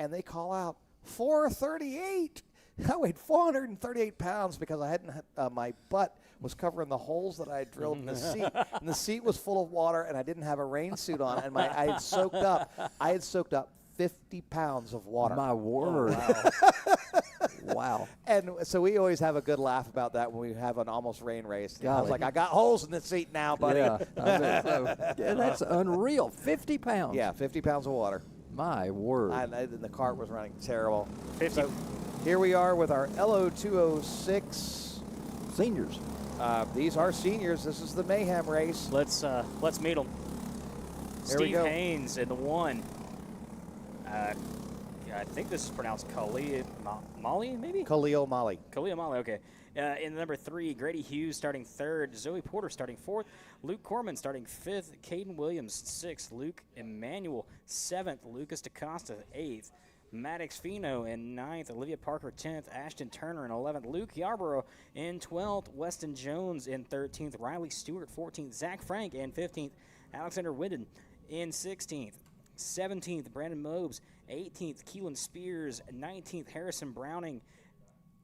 and they call out, 438. I weighed 438 pounds because I hadn't. My butt was covering the holes that I had drilled in the seat, and the seat was full of water, and I didn't have a rain suit on, and I had soaked up 50 pounds of water. My word! Wow. And so we always have a good laugh about that when we have an almost rain race. I was Golly. like, I got holes in the seat now, buddy. Yeah, I bet so. Yeah, that's unreal. 50 pounds. Yeah, 50 pounds of water. My word. And the cart was running terrible. 50. So here we are with our LO206 Seniors. These are seniors. This is the Mayhem race. Let's meet them. There we Steve go. Haynes in the 1. I think this is pronounced Khalil Mali, maybe? Khalil Mali. Khalil Mali, okay. In the number 3, Grady Hughes starting 3rd, Zoe Porter starting 4th, Luke Corman starting 5th, Caden Williams 6th, Luke Emmanuel 7th, Lucas DaCosta 8th, Maddox Fino in 9th, Olivia Parker 10th, Ashton Turner in 11th, Luke Yarborough in 12th, Weston Jones in 13th, Riley Stewart 14th, Zach Frank in 15th, Alexander Whidden in 16th, 17th, Brandon Mobes, 18th, Keelan Spears, 19th, Harrison Browning,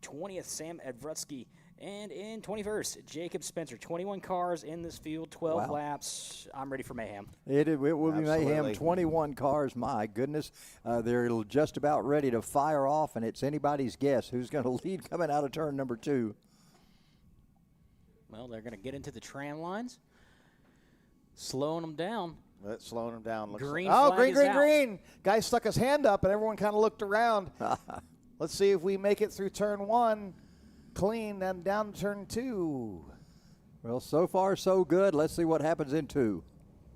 20th, Sam Edvrutsky, and in 21st, Jacob Spencer. 21 cars in this field, 12 laps. I'm ready for mayhem. It will be Absolutely. mayhem. 21 cars, my goodness. They're just about ready to fire off, and it's anybody's guess who's going to lead coming out of turn number 2. Well, they're going to get into the tran lines, slowing them down. That's slowing them down. Green like, flag is out. green. Guy stuck his hand up, and everyone kind of looked around. Let's see if we make it through turn 1 clean and down to turn 2. Well, so far so good. Let's see what happens in 2.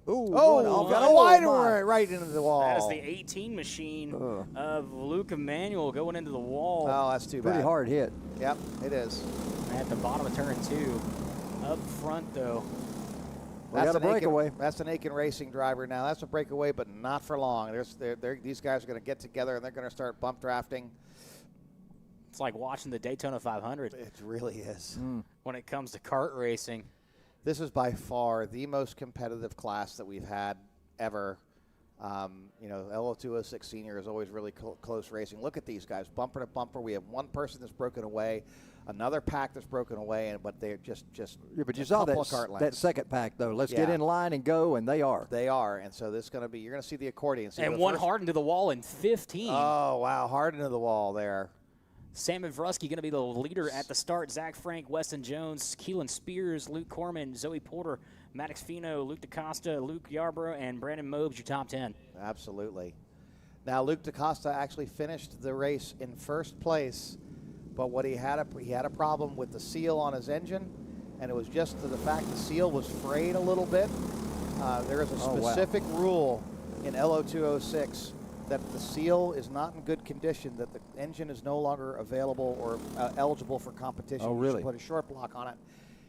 Got a wide right into the wall. That is the 18 machine of Luke Emmanuel going into the wall. Oh, that's too bad. Pretty hard hit. Yep, it is. At the bottom of turn 2. Up front, though, We got a breakaway. That's an Aiken Racing driver now. That's a breakaway, but not for long. These guys are going to get together, and they're going to start bump drafting. It's like watching the Daytona 500. It really is. When it comes to kart racing. This is by far the most competitive class that we've had ever. LO206 Senior is always really close racing. Look at these guys, bumper to bumper. We have one person that's broken away, another pack that's broken away, but they're just yeah. But you saw that second pack though. Let's get in line and go, and they are. They are, and so this is going to be. You're going to see the accordion. And one hard into the wall in 15. Oh wow, hard into the wall there. Sam Vrusky going to be the leader at the start. Zach Frank, Weston Jones, Keelan Spears, Luke Corman, Zoe Porter, Maddox Fino, Luke DaCosta, Luke Yarborough, and Brandon Mobes, your top 10. Absolutely. Now, Luke DaCosta actually finished the race in first place, but he had a problem with the seal on his engine, and it was just the fact the seal was frayed a little bit. There is a specific rule in LO206 that the seal is not in good condition, that the engine is no longer available or eligible for competition. Oh, really? You should put a short block on it.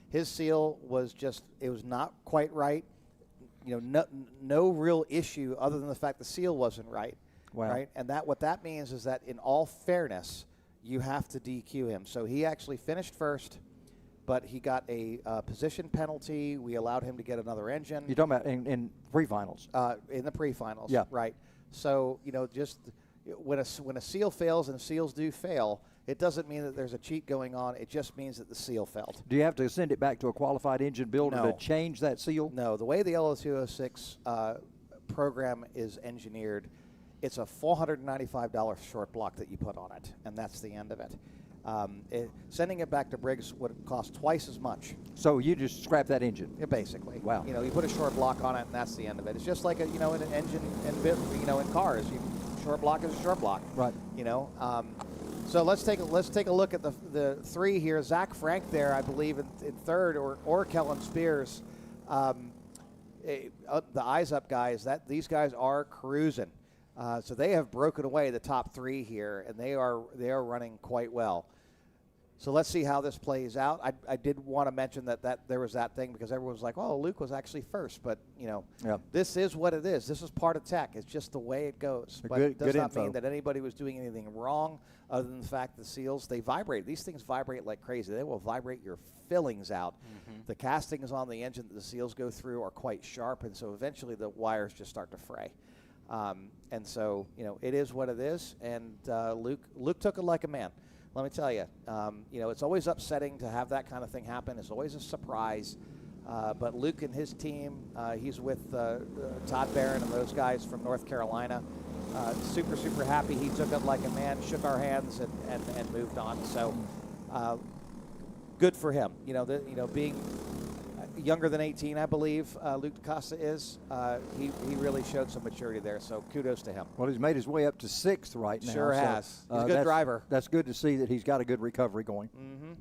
His seal was it was not quite right. No real issue other than the fact the seal wasn't right. Wow. Right? And what that means is that in all fairness, you have to DQ him. So he actually finished first, but he got a position penalty. We allowed him to get another engine. You're talking about in pre-finals? In the pre-finals, yeah. Right. So, just when a seal fails, and seals do fail, it doesn't mean that there's a cheat going on. It just means that the seal failed. Do you have to send it back to a qualified engine builder No. to change that seal? No. The way the LO206 program is engineered, it's a $495 short block that you put on it, and that's the end of it. Sending it back to Briggs would cost twice as much. So you just scrap that engine? Yeah, basically. Wow. You put a short block on it, and that's the end of it. It's just like in an engine in cars. Short block is a short block. Right. So let's take a look at the three here. Zach Frank there, I believe, in third, or Kellen Spears. The eyes up guys. These guys are cruising. So they have broken away the top three here, and they are running quite well. So let's see how this plays out. I did want to mention that there was that thing because everyone was like, "Oh, Luke was actually first," but This is what it is. This is part of tech. It's just the way it goes. But it does not mean that anybody was doing anything wrong, other than the fact the seals, they vibrate. These things vibrate like crazy. They will vibrate your fillings out. Mm-hmm. The castings on the engine that the seals go through are quite sharp, and so eventually the wires just start to fray. And so, it is what it is. And Luke took it like a man. Let me tell you, it's always upsetting to have that kind of thing happen. It's always a surprise. But Luke and his team, he's with Todd Barron and those guys from North Carolina. Super, super happy. He took it like a man, shook our hands, and moved on. So good for him. Being younger than 18, I believe, Luke DaCosta is. He really showed some maturity there, so kudos to him. Well, he's made his way up to 6th right now. Sure has. He's a good driver. That's good to see that he's got a good recovery going. Mm-hmm.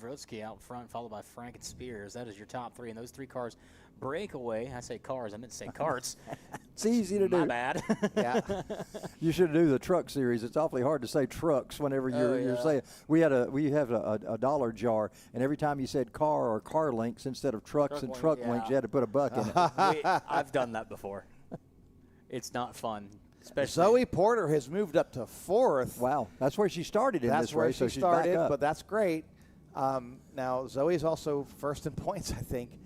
Vrosky out front, followed by Frank and Spears. That is your top three, and those three cars break away. I say cars, I meant to say karts. It's easy to do. My bad. Yeah. You should do the truck series. It's awfully hard to say trucks whenever you're saying. We have a dollar jar, and every time you said car or car links instead of trucks and truck links, you had to put a buck in it. I've done that before. It's not fun. Especially Zoe Porter has moved up to 4th. Wow, that's where she started in this race. That's where she started, but that's great. Now, Zoe's also first in points, I think,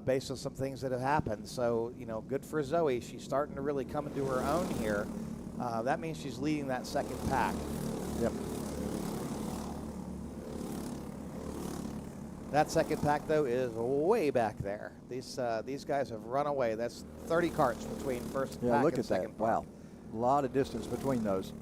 based on some things that have happened. So, good for Zoe. She's starting to really come into her own here. That means she's leading that second pack. Yep. That second pack, though, is way back there. These guys have run away. That's 30 carts between first pack look and at second that. pack. Wow. A lot of distance between those.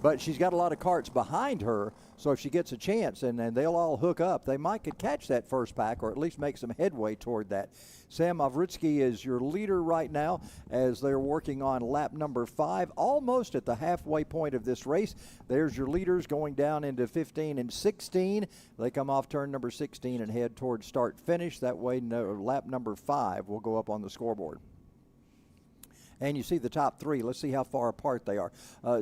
But she's got a lot of carts behind her, so if she gets a chance and they'll all hook up, they might could catch that first pack or at least make some headway toward that. Sam Mavritsky is your leader right now as they're working on lap number 5, almost at the halfway point of this race. There's your leaders going down into 15 and 16. They come off turn number 16 and head toward start-finish. That way, lap number 5 will go up on the scoreboard. And you see the top three. Let's see how far apart they are.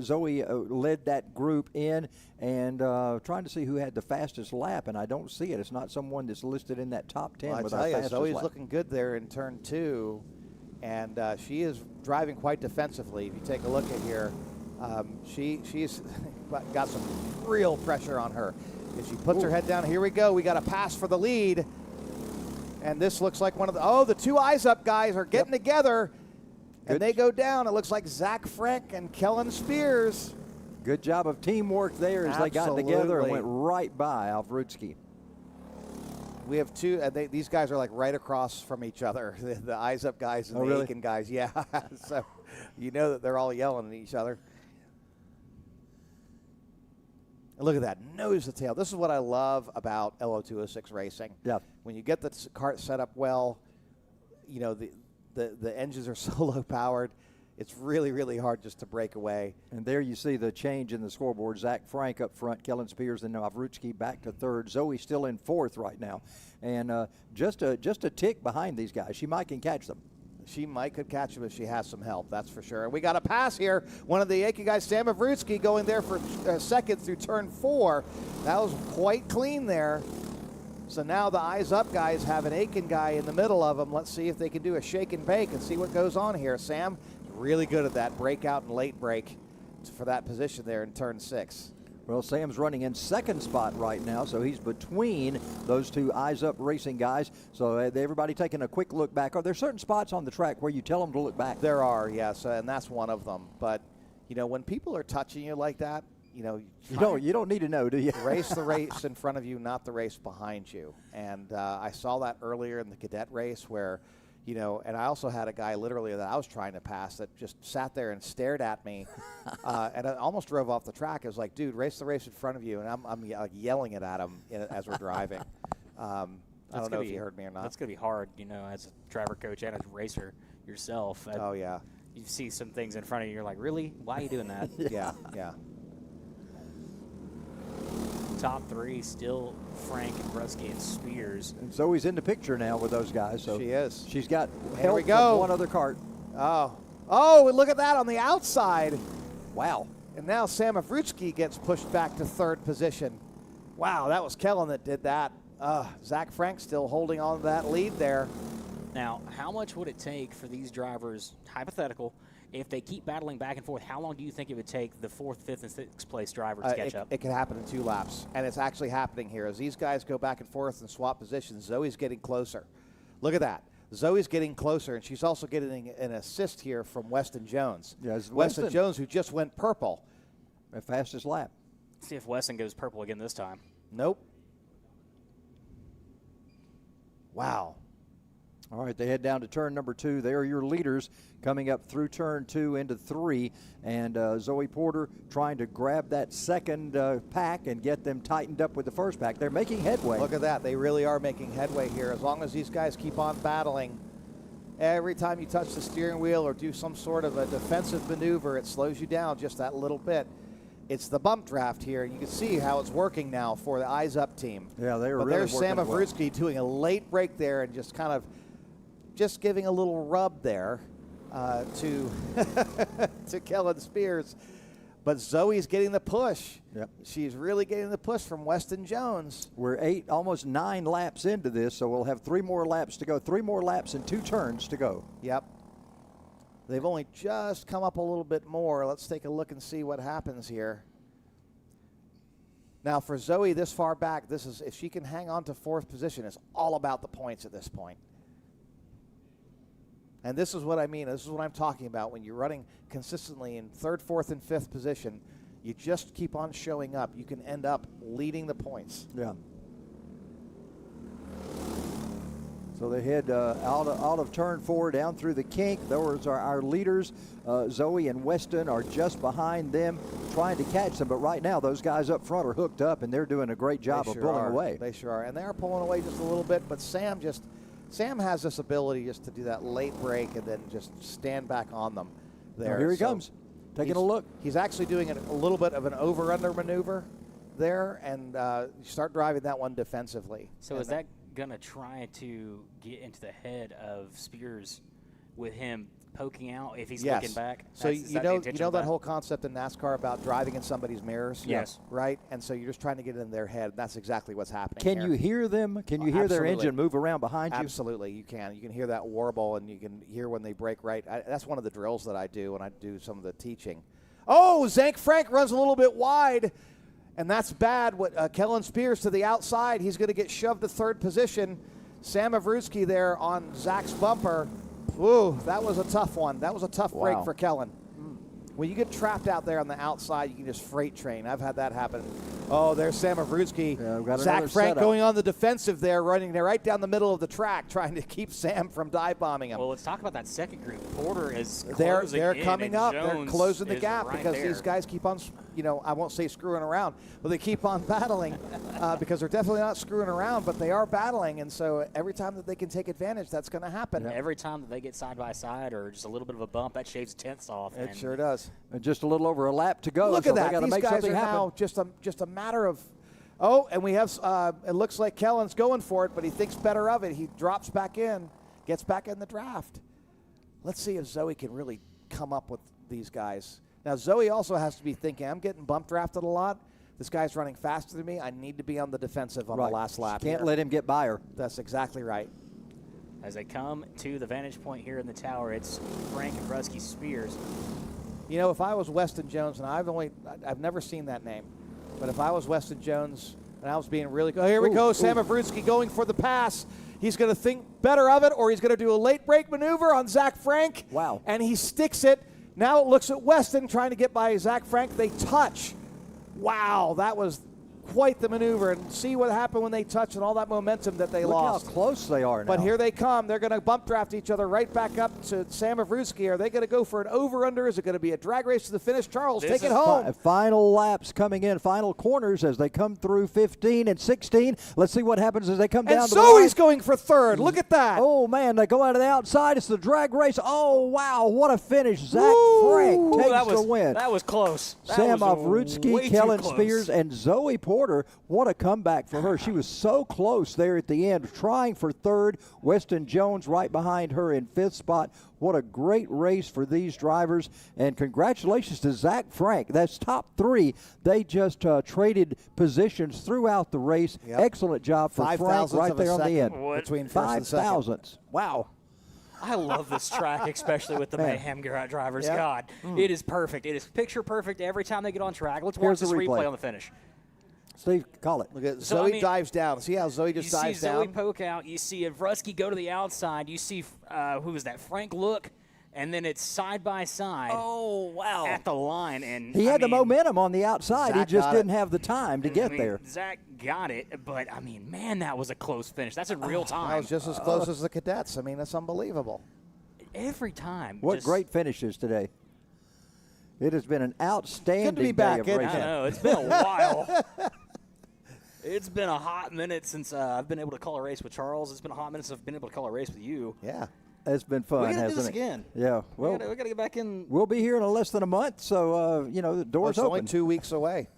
Zoe led that group in, and trying to see who had the fastest lap, and I don't see it. It's not someone that's listed in that top 10 with our fastest Zoe's lap. looking good there in turn 2, and she is driving quite defensively. If you take a look at here, she's got some real pressure on her. If she puts her head down, here we go. We got a pass for the lead. And this looks like one of the two eyes up guys are getting together. And they go down. It looks like Zach Frank and Kellen Spears. Good job of teamwork there as they got together and went right by Alvrutsky. We have two. These guys are like right across from each other. The eyes up guys and the Aiken guys. Yeah. So you know that they're all yelling at each other. And look at that, nose to tail. This is what I love about LO206 racing. Yeah. When you get the cart set up well, you know, the engines are so low powered, it's really, really hard just to break away. And there you see the change in the scoreboard. Zach Frank up front, Kellen Spears, and Avrutsky back to third. Zoe still in fourth right now. And just a tick behind these guys. She might can catch them. She could catch him if she has some help, that's for sure. And we got a pass here. One of the Aiken guys, Sam Avrutsky, going there for second through turn 4. That was quite clean there. So now the eyes up guys have an Aiken guy in the middle of them. Let's see if they can do a shake and bake and see what goes on here. Sam, really good at that breakout and late break for that position there in turn 6. Well, Sam's running in second spot right now, so he's between those two eyes up racing guys. So everybody taking a quick look back. Are there certain spots on the track where you tell them to look back? There are, yes, and that's one of them. But, you know, when people are touching you like that, you know, you don't need to know, do you? Race the race in front of you, not the race behind you. And I saw that earlier in the cadet race where, you know, and I also had a guy literally that I was trying to pass that just sat there and stared at me, and I almost drove off the track. I was like, dude, race the race in front of you, and I'm like yelling it at him as we're driving. I don't know if you heard me or not. That's going to be hard, you know, as a driver coach and as a racer yourself. Oh, yeah. You see some things in front of you, you're like, really? Why are you doing that? Yeah. Top 3 still Frank and Brusky and Spears. And Zoe's in the picture now with those guys. So she is. She's got Here we help go. from one other cart. Oh, look at that on the outside. Wow. And now Sam Avrutsky gets pushed back to third position. Wow, that was Kellen that did that. Zach Frank still holding on to that lead there. Now, how much would it take for these drivers, hypothetical, if they keep battling back and forth, how long do you think it would take the 4th, 5th, and 6th place driver to catch up? It can happen in 2 laps, and it's actually happening here. As these guys go back and forth and swap positions, Zoe's getting closer. Look at that. Zoe's getting closer, and she's also getting an assist here from Weston Jones. Yes, Weston Jones, who just went purple. The fastest lap. See if Weston goes purple again this time. Nope. Wow. All right, they head down to turn number 2. They are your leaders coming up through turn 2 into 3. And Zoe Porter trying to grab that second pack and get them tightened up with the first pack. They're making headway. Look at that. They really are making headway here. As long as these guys keep on battling, every time you touch the steering wheel or do some sort of a defensive maneuver, it slows you down just that little bit. It's the bump draft here. You can see how it's working now for the Eyes Up team. Yeah, they're but really there's Sam working well. Avrutsky doing a late break there and just kind of just giving a little rub there to to Kellen Spears. But Zoe's getting the push. Yep. She's really getting the push from Weston Jones. We're 8, almost 9 laps into this, so we'll have 3 more laps to go. 3 more laps and 2 turns to go. Yep. They've only just come up a little bit more. Let's take a look and see what happens here. Now, for Zoe this far back, this is if she can hang on to 4th position, it's all about the points at this point. And this is what I mean. This is what I'm talking about. When you're running consistently in 3rd, 4th, and 5th position, you just keep on showing up. You can end up leading the points. Yeah. So they head out of turn 4 down through the kink. Those are our leaders. Zoe and Weston are just behind them trying to catch them. But right now those guys up front are hooked up, and they're doing a great job of pulling away. They sure are. And they're pulling away just a little bit. But Sam has this ability just to do that late break and then just stand back on them there. Now here he comes, taking a look. He's actually doing a little bit of an over-under maneuver there, and start driving that one defensively. So is that going to try to get into the head of Spears with him poking out if he's Yes. looking back? So Is you that the know intention of that whole concept in NASCAR about driving in somebody's mirrors? Yes. Right? And so you're just trying to get in their head. That's exactly what's happening Can here. you hear them? Can you hear their Absolutely. engine move around behind you? Absolutely, you can. You can hear that warble, and you can hear when they brake right. That's one of the drills that I do when I do some of the teaching. Oh, Zach Frank runs a little bit wide, and that's bad. What Kellen Spears to the outside. He's going to get shoved to third position. Sam Avrutsky there on Zach's bumper. Ooh, that was a tough one. That was a tough break for Kellen. When you get trapped out there on the outside, you can just freight train. I've had that happen. Oh, there's Sam Avrutsky. Yeah, we've got Zach another Frank setup. going on the defensive there, running there right down the middle of the track, trying to keep Sam from dive bombing him. Well, let's talk about that second group. Porter is They're closing in, coming and up. They're Jones closing the is gap right because there. these guys keep on, I won't say screwing around, but they keep on battling because they're definitely not screwing around, but they are battling. And so every time that they can take advantage, that's going to happen. Every time that they get side by side or just a little bit of a bump, that shaves tenths off. It and sure does. And just a little over a lap to go. Look so at they that. gotta These make guys something are happen. now just a matter of, and we have, it looks like Kellen's going for it, but he thinks better of it. He drops back in, gets back in the draft. Let's see if Zoe can really come up with these guys. Now, Zoe also has to be thinking, I'm getting bump drafted a lot. This guy's running faster than me. I need to be on the defensive on the last lap. Can't here. let him get by her. That's exactly right. As they come to the vantage point here in the tower, it's Frank and Rusky Spears. You know, if I was Weston Jones, and I've never seen that name, but if I was Weston Jones and I was being really good, here we go, Sam Avrutsky going for the pass. He's going to think better of it, or he's going to do a late break maneuver on Zach Frank. Wow. And he sticks it. Now it looks at Weston trying to get by Zach Frank. They touch. Wow, that was quite the maneuver. And see what happened when they touch and all that momentum that they Look lost. how close they are now. But here they come. They're going to bump draft each other right back up to Sam Avrutsky. Are they going to go for an over-under? Is it going to be a drag race to the finish? Charles, This take it is home. Final laps coming in, final corners as they come through 15 and 16. Let's see what happens as they come down And to the Zoe's line. going for third. Look at that. Oh, man, they go out of the outside. It's the drag race. Oh, wow, what a finish. Zach Woo! Frank takes that was, the win. That was close. That Sam was Avrutsky, way too Kellen close. Spears, and Zoe Porter. What a comeback for her. She was so close there at the end, trying for third. Weston Jones right behind her in fifth spot. What a great race for these drivers. And congratulations to Zach Frank. That's top three. They just traded positions throughout the race. Yep. Excellent job for 5 Frank thousandths right of a there on the second end. between first 5 and second. thousandths. Wow. I love this track, especially with the Mayhem drivers. Yep. God, it is perfect. It is picture perfect every time they get on track. Let's Here's watch the this replay replay. on the finish. Steve, call it. Look at So, Zoe I mean, dives down. See how Zoe just You see dives Zoe down? poke out. You see Vrusky go to the outside. You see, who was that? Frank look. And then it's side by side wow. at the line. And He I had the mean, momentum on the outside. He Zach just got didn't it. have the time to get there. Zach got it, but I mean, man, that was a close finish. That's in real That time. was just as close as the cadets. I mean, that's unbelievable. Every time. What just- great finishes today. It has been an outstanding Good to be day back, of isn't racing. I know. It's been a while. It's been a hot minute since I've been able to call a race with Charles. It's been a hot minute since I've been able to call a race with you. Yeah. It's been fun, We gotta do hasn't this it? again. Yeah. Well, we gotta get back in. we'll be here in less than a month, so the door's It's only open. 2 weeks away.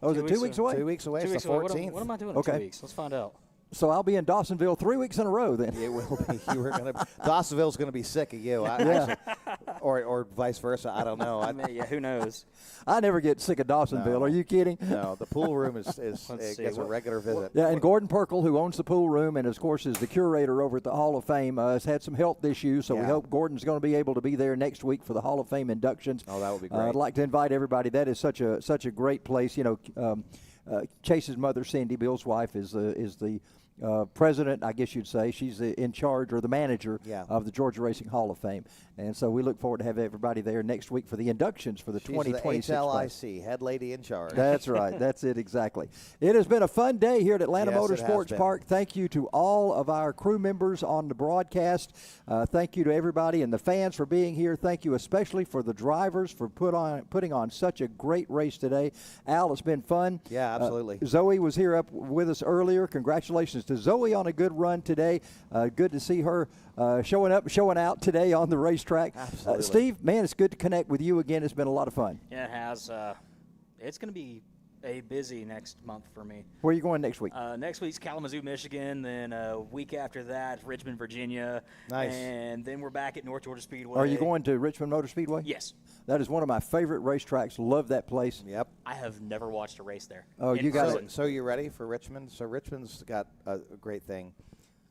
Oh, is it 2 weeks away? 2 weeks away. 2 It's weeks the away. 14th. What am I doing Okay. in 2 weeks? Let's find out. So I'll be in Dawsonville 3 weeks in a row then. It will be. You were going to. Dawsonville's going to be sick of you. Or vice versa. I don't know. I mean, yeah, who knows? I never get sick of Dawsonville. No. Are you kidding? No, the pool room is Let's see. gets a regular visit. Yeah, and Gordon Perkle, who owns the pool room and, of course, is the curator over at the Hall of Fame, has had some health issues, so we Yeah. hope Gordon's going to be able to be there next week for the Hall of Fame inductions. Oh, that would be great. I'd like to invite everybody. That is such a great place. You know, Chase's mother, Cindy, Bill's wife, is the president, I guess you'd say. She's in charge or the manager Yeah. of the Georgia Racing Hall of Fame. And so we look forward to have everybody there next week for the inductions for the She's 2026 the class. HLIC, head lady in charge. That's right. That's it exactly. It has been a fun day here at Atlanta Yes, it has Motorsports been. Park. Thank you to all of our crew members on the broadcast. Thank you to everybody and the fans for being here. Thank you especially for the drivers for putting on such a great race today. Al, it's been fun. Yeah, absolutely. Zoe was here up with us earlier. Congratulations to Zoe on a good run today. Good to see her showing out today on the racetrack. Absolutely. Steve, man, it's good to connect with you again. It's been a lot of fun. Yeah, it has. It's going to be a busy next month for me. Where are you going next week? Next week's Kalamazoo, Michigan. Then a week after that, Richmond, Virginia. Nice. And then we're back at North Georgia Speedway. Are you going to Richmond Motor Speedway? Yes. That is one of my favorite racetracks. Love that place. Yep. I have never watched a race there. Oh, in you got person. it. So you ready for Richmond? So Richmond's got a great thing.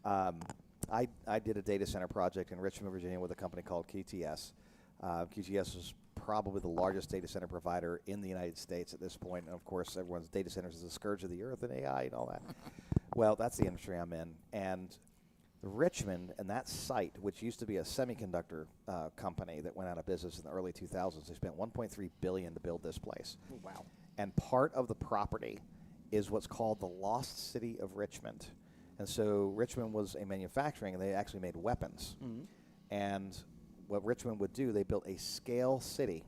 I did a data center project in Richmond, Virginia with a company called QTS. QTS is probably the largest data center provider in the United States at this point. And, of course, everyone's data centers is the scourge of the earth and AI and all that. Well, that's the industry I'm in. And Richmond and that site, which used to be a semiconductor company that went out of business in the early 2000s, they spent $1.3 billion to build this place. Oh, wow. And part of the property is what's called the Lost City of Richmond. And so Richmond was a manufacturing, and they actually made weapons. Mm-hmm. And what Richmond would do, they built a scale city.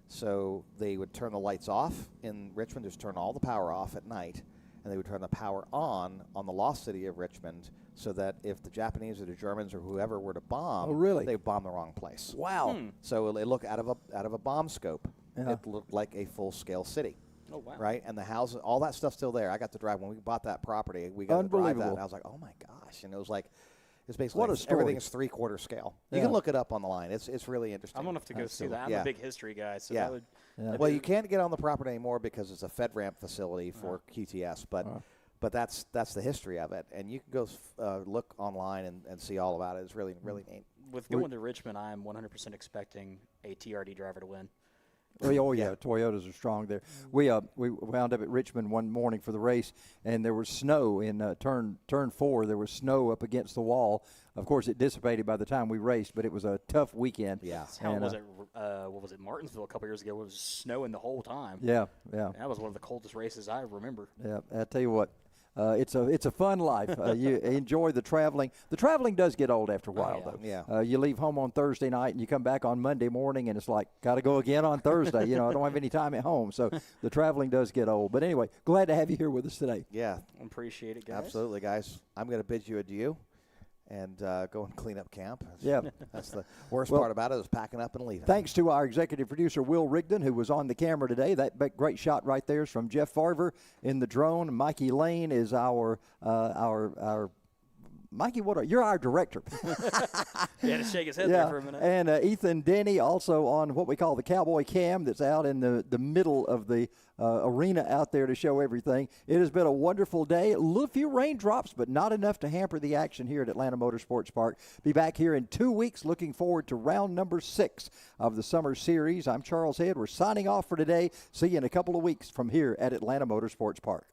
So they would turn the lights off in Richmond, just turn all the power off at night, and they would turn the power on the Lost City of Richmond, so that if the Japanese or the Germans or whoever were to bomb, Oh, really? they bomb the wrong place. Wow. So it looked out of a bomb scope. Yeah. It looked like a full-scale city. Oh, wow. Right, and the houses, all that stuff's still there. I got to drive when we bought that property. We got to drive that. Unbelievable. And I was like, oh my gosh! And it was like, it's basically What a like story. everything is 3/4 scale. You Yeah. can look it up on the line. It's really interesting. I'm going to have to go see that. I'm yeah. a big history guy, so Yeah. that would. Yeah. Well, you can't get on the property anymore because it's a FedRAMP facility for QTS, but that's the history of it. And you can go look online and see all about it. It's really neat. With going to Richmond, I am 100% expecting a TRD driver to win. Oh yeah, Toyotas are strong there. We wound up at Richmond one morning for the race, and there was snow in turn 4. There was snow up against the wall. Of course, it dissipated by the time we raced, but it was a tough weekend. Yeah. How And, was it? What was it? Martinsville a couple years ago. It was snowing the whole time. Yeah. That was one of the coldest races I remember. Yeah, I tell you what, it's a fun life. You enjoy the traveling. The traveling does get old after a while, yeah. though. Yeah. You leave home on Thursday night and you come back on Monday morning, and it's like, got to go again on Thursday. I don't have any time at home, so the traveling does get old. But anyway, glad to have you here with us today. Yeah. Appreciate it, guys. Absolutely, guys. I'm going to bid you adieu and go and clean up camp. Yeah. That's the worst Well, part about it is packing up and leaving. Thanks to our executive producer, Will Rigdon, who was on the camera today. That great shot right there is from Jeff Farver in the drone. Mikey Lane is our Mikey, you're our director. He had to shake his head there for a minute. And Ethan Denny also on what we call the Cowboy Cam that's out in the middle of the arena out there to show everything. It has been a wonderful day. A few raindrops, but not enough to hamper the action here at Atlanta Motorsports Park. Be back here in 2 weeks. Looking forward to round number 6 of the summer series. I'm Charles Head. We're signing off for today. See you in a couple of weeks from here at Atlanta Motorsports Park.